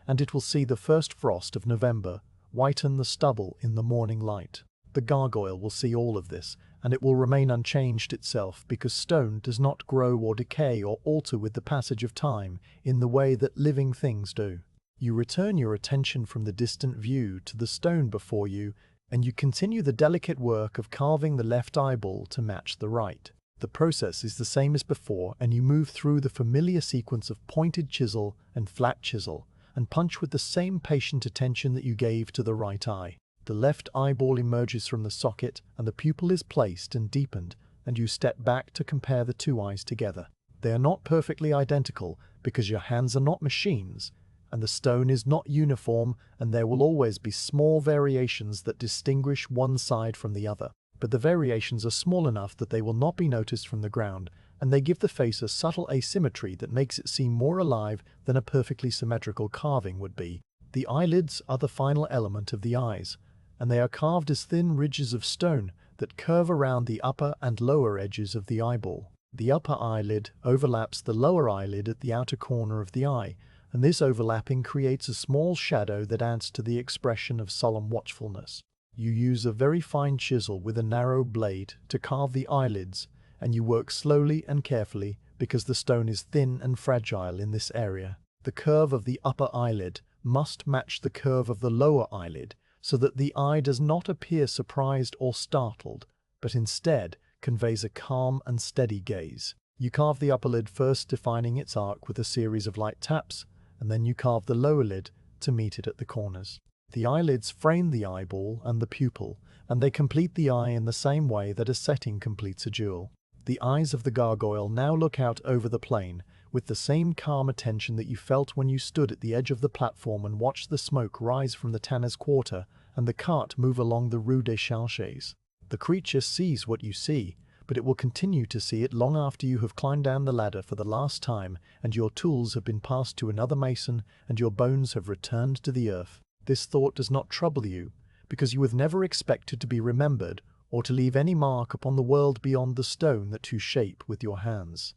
and it will see the first frost of November whiten the stubble in the morning light. The gargoyle will see all of this, and it will remain unchanged itself because stone does not grow or decay or alter with the passage of time in the way that living things do. You return your attention from the distant view to the stone before you, and you continue the delicate work of carving the left eyeball to match the right. The process is the same as before, and you move through the familiar sequence of pointed chisel and flat chisel, and punch with the same patient attention that you gave to the right eye. The left eyeball emerges from the socket, and the pupil is placed and deepened, and you step back to compare the two eyes together. They are not perfectly identical, because your hands are not machines, and the stone is not uniform, and there will always be small variations that distinguish one side from the other. But the variations are small enough that they will not be noticed from the ground, and they give the face a subtle asymmetry that makes it seem more alive than a perfectly symmetrical carving would be. The eyelids are the final element of the eyes, and they are carved as thin ridges of stone that curve around the upper and lower edges of the eyeball. The upper eyelid overlaps the lower eyelid at the outer corner of the eye, and this overlapping creates a small shadow that adds to the expression of solemn watchfulness. You use a very fine chisel with a narrow blade to carve the eyelids, and you work slowly and carefully because the stone is thin and fragile in this area. The curve of the upper eyelid must match the curve of the lower eyelid so that the eye does not appear surprised or startled, but instead conveys a calm and steady gaze. You carve the upper lid first, defining its arc with a series of light taps, and then you carve the lower lid to meet it at the corners. The eyelids frame the eyeball and the pupil, and they complete the eye in the same way that a setting completes a jewel. The eyes of the gargoyle now look out over the plain, with the same calm attention that you felt when you stood at the edge of the platform and watched the smoke rise from the tanner's quarter and the cart move along the Rue des Chartres. The creature sees what you see, but it will continue to see it long after you have climbed down the ladder for the last time and your tools have been passed to another mason and your bones have returned to the earth. This thought does not trouble you, because you have never expected to be remembered or to leave any mark upon the world beyond the stone that you shape with your hands.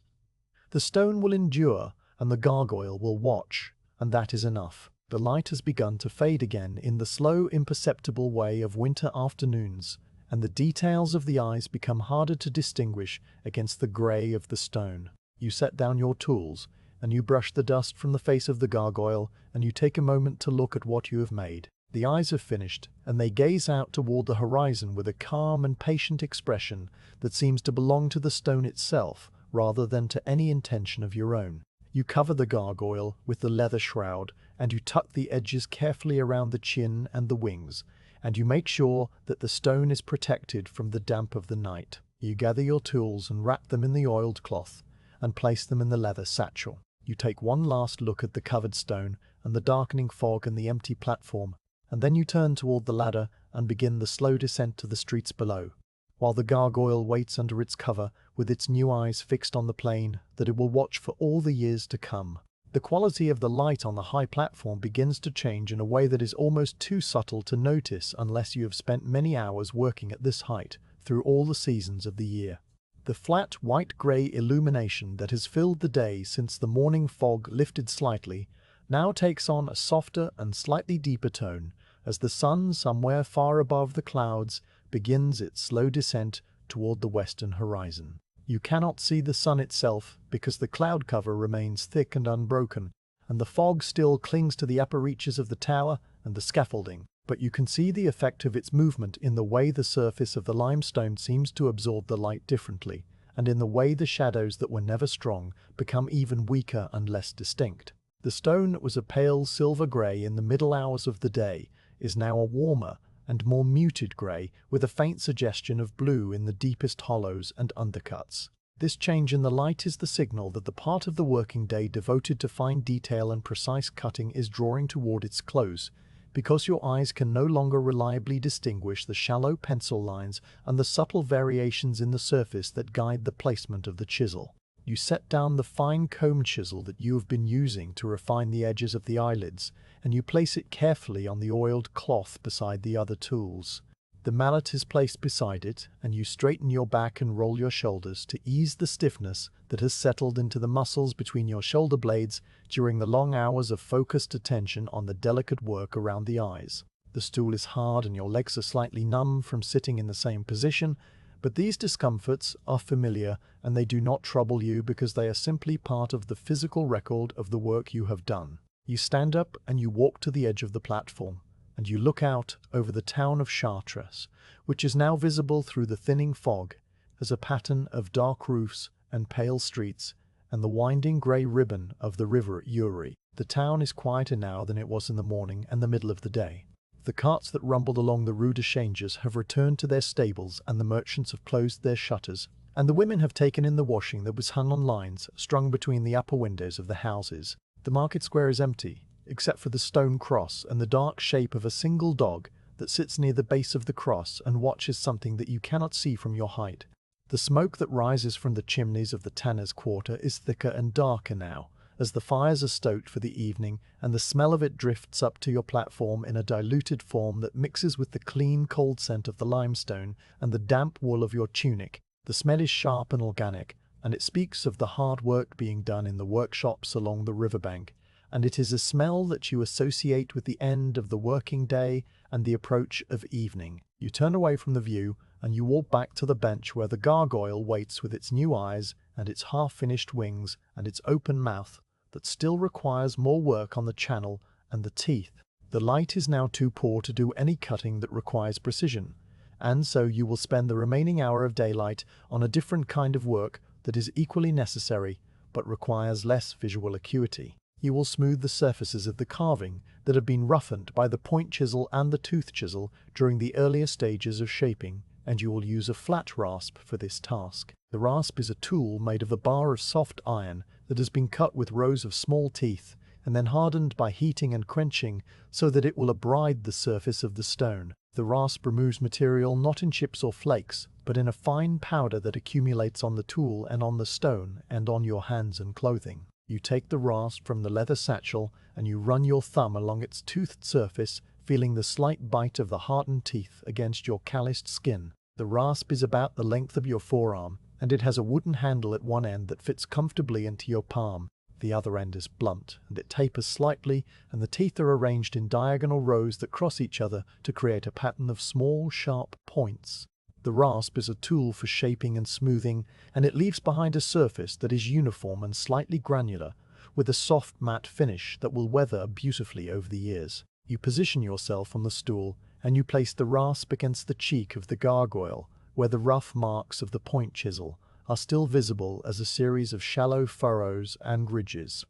The stone will endure, and the gargoyle will watch, and that is enough. The light has begun to fade again in the slow, imperceptible way of winter afternoons, and the details of the eyes become harder to distinguish against the grey of the stone. You set down your tools, and you brush the dust from the face of the gargoyle, and you take a moment to look at what you have made. The eyes have finished, and they gaze out toward the horizon with a calm and patient expression that seems to belong to the stone itself, rather than to any intention of your own. You cover the gargoyle with the leather shroud, and you tuck the edges carefully around the chin and the wings, and you make sure that the stone is protected from the damp of the night. You gather your tools and wrap them in the oiled cloth, and place them in the leather satchel. You take one last look at the covered stone and the darkening fog and the empty platform, and then you turn toward the ladder and begin the slow descent to the streets below, while the gargoyle waits under its cover with its new eyes fixed on the plain that it will watch for all the years to come. The quality of the light on the high platform begins to change in a way that is almost too subtle to notice unless you have spent many hours working at this height through all the seasons of the year. The flat white-grey illumination that has filled the day since the morning fog lifted slightly now takes on a softer and slightly deeper tone as the sun, somewhere far above the clouds, begins its slow descent toward the western horizon. You cannot see the sun itself because the cloud cover remains thick and unbroken, and the fog still clings to the upper reaches of the tower and the scaffolding, but you can see the effect of its movement in the way the surface of the limestone seems to absorb the light differently, and in the way the shadows that were never strong become even weaker and less distinct. The stone that was a pale silver grey in the middle hours of the day is now a warmer and more muted grey with a faint suggestion of blue in the deepest hollows and undercuts. This change in the light is the signal that the part of the working day devoted to fine detail and precise cutting is drawing toward its close, because your eyes can no longer reliably distinguish the shallow pencil lines and the subtle variations in the surface that guide the placement of the chisel. You set down the fine comb chisel that you have been using to refine the edges of the eyelids, and you place it carefully on the oiled cloth beside the other tools. The mallet is placed beside it, and you straighten your back and roll your shoulders to ease the stiffness that has settled into the muscles between your shoulder blades during the long hours of focused attention on the delicate work around the eyes. The stool is hard and your legs are slightly numb from sitting in the same position, but these discomforts are familiar and they do not trouble you because they are simply part of the physical record of the work you have done. You stand up and you walk to the edge of the platform, and you look out over the town of Chartres, which is now visible through the thinning fog as a pattern of dark roofs and pale streets and the winding grey ribbon of the river Eure. The town is quieter now than it was in the morning and the middle of the day. The carts that rumbled along the rue de Changes have returned to their stables, and the merchants have closed their shutters, and the women have taken in the washing that was hung on lines strung between the upper windows of the houses. The market square is empty, except for the stone cross and the dark shape of a single dog that sits near the base of the cross and watches something that you cannot see from your height. The smoke that rises from the chimneys of the tanner's quarter is thicker and darker now, as the fires are stoked for the evening, and the smell of it drifts up to your platform in a diluted form that mixes with the clean, cold scent of the limestone and the damp wool of your tunic. The smell is sharp and organic, and it speaks of the hard work being done in the workshops along the riverbank, and it is a smell that you associate with the end of the working day and the approach of evening. You turn away from the view, and you walk back to the bench where the gargoyle waits with its new eyes and its half-finished wings and its open mouth that still requires more work on the channel and the teeth. The light is now too poor to do any cutting that requires precision, and so you will spend the remaining hour of daylight on a different kind of work that is equally necessary but requires less visual acuity. You will smooth the surfaces of the carving that have been roughened by the point chisel and the tooth chisel during the earlier stages of shaping, and you will use a flat rasp for this task. The rasp is a tool made of a bar of soft iron that has been cut with rows of small teeth and then hardened by heating and quenching so that it will abride the surface of the stone. The rasp removes material not in chips or flakes, but in a fine powder that accumulates on the tool and on the stone and on your hands and clothing. You take the rasp from the leather satchel and you run your thumb along its toothed surface, feeling the slight bite of the hardened teeth against your calloused skin. The rasp is about the length of your forearm, and it has a wooden handle at one end that fits comfortably into your palm. The other end is blunt, and it tapers slightly, and the teeth are arranged in diagonal rows that cross each other to create a pattern of small, sharp points. The rasp is a tool for shaping and smoothing, and it leaves behind a surface that is uniform and slightly granular, with a soft matte finish that will weather beautifully over the years. You position yourself on the stool, and you place the rasp against the cheek of the gargoyle, where the rough marks of the point chisel are still visible as a series of shallow furrows and ridges.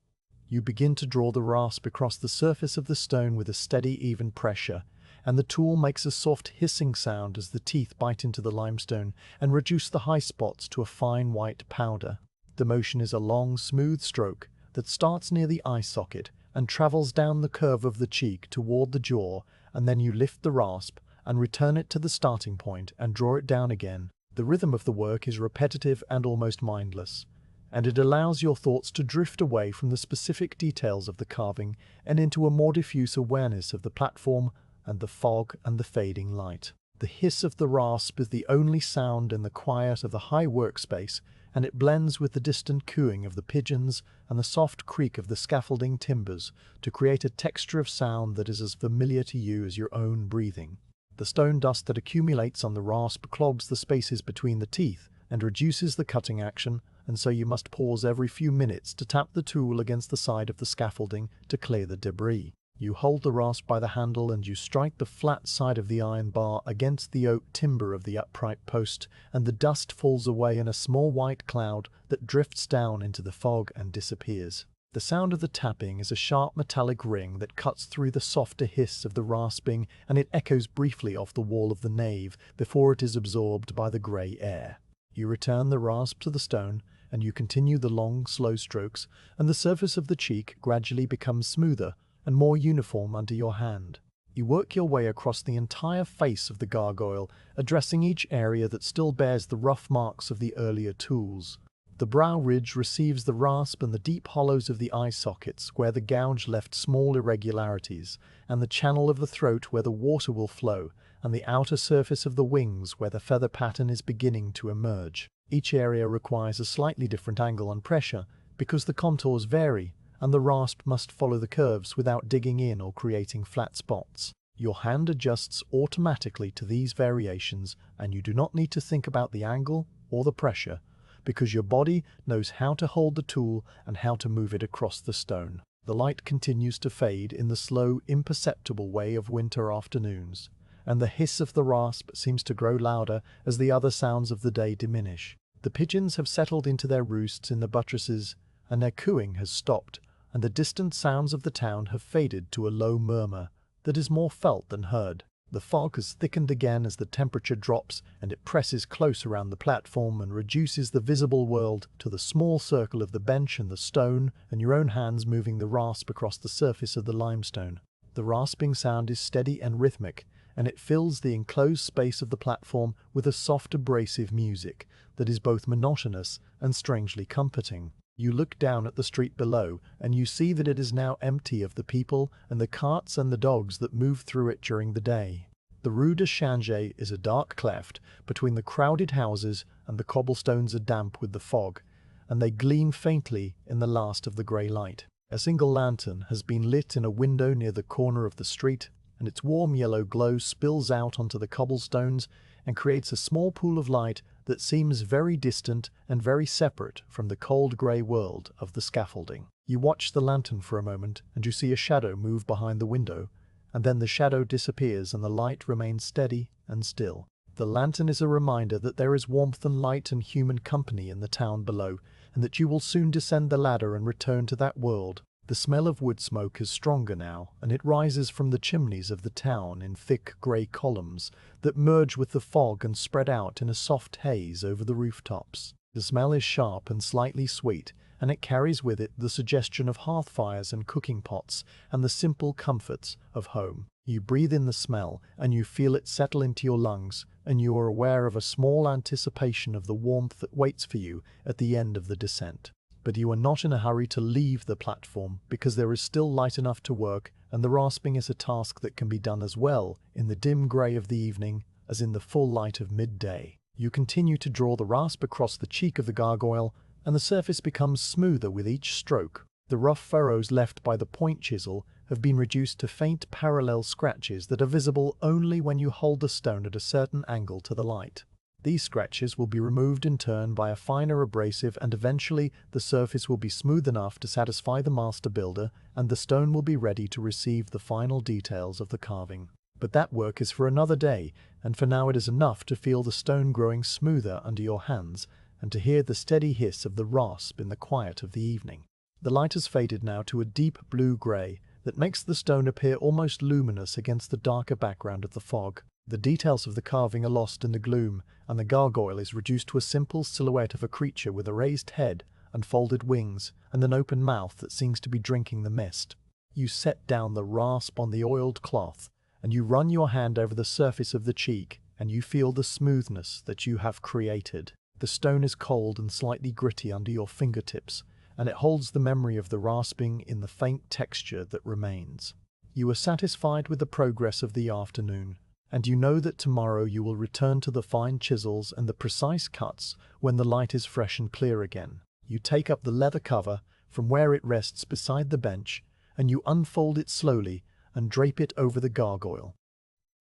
You begin to draw the rasp across the surface of the stone with a steady, even pressure, and the tool makes a soft hissing sound as the teeth bite into the limestone and reduce the high spots to a fine white powder. The motion is a long, smooth stroke that starts near the eye socket and travels down the curve of the cheek toward the jaw, and then you lift the rasp and return it to the starting point and draw it down again. The rhythm of the work is repetitive and almost mindless, and it allows your thoughts to drift away from the specific details of the carving and into a more diffuse awareness of the platform and the fog and the fading light. The hiss of the rasp is the only sound in the quiet of the high workspace, and it blends with the distant cooing of the pigeons and the soft creak of the scaffolding timbers to create a texture of sound that is as familiar to you as your own breathing. The stone dust that accumulates on the rasp clogs the spaces between the teeth and reduces the cutting action, and so you must pause every few minutes to tap the tool against the side of the scaffolding to clear the debris. You hold the rasp by the handle and you strike the flat side of the iron bar against the oak timber of the upright post, and the dust falls away in a small white cloud that drifts down into the fog and disappears. The sound of the tapping is a sharp metallic ring that cuts through the softer hiss of the rasping, and it echoes briefly off the wall of the nave before it is absorbed by the grey air. You return the rasp to the stone, and you continue the long, slow strokes, and the surface of the cheek gradually becomes smoother and more uniform under your hand. You work your way across the entire face of the gargoyle, addressing each area that still bears the rough marks of the earlier tools. The brow ridge receives the rasp and the deep hollows of the eye sockets where the gouge left small irregularities, and the channel of the throat where the water will flow, and the outer surface of the wings where the feather pattern is beginning to emerge. Each area requires a slightly different angle and pressure because the contours vary, and the rasp must follow the curves without digging in or creating flat spots. Your hand adjusts automatically to these variations, and you do not need to think about the angle or the pressure, because your body knows how to hold the tool and how to move it across the stone. The light continues to fade in the slow, imperceptible way of winter afternoons, and the hiss of the rasp seems to grow louder as the other sounds of the day diminish. The pigeons have settled into their roosts in the buttresses, and their cooing has stopped, and the distant sounds of the town have faded to a low murmur that is more felt than heard. The fog has thickened again as the temperature drops, and it presses close around the platform and reduces the visible world to the small circle of the bench and the stone, and your own hands moving the rasp across the surface of the limestone. The rasping sound is steady and rhythmic, and it fills the enclosed space of the platform with a soft, abrasive music that is both monotonous and strangely comforting. You look down at the street below, and you see that it is now empty of the people and the carts and the dogs that move through it during the day. The Rue de Change is a dark cleft between the crowded houses, and the cobblestones are damp with the fog, and they gleam faintly in the last of the grey light. A single lantern has been lit in a window near the corner of the street, and its warm yellow glow spills out onto the cobblestones and creates a small pool of light that seems very distant and very separate from the cold grey world of the scaffolding. You watch the lantern for a moment, and you see a shadow move behind the window, and then the shadow disappears and the light remains steady and still. The lantern is a reminder that there is warmth and light and human company in the town below, and that you will soon descend the ladder and return to that world. The smell of wood smoke is stronger now, and it rises from the chimneys of the town in thick grey columns that merge with the fog and spread out in a soft haze over the rooftops. The smell is sharp and slightly sweet, and it carries with it the suggestion of hearth fires and cooking pots and the simple comforts of home. You breathe in the smell, and you feel it settle into your lungs, and you are aware of a small anticipation of the warmth that waits for you at the end of the descent. But you are not in a hurry to leave the platform, because there is still light enough to work, and the rasping is a task that can be done as well in the dim grey of the evening as in the full light of midday. You continue to draw the rasp across the cheek of the gargoyle, and the surface becomes smoother with each stroke. The rough furrows left by the point chisel have been reduced to faint parallel scratches that are visible only when you hold the stone at a certain angle to the light. These scratches will be removed in turn by a finer abrasive, and eventually the surface will be smooth enough to satisfy the master builder, and the stone will be ready to receive the final details of the carving. But that work is for another day, and for now it is enough to feel the stone growing smoother under your hands, and to hear the steady hiss of the rasp in the quiet of the evening. The light has faded now to a deep blue-grey that makes the stone appear almost luminous against the darker background of the fog. The details of the carving are lost in the gloom, and the gargoyle is reduced to a simple silhouette of a creature with a raised head and folded wings, and an open mouth that seems to be drinking the mist. You set down the rasp on the oiled cloth, and you run your hand over the surface of the cheek, and you feel the smoothness that you have created. The stone is cold and slightly gritty under your fingertips, and it holds the memory of the rasping in the faint texture that remains. You are satisfied with the progress of the afternoon, and you know that tomorrow you will return to the fine chisels and the precise cuts when the light is fresh and clear again. You take up the leather cover from where it rests beside the bench, and you unfold it slowly and drape it over the gargoyle.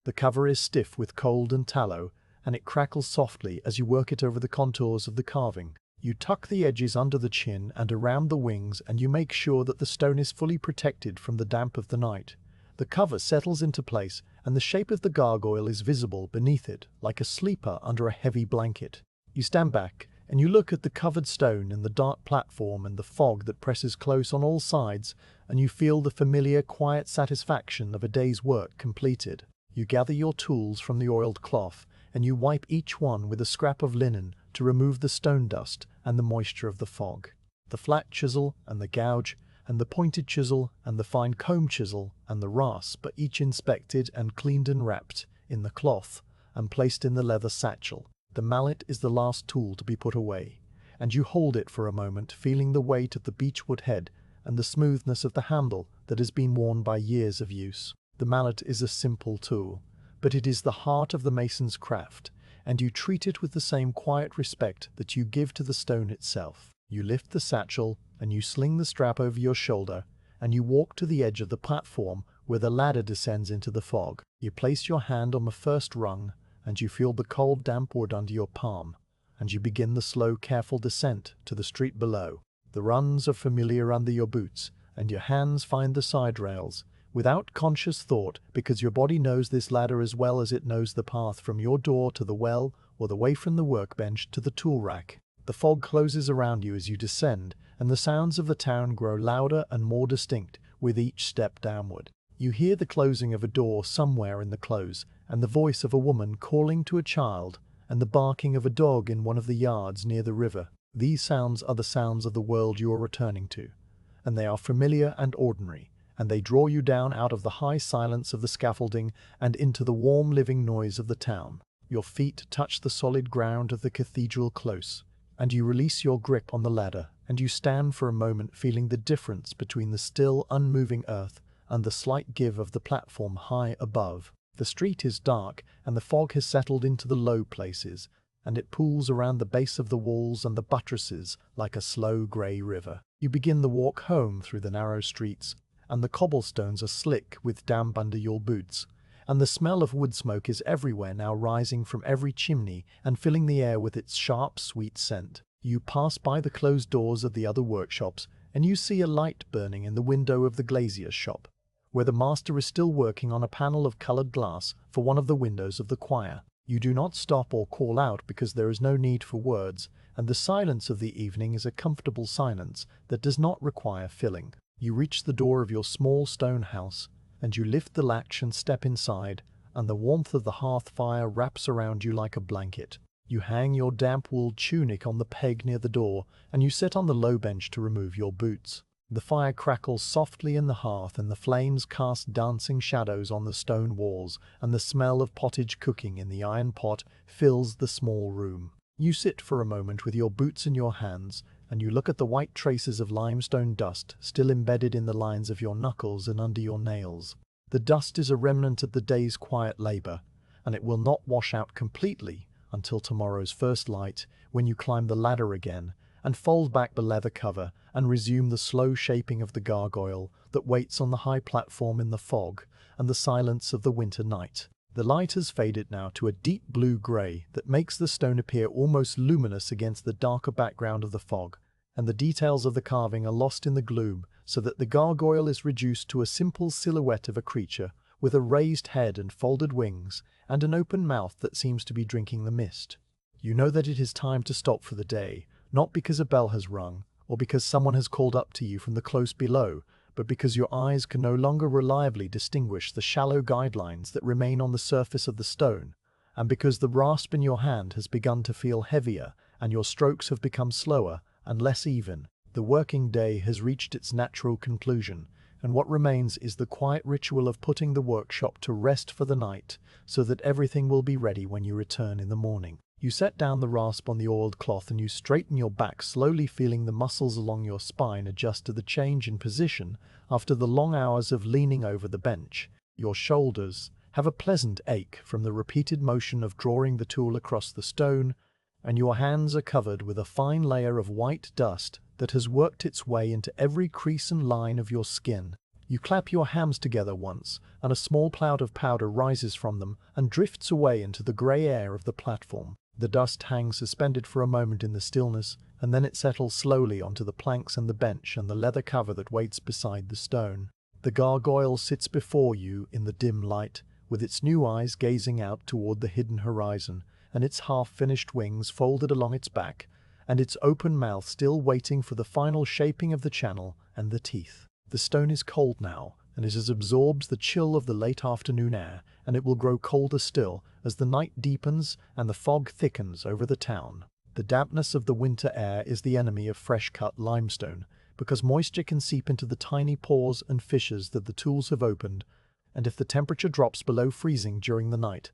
The cover is stiff with cold and tallow, and it crackles softly as you work it over the contours of the carving. You tuck the edges under the chin and around the wings, and you make sure that the stone is fully protected from the damp of the night. The cover settles into place, and the shape of the gargoyle is visible beneath it, like a sleeper under a heavy blanket. You stand back, and you look at the covered stone and the dark platform and the fog that presses close on all sides, and you feel the familiar, quiet satisfaction of a day's work completed. You gather your tools from the oiled cloth, and you wipe each one with a scrap of linen to remove the stone dust and the moisture of the fog. The flat chisel and the gouge, and the pointed chisel and the fine comb chisel and the rasp are each inspected and cleaned and wrapped in the cloth and placed in the leather satchel. The mallet is the last tool to be put away, and you hold it for a moment, feeling the weight of the beechwood head and the smoothness of the handle that has been worn by years of use. The mallet is a simple tool, but it is the heart of the mason's craft, and you treat it with the same quiet respect that you give to the stone itself. You lift the satchel, and you sling the strap over your shoulder, and you walk to the edge of the platform where the ladder descends into the fog. You place your hand on the first rung, and you feel the cold damp wood under your palm, and you begin the slow, careful descent to the street below. The rungs are familiar under your boots, and your hands find the side rails, without conscious thought, because your body knows this ladder as well as it knows the path from your door to the well, or the way from the workbench to the tool rack. The fog closes around you as you descend, and the sounds of the town grow louder and more distinct with each step downward. You hear the closing of a door somewhere in the close, and the voice of a woman calling to a child, and the barking of a dog in one of the yards near the river. These sounds are the sounds of the world you are returning to, and they are familiar and ordinary, and they draw you down out of the high silence of the scaffolding and into the warm living noise of the town. Your feet touch the solid ground of the cathedral close, and you release your grip on the ladder, and you stand for a moment feeling the difference between the still, unmoving earth and the slight give of the platform high above. The street is dark, and the fog has settled into the low places, and it pools around the base of the walls and the buttresses like a slow grey river. You begin the walk home through the narrow streets, and the cobblestones are slick with damp under your boots, and the smell of wood smoke is everywhere now, rising from every chimney and filling the air with its sharp, sweet scent. You pass by the closed doors of the other workshops, and you see a light burning in the window of the glazier's shop, where the master is still working on a panel of coloured glass for one of the windows of the choir. You do not stop or call out because there is no need for words, and the silence of the evening is a comfortable silence that does not require filling. You reach the door of your small stone house, and you lift the latch and step inside, and the warmth of the hearth fire wraps around you like a blanket. You hang your damp wool tunic on the peg near the door, and you sit on the low bench to remove your boots. The fire crackles softly in the hearth, and the flames cast dancing shadows on the stone walls, and the smell of pottage cooking in the iron pot fills the small room. You sit for a moment with your boots in your hands, and you look at the white traces of limestone dust still embedded in the lines of your knuckles and under your nails. The dust is a remnant of the day's quiet labour, and it will not wash out completely until tomorrow's first light, when you climb the ladder again and fold back the leather cover and resume the slow shaping of the gargoyle that waits on the high platform in the fog and the silence of the winter night. The light has faded now to a deep blue-grey that makes the stone appear almost luminous against the darker background of the fog, and the details of the carving are lost in the gloom, so that the gargoyle is reduced to a simple silhouette of a creature with a raised head and folded wings and an open mouth that seems to be drinking the mist. You know that it is time to stop for the day, not because a bell has rung or because someone has called up to you from the close below, but because your eyes can no longer reliably distinguish the shallow guidelines that remain on the surface of the stone, and because the rasp in your hand has begun to feel heavier and your strokes have become slower and less even. The working day has reached its natural conclusion, and what remains is the quiet ritual of putting the workshop to rest for the night, so that everything will be ready when you return in the morning. You set down the rasp on the oiled cloth and you straighten your back, slowly feeling the muscles along your spine adjust to the change in position after the long hours of leaning over the bench. Your shoulders have a pleasant ache from the repeated motion of drawing the tool across the stone, and your hands are covered with a fine layer of white dust that has worked its way into every crease and line of your skin. You clap your hands together once, and a small cloud of powder rises from them and drifts away into the grey air of the platform. The dust hangs suspended for a moment in the stillness, and then it settles slowly onto the planks and the bench and the leather cover that waits beside the stone. The gargoyle sits before you in the dim light, with its new eyes gazing out toward the hidden horizon, and its half-finished wings folded along its back, and its open mouth still waiting for the final shaping of the channel and the teeth. The stone is cold now, and it has absorbed the chill of the late afternoon air, and it will grow colder still as the night deepens and the fog thickens over the town. The dampness of the winter air is the enemy of fresh-cut limestone, because moisture can seep into the tiny pores and fissures that the tools have opened, and if the temperature drops below freezing during the night,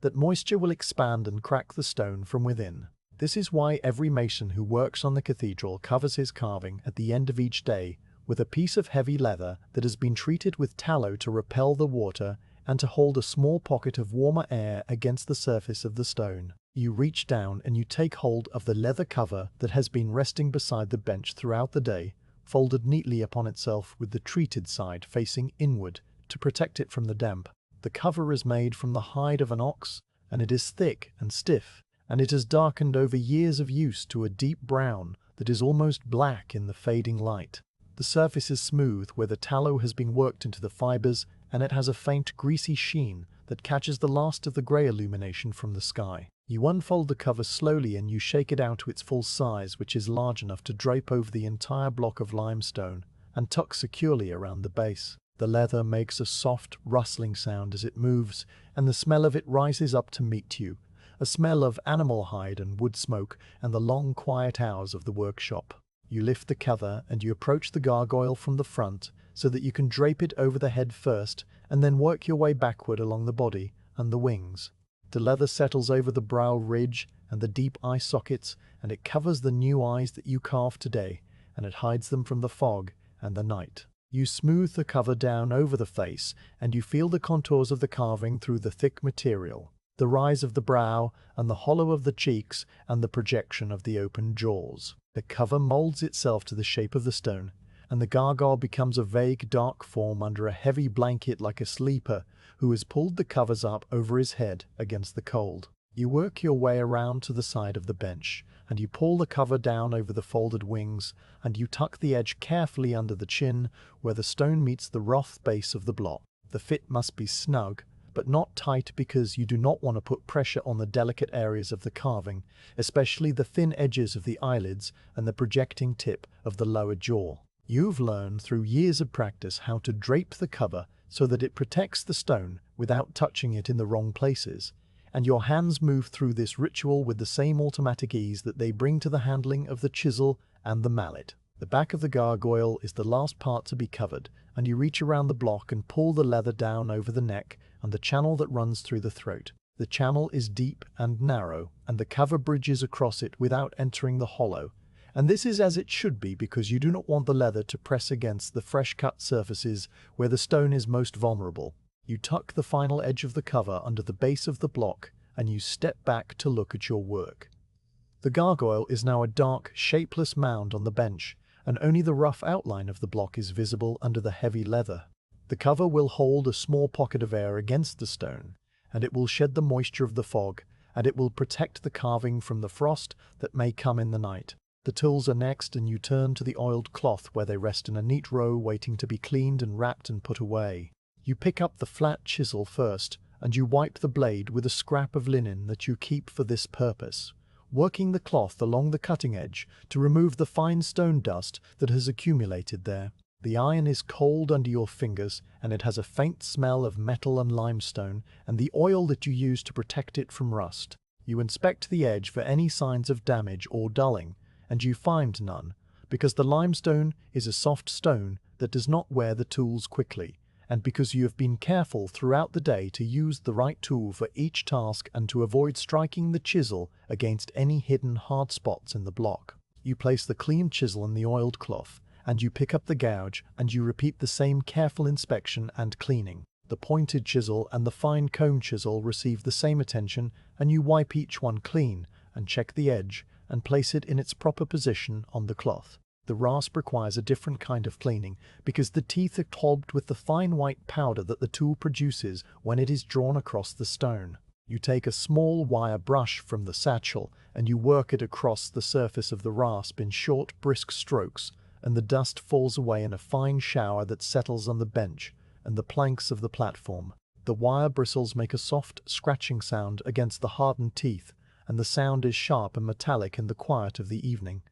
that moisture will expand and crack the stone from within. This is why every mason who works on the cathedral covers his carving at the end of each day with a piece of heavy leather that has been treated with tallow to repel the water and to hold a small pocket of warmer air against the surface of the stone. You reach down and you take hold of the leather cover that has been resting beside the bench throughout the day, folded neatly upon itself with the treated side facing inward to protect it from the damp. The cover is made from the hide of an ox, and it is thick and stiff, and it has darkened over years of use to a deep brown that is almost black in the fading light. The surface is smooth where the tallow has been worked into the fibers, and it has a faint greasy sheen that catches the last of the grey illumination from the sky. You unfold the cover slowly and you shake it out to its full size, which is large enough to drape over the entire block of limestone and tuck securely around the base. The leather makes a soft, rustling sound as it moves, and the smell of it rises up to meet you, a smell of animal hide and wood smoke and the long, quiet hours of the workshop. You lift the cover and you approach the gargoyle from the front so that you can drape it over the head first and then work your way backward along the body and the wings. The leather settles over the brow ridge and the deep eye sockets, and it covers the new eyes that you carved today, and it hides them from the fog and the night. You smooth the cover down over the face and you feel the contours of the carving through the thick material, the rise of the brow and the hollow of the cheeks and the projection of the open jaws. The cover molds itself to the shape of the stone, and the gargoyle becomes a vague dark form under a heavy blanket like a sleeper who has pulled the covers up over his head against the cold. You work your way around to the side of the bench, and you pull the cover down over the folded wings, and you tuck the edge carefully under the chin where the stone meets the rough base of the block. The fit must be snug, but not tight, because you do not want to put pressure on the delicate areas of the carving, especially the thin edges of the eyelids and the projecting tip of the lower jaw. You've learned through years of practice how to drape the cover so that it protects the stone without touching it in the wrong places, and your hands move through this ritual with the same automatic ease that they bring to the handling of the chisel and the mallet. The back of the gargoyle is the last part to be covered, and you reach around the block and pull the leather down over the neck and the channel that runs through the throat. The channel is deep and narrow, and the cover bridges across it without entering the hollow, and this is as it should be because you do not want the leather to press against the fresh-cut surfaces where the stone is most vulnerable. You tuck the final edge of the cover under the base of the block, and you step back to look at your work. The gargoyle is now a dark, shapeless mound on the bench, and only the rough outline of the block is visible under the heavy leather. The cover will hold a small pocket of air against the stone, and it will shed the moisture of the fog, and it will protect the carving from the frost that may come in the night. The tools are next, and you turn to the oiled cloth where they rest in a neat row waiting to be cleaned and wrapped and put away. You pick up the flat chisel first, and you wipe the blade with a scrap of linen that you keep for this purpose, working the cloth along the cutting edge to remove the fine stone dust that has accumulated there. The iron is cold under your fingers, and it has a faint smell of metal and limestone and the oil that you use to protect it from rust. You inspect the edge for any signs of damage or dulling, and you find none, because the limestone is a soft stone that does not wear the tools quickly, and because you have been careful throughout the day to use the right tool for each task and to avoid striking the chisel against any hidden hard spots in the block. You place the clean chisel in the oiled cloth, and you pick up the gouge, and you repeat the same careful inspection and cleaning. The pointed chisel and the fine comb chisel receive the same attention, and you wipe each one clean, and check the edge, and place it in its proper position on the cloth. The rasp requires a different kind of cleaning, because the teeth are clogged with the fine white powder that the tool produces when it is drawn across the stone. You take a small wire brush from the satchel, and you work it across the surface of the rasp in short, brisk strokes, and the dust falls away in a fine shower that settles on the bench and the planks of the platform. The wire bristles make a soft, scratching sound against the hardened teeth, and the sound is sharp and metallic in the quiet of the evening.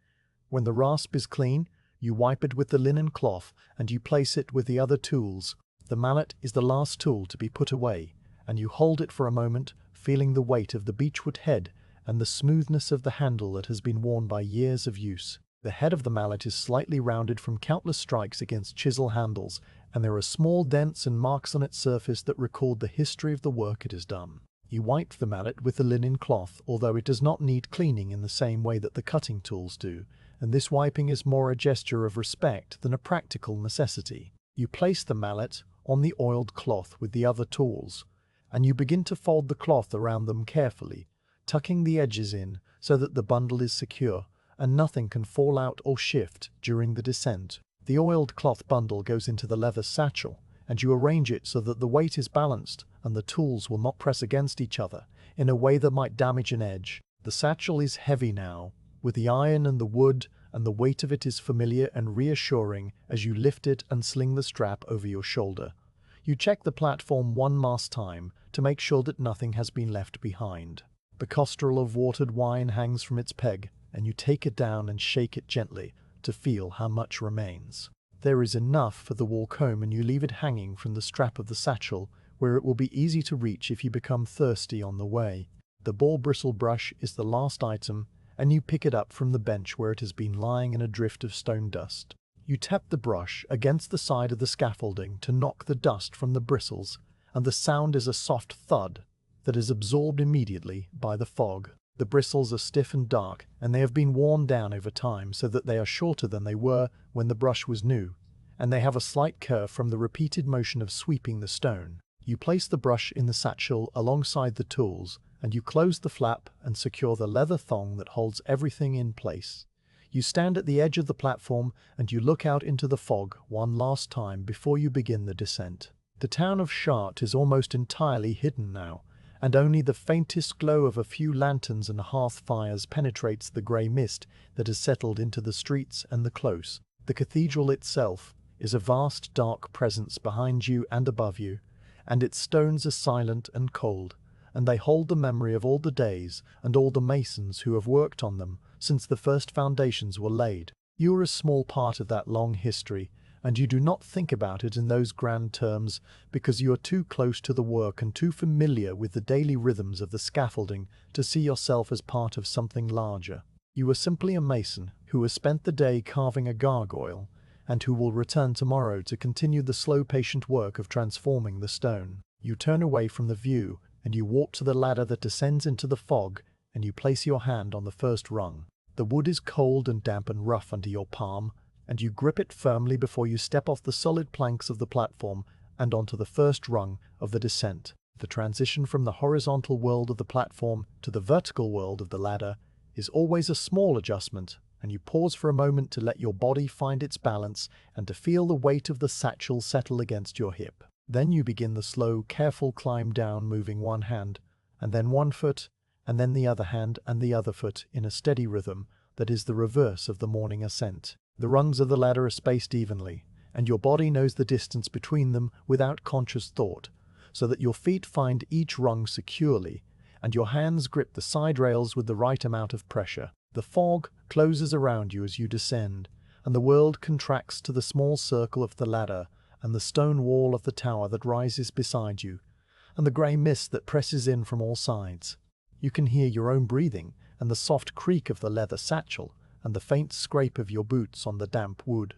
When the rasp is clean, you wipe it with the linen cloth, and you place it with the other tools. The mallet is the last tool to be put away, and you hold it for a moment, feeling the weight of the beechwood head and the smoothness of the handle that has been worn by years of use. The head of the mallet is slightly rounded from countless strikes against chisel handles, and there are small dents and marks on its surface that record the history of the work it has done. You wipe the mallet with the linen cloth, although it does not need cleaning in the same way that the cutting tools do, and this wiping is more a gesture of respect than a practical necessity. You place the mallet on the oiled cloth with the other tools, and you begin to fold the cloth around them carefully, tucking the edges in so that the bundle is secure, and nothing can fall out or shift during the descent. The oiled cloth bundle goes into the leather satchel, and you arrange it so that the weight is balanced and the tools will not press against each other in a way that might damage an edge. The satchel is heavy now, with the iron and the wood, and the weight of it is familiar and reassuring as you lift it and sling the strap over your shoulder. You check the platform one last time to make sure that nothing has been left behind. The costrel of watered wine hangs from its peg, and you take it down and shake it gently to feel how much remains. There is enough for the walk home, and you leave it hanging from the strap of the satchel, where it will be easy to reach if you become thirsty on the way. The boar bristle brush is the last item, and you pick it up from the bench where it has been lying in a drift of stone dust. You tap the brush against the side of the scaffolding to knock the dust from the bristles, and the sound is a soft thud that is absorbed immediately by the fog. The bristles are stiff and dark, and they have been worn down over time so that they are shorter than they were when the brush was new, and they have a slight curve from the repeated motion of sweeping the stone. You place the brush in the satchel alongside the tools, and you close the flap and secure the leather thong that holds everything in place. You stand at the edge of the platform, and you look out into the fog one last time before you begin the descent. The town of Chartres is almost entirely hidden now, and only the faintest glow of a few lanterns and hearth fires penetrates the grey mist that has settled into the streets and the close. The cathedral itself is a vast dark presence behind you and above you, and its stones are silent and cold, and they hold the memory of all the days and all the masons who have worked on them since the first foundations were laid. You are a small part of that long history, and you do not think about it in those grand terms because you are too close to the work and too familiar with the daily rhythms of the scaffolding to see yourself as part of something larger. You are simply a mason who has spent the day carving a gargoyle, and who will return tomorrow to continue the slow, patient work of transforming the stone. You turn away from the view, and you walk to the ladder that descends into the fog, and you place your hand on the first rung. The wood is cold and damp and rough under your palm, and you grip it firmly before you step off the solid planks of the platform and onto the first rung of the descent. The transition from the horizontal world of the platform to the vertical world of the ladder is always a small adjustment, and you pause for a moment to let your body find its balance and to feel the weight of the satchel settle against your hip. Then you begin the slow, careful climb down, moving one hand, and then one foot, and then the other hand and the other foot in a steady rhythm that is the reverse of the morning ascent. The rungs of the ladder are spaced evenly, and your body knows the distance between them without conscious thought, so that your feet find each rung securely, and your hands grip the side rails with the right amount of pressure. The fog closes around you as you descend, and the world contracts to the small circle of the ladder and the stone wall of the tower that rises beside you, and the grey mist that presses in from all sides. You can hear your own breathing, and the soft creak of the leather satchel, and the faint scrape of your boots on the damp wood.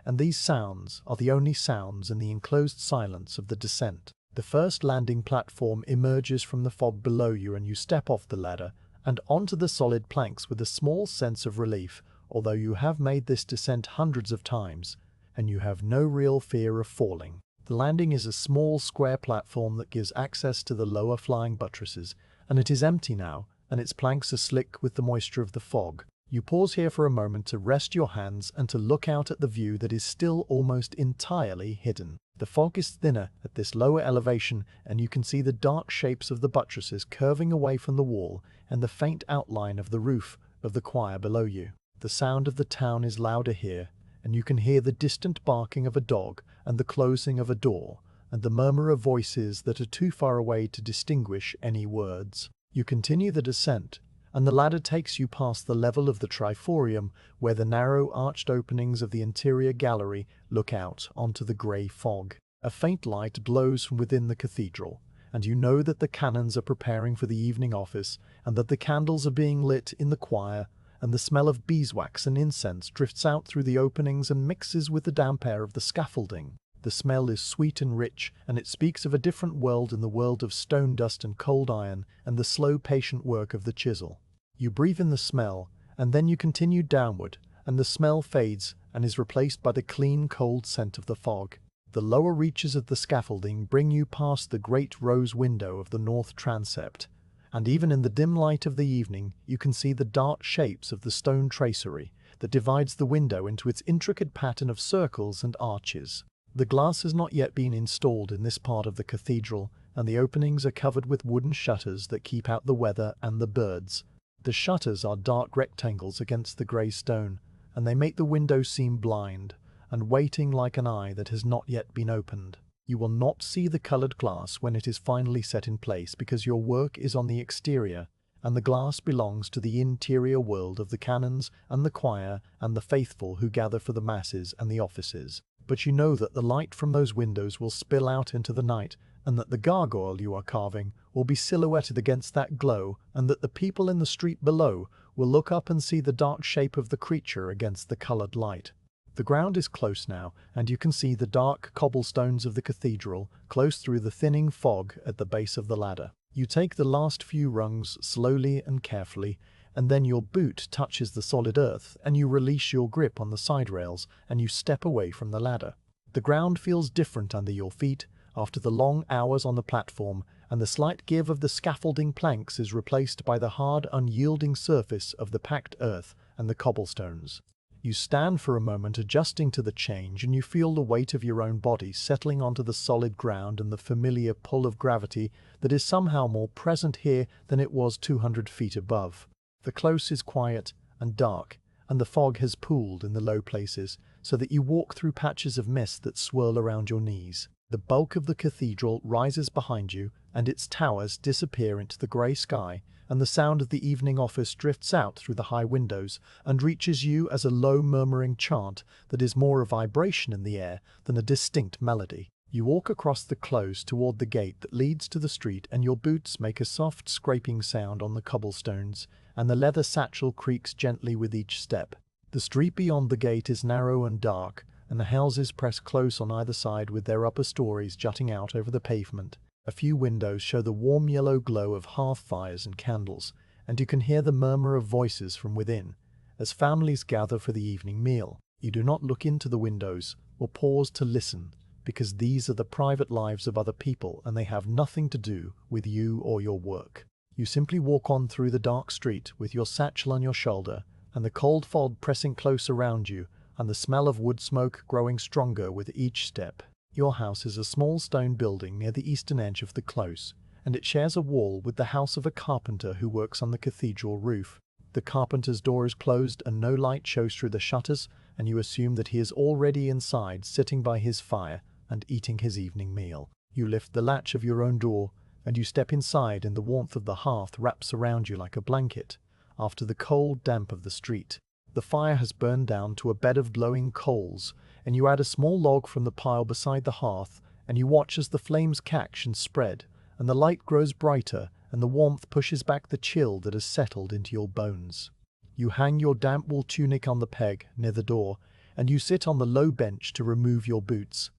And these sounds are the only sounds in the enclosed silence of the descent. The first landing platform emerges from the fog below you, and you step off the ladder and onto the solid planks with a small sense of relief, although you have made this descent hundreds of times, and you have no real fear of falling. The landing is a small square platform that gives access to the lower flying buttresses, and it is empty now, and its planks are slick with the moisture of the fog. You pause here for a moment to rest your hands and to look out at the view that is still almost entirely hidden. The fog is thinner at this lower elevation, and you can see the dark shapes of the buttresses curving away from the wall and the faint outline of the roof of the choir below you. The sound of the town is louder here, and you can hear the distant barking of a dog and the closing of a door, and the murmur of voices that are too far away to distinguish any words. You continue the descent, and the ladder takes you past the level of the triforium, where the narrow arched openings of the interior gallery look out onto the grey fog. A faint light glows from within the cathedral, and you know that the canons are preparing for the evening office, and that the candles are being lit in the choir, and the smell of beeswax and incense drifts out through the openings and mixes with the damp air of the scaffolding. The smell is sweet and rich, and it speaks of a different world, in the world of stone dust and cold iron and the slow, patient work of the chisel. You breathe in the smell, and then you continue downward, and the smell fades and is replaced by the clean, cold scent of the fog. The lower reaches of the scaffolding bring you past the great rose window of the north transept, and even in the dim light of the evening you can see the dark shapes of the stone tracery that divides the window into its intricate pattern of circles and arches. The glass has not yet been installed in this part of the cathedral, and the openings are covered with wooden shutters that keep out the weather and the birds. The shutters are dark rectangles against the grey stone, and they make the window seem blind and waiting like an eye that has not yet been opened. You will not see the coloured glass when it is finally set in place, because your work is on the exterior, and the glass belongs to the interior world of the canons and the choir and the faithful who gather for the masses and the offices. But you know that the light from those windows will spill out into the night, and that the gargoyle you are carving will be silhouetted against that glow, and that the people in the street below will look up and see the dark shape of the creature against the coloured light. The ground is close now, and you can see the dark cobblestones of the cathedral close through the thinning fog at the base of the ladder. You take the last few rungs slowly and carefully, and then your boot touches the solid earth, and you release your grip on the side rails, and you step away from the ladder. The ground feels different under your feet after the long hours on the platform, and the slight give of the scaffolding planks is replaced by the hard, unyielding surface of the packed earth and the cobblestones. You stand for a moment adjusting to the change, and you feel the weight of your own body settling onto the solid ground and the familiar pull of gravity that is somehow more present here than it was 200 feet above. The close is quiet and dark, and the fog has pooled in the low places, so that you walk through patches of mist that swirl around your knees. The bulk of the cathedral rises behind you, and its towers disappear into the grey sky, and the sound of the evening office drifts out through the high windows and reaches you as a low murmuring chant that is more a vibration in the air than a distinct melody. You walk across the close toward the gate that leads to the street, and your boots make a soft scraping sound on the cobblestones, and the leather satchel creaks gently with each step. The street beyond the gate is narrow and dark, and the houses press close on either side with their upper stories jutting out over the pavement. A few windows show the warm yellow glow of hearth fires and candles, and you can hear the murmur of voices from within, as families gather for the evening meal. You do not look into the windows or pause to listen, because these are the private lives of other people and they have nothing to do with you or your work. You simply walk on through the dark street with your satchel on your shoulder and the cold fog pressing close around you and the smell of wood smoke growing stronger with each step. Your house is a small stone building near the eastern edge of the close, and it shares a wall with the house of a carpenter who works on the cathedral roof. The carpenter's door is closed and no light shows through the shutters, and you assume that he is already inside, sitting by his fire and eating his evening meal. You lift the latch of your own door, and you step inside, and the warmth of the hearth wraps around you like a blanket after the cold damp of the street. The fire has burned down to a bed of glowing coals, and you add a small log from the pile beside the hearth, and you watch as the flames catch and spread, and the light grows brighter, and the warmth pushes back the chill that has settled into your bones. You hang your damp wool tunic on the peg near the door, and you sit on the low bench to remove your boots.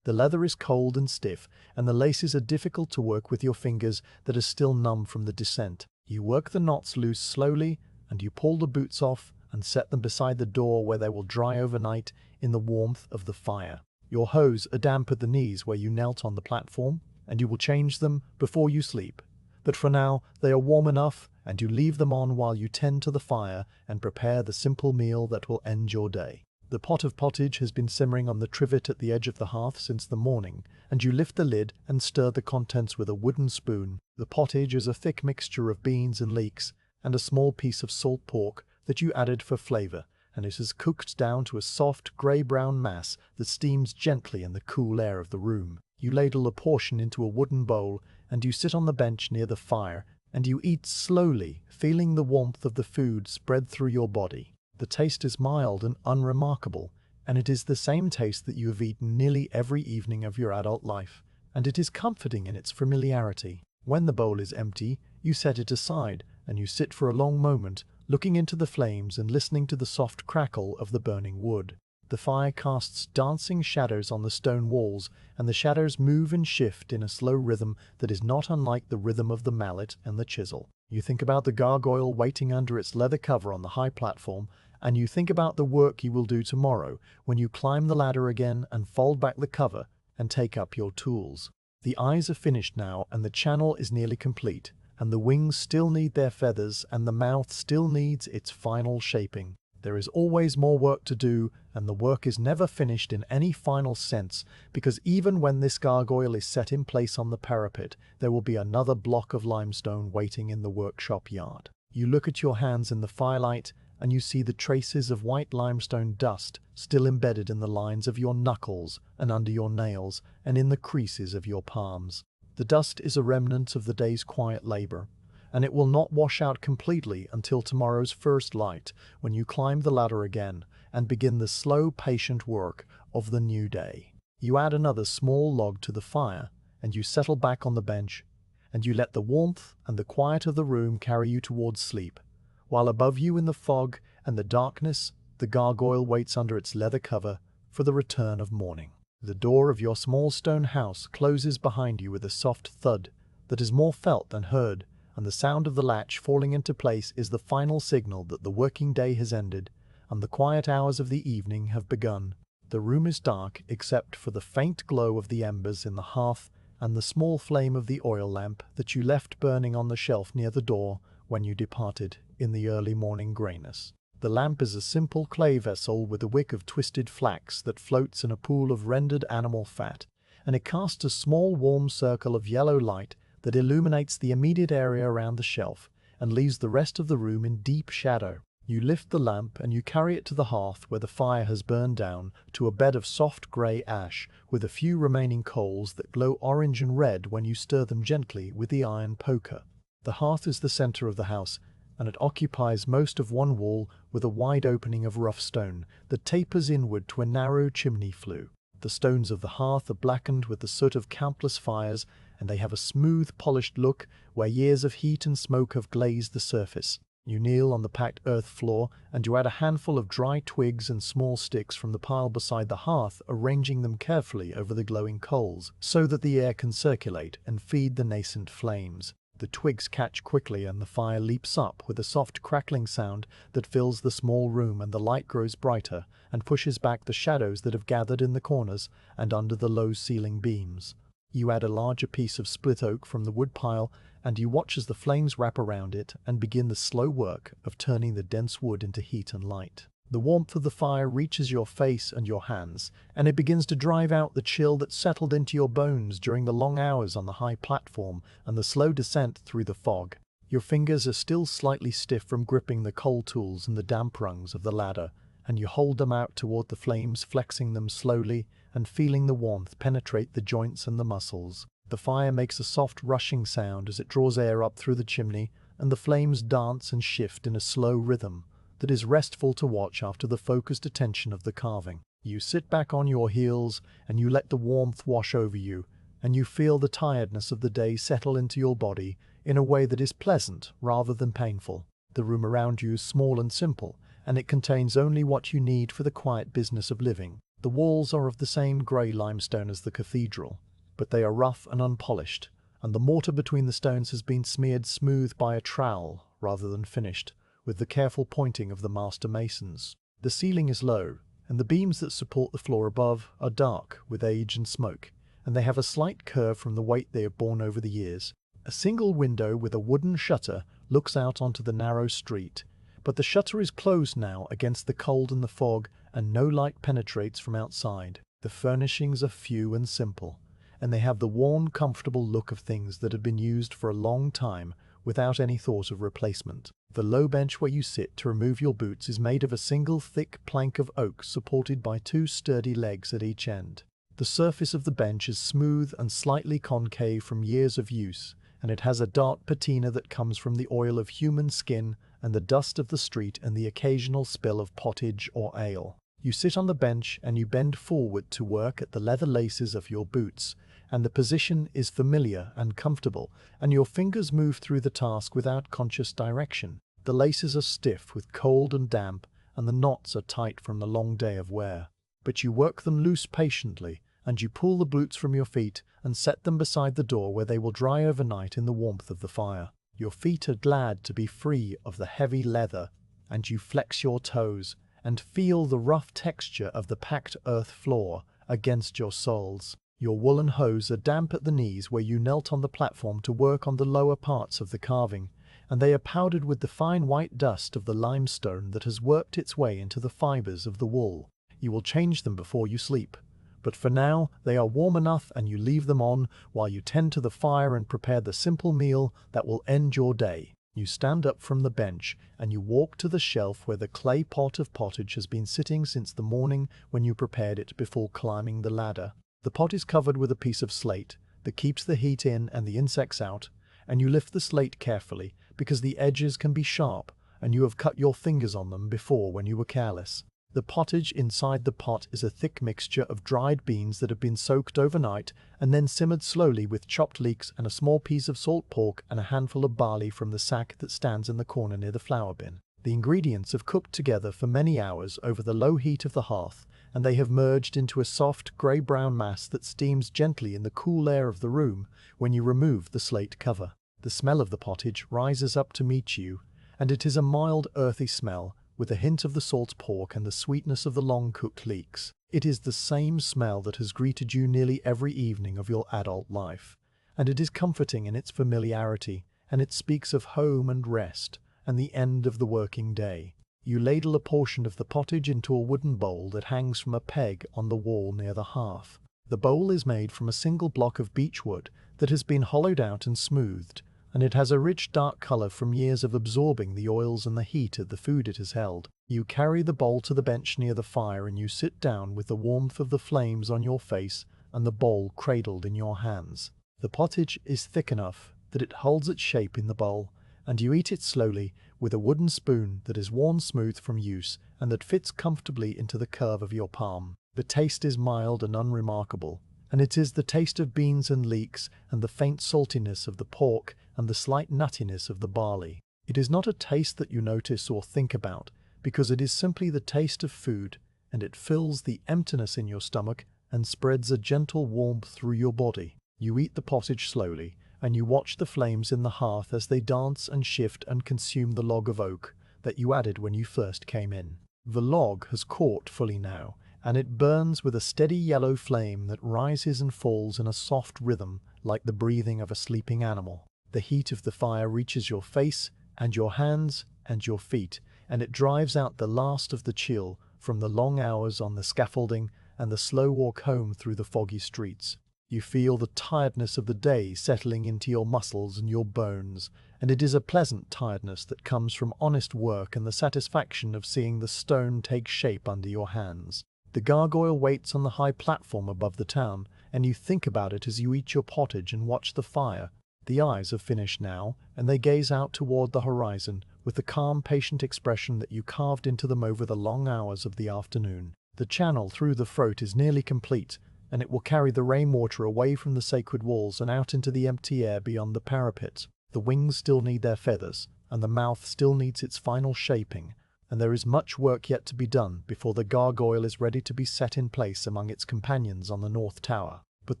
The leather is cold and stiff, and the laces are difficult to work with your fingers that are still numb from the descent. You work the knots loose slowly, and you pull the boots off and set them beside the door where they will dry overnight in the warmth of the fire. Your hose are damp at the knees where you knelt on the platform, and you will change them before you sleep. But for now, they are warm enough, and you leave them on while you tend to the fire and prepare the simple meal that will end your day. The pot of pottage has been simmering on the trivet at the edge of the hearth since the morning, and you lift the lid and stir the contents with a wooden spoon. The pottage is a thick mixture of beans and leeks, and a small piece of salt pork that you added for flavor, and it is cooked down to a soft grey-brown mass that steams gently in the cool air of the room. You ladle a portion into a wooden bowl, and you sit on the bench near the fire, and you eat slowly, feeling the warmth of the food spread through your body. The taste is mild and unremarkable, and it is the same taste that you have eaten nearly every evening of your adult life, and it is comforting in its familiarity. When the bowl is empty, you set it aside, and you sit for a long moment, looking into the flames and listening to the soft crackle of the burning wood. The fire casts dancing shadows on the stone walls, and the shadows move and shift in a slow rhythm that is not unlike the rhythm of the mallet and the chisel. You think about the gargoyle waiting under its leather cover on the high platform, and you think about the work you will do tomorrow when you climb the ladder again and fold back the cover and take up your tools. The eyes are finished now, and the channel is nearly complete, and the wings still need their feathers, and the mouth still needs its final shaping. There is always more work to do, and the work is never finished in any final sense, because even when this gargoyle is set in place on the parapet, there will be another block of limestone waiting in the workshop yard. You look at your hands in the firelight, and you see the traces of white limestone dust still embedded in the lines of your knuckles and under your nails and in the creases of your palms. The dust is a remnant of the day's quiet labor, and it will not wash out completely until tomorrow's first light, when you climb the ladder again and begin the slow, patient work of the new day. You add another small log to the fire, and you settle back on the bench, and you let the warmth and the quiet of the room carry you towards sleep, while above you in the fog and the darkness, the gargoyle waits under its leather cover for the return of morning. The door of your small stone house closes behind you with a soft thud that is more felt than heard, and the sound of the latch falling into place is the final signal that the working day has ended and the quiet hours of the evening have begun. The room is dark except for the faint glow of the embers in the hearth and the small flame of the oil lamp that you left burning on the shelf near the door when you departed in the early morning greyness. The lamp is a simple clay vessel with a wick of twisted flax that floats in a pool of rendered animal fat, and it casts a small warm circle of yellow light that illuminates the immediate area around the shelf and leaves the rest of the room in deep shadow. You lift the lamp and you carry it to the hearth where the fire has burned down to a bed of soft grey ash with a few remaining coals that glow orange and red when you stir them gently with the iron poker. The hearth is the center of the house, and it occupies most of one wall with a wide opening of rough stone that tapers inward to a narrow chimney flue. The stones of the hearth are blackened with the soot of countless fires, and they have a smooth, polished look where years of heat and smoke have glazed the surface. You kneel on the packed earth floor, and you add a handful of dry twigs and small sticks from the pile beside the hearth, arranging them carefully over the glowing coals, so that the air can circulate and feed the nascent flames. The twigs catch quickly and the fire leaps up with a soft crackling sound that fills the small room, and the light grows brighter and pushes back the shadows that have gathered in the corners and under the low ceiling beams. You add a larger piece of split oak from the wood pile, and you watch as the flames wrap around it and begin the slow work of turning the dense wood into heat and light. The warmth of the fire reaches your face and your hands, and it begins to drive out the chill that settled into your bones during the long hours on the high platform and the slow descent through the fog. Your fingers are still slightly stiff from gripping the coal tools and the damp rungs of the ladder, and you hold them out toward the flames, flexing them slowly and feeling the warmth penetrate the joints and the muscles. The fire makes a soft rushing sound as it draws air up through the chimney, and the flames dance and shift in a slow rhythm that is restful to watch after the focused attention of the carving. You sit back on your heels and you let the warmth wash over you, and you feel the tiredness of the day settle into your body in a way that is pleasant rather than painful. The room around you is small and simple, and it contains only what you need for the quiet business of living. The walls are of the same grey limestone as the cathedral, but they are rough and unpolished, and the mortar between the stones has been smeared smooth by a trowel rather than finished, with the careful pointing of the master masons. The ceiling is low, and the beams that support the floor above are dark with age and smoke, and they have a slight curve from the weight they have borne over the years. A single window with a wooden shutter looks out onto the narrow street, but the shutter is closed now against the cold and the fog, and no light penetrates from outside. The furnishings are few and simple, and they have the worn, comfortable look of things that have been used for a long time without any thought of replacement. The low bench where you sit to remove your boots is made of a single thick plank of oak supported by two sturdy legs at each end. The surface of the bench is smooth and slightly concave from years of use, and it has a dark patina that comes from the oil of human skin and the dust of the street and the occasional spill of pottage or ale. You sit on the bench and you bend forward to work at the leather laces of your boots, and the position is familiar and comfortable, and your fingers move through the task without conscious direction. The laces are stiff with cold and damp, and the knots are tight from the long day of wear. But you work them loose patiently, and you pull the boots from your feet and set them beside the door where they will dry overnight in the warmth of the fire. Your feet are glad to be free of the heavy leather, and you flex your toes and feel the rough texture of the packed earth floor against your soles. Your woolen hose are damp at the knees where you knelt on the platform to work on the lower parts of the carving, and they are powdered with the fine white dust of the limestone that has worked its way into the fibers of the wool. You will change them before you sleep, but for now they are warm enough, and you leave them on while you tend to the fire and prepare the simple meal that will end your day. You stand up from the bench and you walk to the shelf where the clay pot of pottage has been sitting since the morning when you prepared it before climbing the ladder. The pot is covered with a piece of slate that keeps the heat in and the insects out, and you lift the slate carefully because the edges can be sharp and you have cut your fingers on them before when you were careless. The pottage inside the pot is a thick mixture of dried beans that have been soaked overnight and then simmered slowly with chopped leeks and a small piece of salt pork and a handful of barley from the sack that stands in the corner near the flour bin. The ingredients have cooked together for many hours over the low heat of the hearth, and they have merged into a soft grey-brown mass that steams gently in the cool air of the room when you remove the slate cover. The smell of the pottage rises up to meet you, and it is a mild, earthy smell, with a hint of the salt pork and the sweetness of the long-cooked leeks. It is the same smell that has greeted you nearly every evening of your adult life, and it is comforting in its familiarity, and it speaks of home and rest, and the end of the working day. You ladle a portion of the pottage into a wooden bowl that hangs from a peg on the wall near the hearth. The bowl is made from a single block of beech wood that has been hollowed out and smoothed, and it has a rich dark color from years of absorbing the oils and the heat of the food it has held. You carry the bowl to the bench near the fire and you sit down with the warmth of the flames on your face and the bowl cradled in your hands. The pottage is thick enough that it holds its shape in the bowl, and you eat it slowly with a wooden spoon that is worn smooth from use and that fits comfortably into the curve of your palm. The taste is mild and unremarkable, and it is the taste of beans and leeks and the faint saltiness of the pork and the slight nuttiness of the barley. It is not a taste that you notice or think about, because it is simply the taste of food, and it fills the emptiness in your stomach and spreads a gentle warmth through your body. You eat the pottage slowly, and you watch the flames in the hearth as they dance and shift and consume the log of oak that you added when you first came in. The log has caught fully now, and it burns with a steady yellow flame that rises and falls in a soft rhythm like the breathing of a sleeping animal. The heat of the fire reaches your face and your hands and your feet, and it drives out the last of the chill from the long hours on the scaffolding and the slow walk home through the foggy streets. You feel the tiredness of the day settling into your muscles and your bones, and it is a pleasant tiredness that comes from honest work and the satisfaction of seeing the stone take shape under your hands. The gargoyle waits on the high platform above the town, and you think about it as you eat your pottage and watch the fire. The eyes have finished now, and they gaze out toward the horizon with the calm, patient expression that you carved into them over the long hours of the afternoon. The channel through the throat is nearly complete, and it will carry the rainwater away from the sacred walls and out into the empty air beyond the parapet. The wings still need their feathers, and the mouth still needs its final shaping, and there is much work yet to be done before the gargoyle is ready to be set in place among its companions on the north tower. But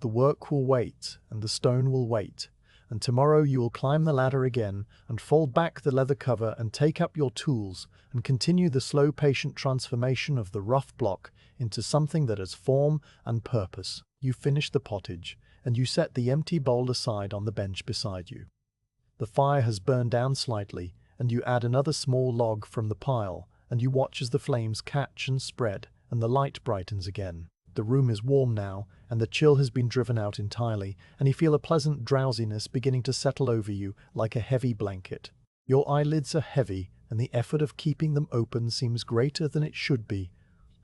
the work will wait, and the stone will wait, and tomorrow you will climb the ladder again and fold back the leather cover and take up your tools and continue the slow, patient transformation of the rough block into something that has form and purpose. You finish the pottage, and you set the empty bowl aside on the bench beside you. The fire has burned down slightly, and you add another small log from the pile, and you watch as the flames catch and spread, and the light brightens again. The room is warm now, and the chill has been driven out entirely, and you feel a pleasant drowsiness beginning to settle over you like a heavy blanket. Your eyelids are heavy, and the effort of keeping them open seems greater than it should be,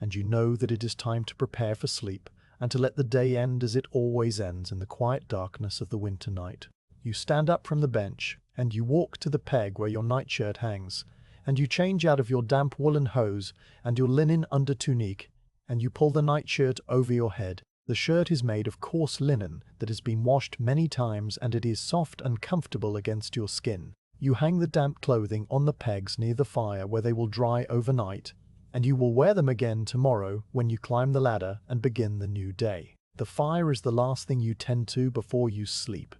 and you know that it is time to prepare for sleep, and to let the day end as it always ends in the quiet darkness of the winter night. You stand up from the bench, and you walk to the peg where your nightshirt hangs, and you change out of your damp woolen hose and your linen under tunique, and you pull the nightshirt over your head. The shirt is made of coarse linen that has been washed many times, and it is soft and comfortable against your skin. You hang the damp clothing on the pegs near the fire where they will dry overnight, and you will wear them again tomorrow when you climb the ladder and begin the new day. The fire is the last thing you tend to before you sleep,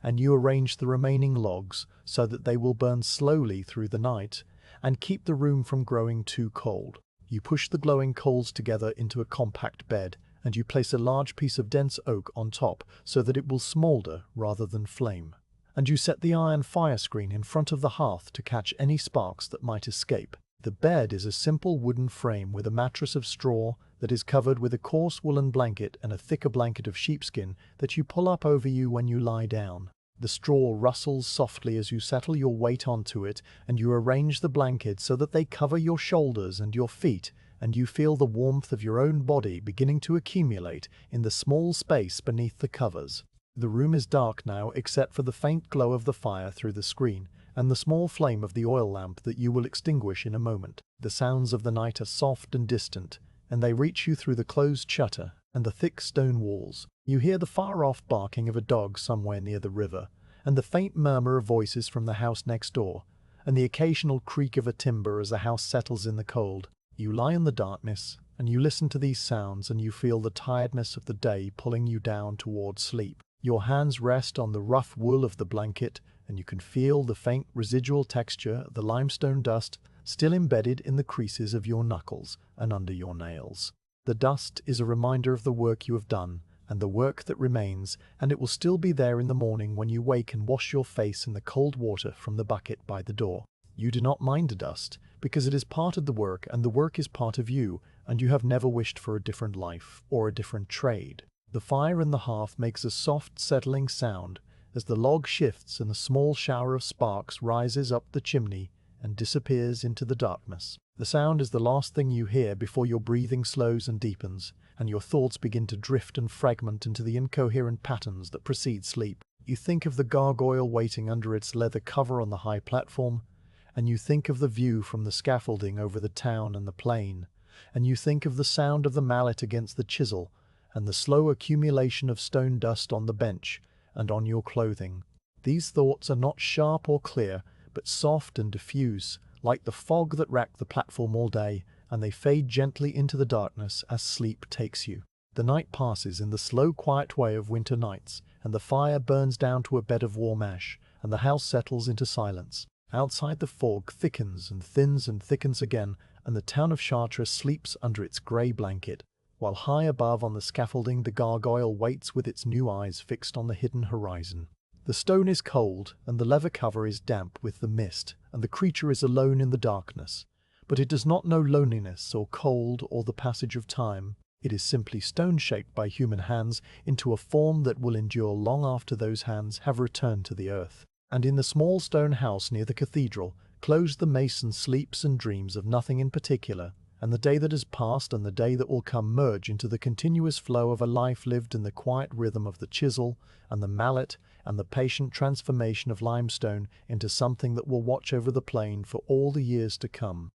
and you arrange the remaining logs so that they will burn slowly through the night and keep the room from growing too cold. You push the glowing coals together into a compact bed, and you place a large piece of dense oak on top so that it will smoulder rather than flame. And you set the iron fire screen in front of the hearth to catch any sparks that might escape. The bed is a simple wooden frame with a mattress of straw that is covered with a coarse woolen blanket and a thicker blanket of sheepskin that you pull up over you when you lie down. The straw rustles softly as you settle your weight onto it, and you arrange the blanket so that they cover your shoulders and your feet, and you feel the warmth of your own body beginning to accumulate in the small space beneath the covers. The room is dark now except for the faint glow of the fire through the screen, and the small flame of the oil lamp that you will extinguish in a moment. The sounds of the night are soft and distant, and they reach you through the closed shutter and the thick stone walls. You hear the far-off barking of a dog somewhere near the river, and the faint murmur of voices from the house next door, and the occasional creak of a timber as the house settles in the cold. You lie in the darkness, and you listen to these sounds, and you feel the tiredness of the day pulling you down toward sleep. Your hands rest on the rough wool of the blanket, and you can feel the faint residual texture of the limestone dust still embedded in the creases of your knuckles and under your nails. The dust is a reminder of the work you have done, and the work that remains, and it will still be there in the morning when you wake and wash your face in the cold water from the bucket by the door. You do not mind the dust, because it is part of the work, and the work is part of you, and you have never wished for a different life or a different trade. The fire in the hearth makes a soft, settling sound as the log shifts and a small shower of sparks rises up the chimney and disappears into the darkness. The sound is the last thing you hear before your breathing slows and deepens, and your thoughts begin to drift and fragment into the incoherent patterns that precede sleep. You think of the gargoyle waiting under its leather cover on the high platform, and you think of the view from the scaffolding over the town and the plain, and you think of the sound of the mallet against the chisel, and the slow accumulation of stone dust on the bench and on your clothing. These thoughts are not sharp or clear, but soft and diffuse, like the fog that racked the platform all day, and they fade gently into the darkness as sleep takes you. The night passes in the slow, quiet way of winter nights, and the fire burns down to a bed of warm ash, and the house settles into silence. Outside, the fog thickens and thickens again, and the town of Chartres sleeps under its grey blanket, while high above on the scaffolding the gargoyle waits with its new eyes fixed on the hidden horizon. The stone is cold, and the leather cover is damp with the mist, and the creature is alone in the darkness. But it does not know loneliness or cold or the passage of time. It is simply stone shaped by human hands into a form that will endure long after those hands have returned to the earth. And in the small stone house near the cathedral, closed, the mason sleeps and dreams of nothing in particular, and the day that has passed and the day that will come merge into the continuous flow of a life lived in the quiet rhythm of the chisel and the mallet and the patient transformation of limestone into something that will watch over the plain for all the years to come.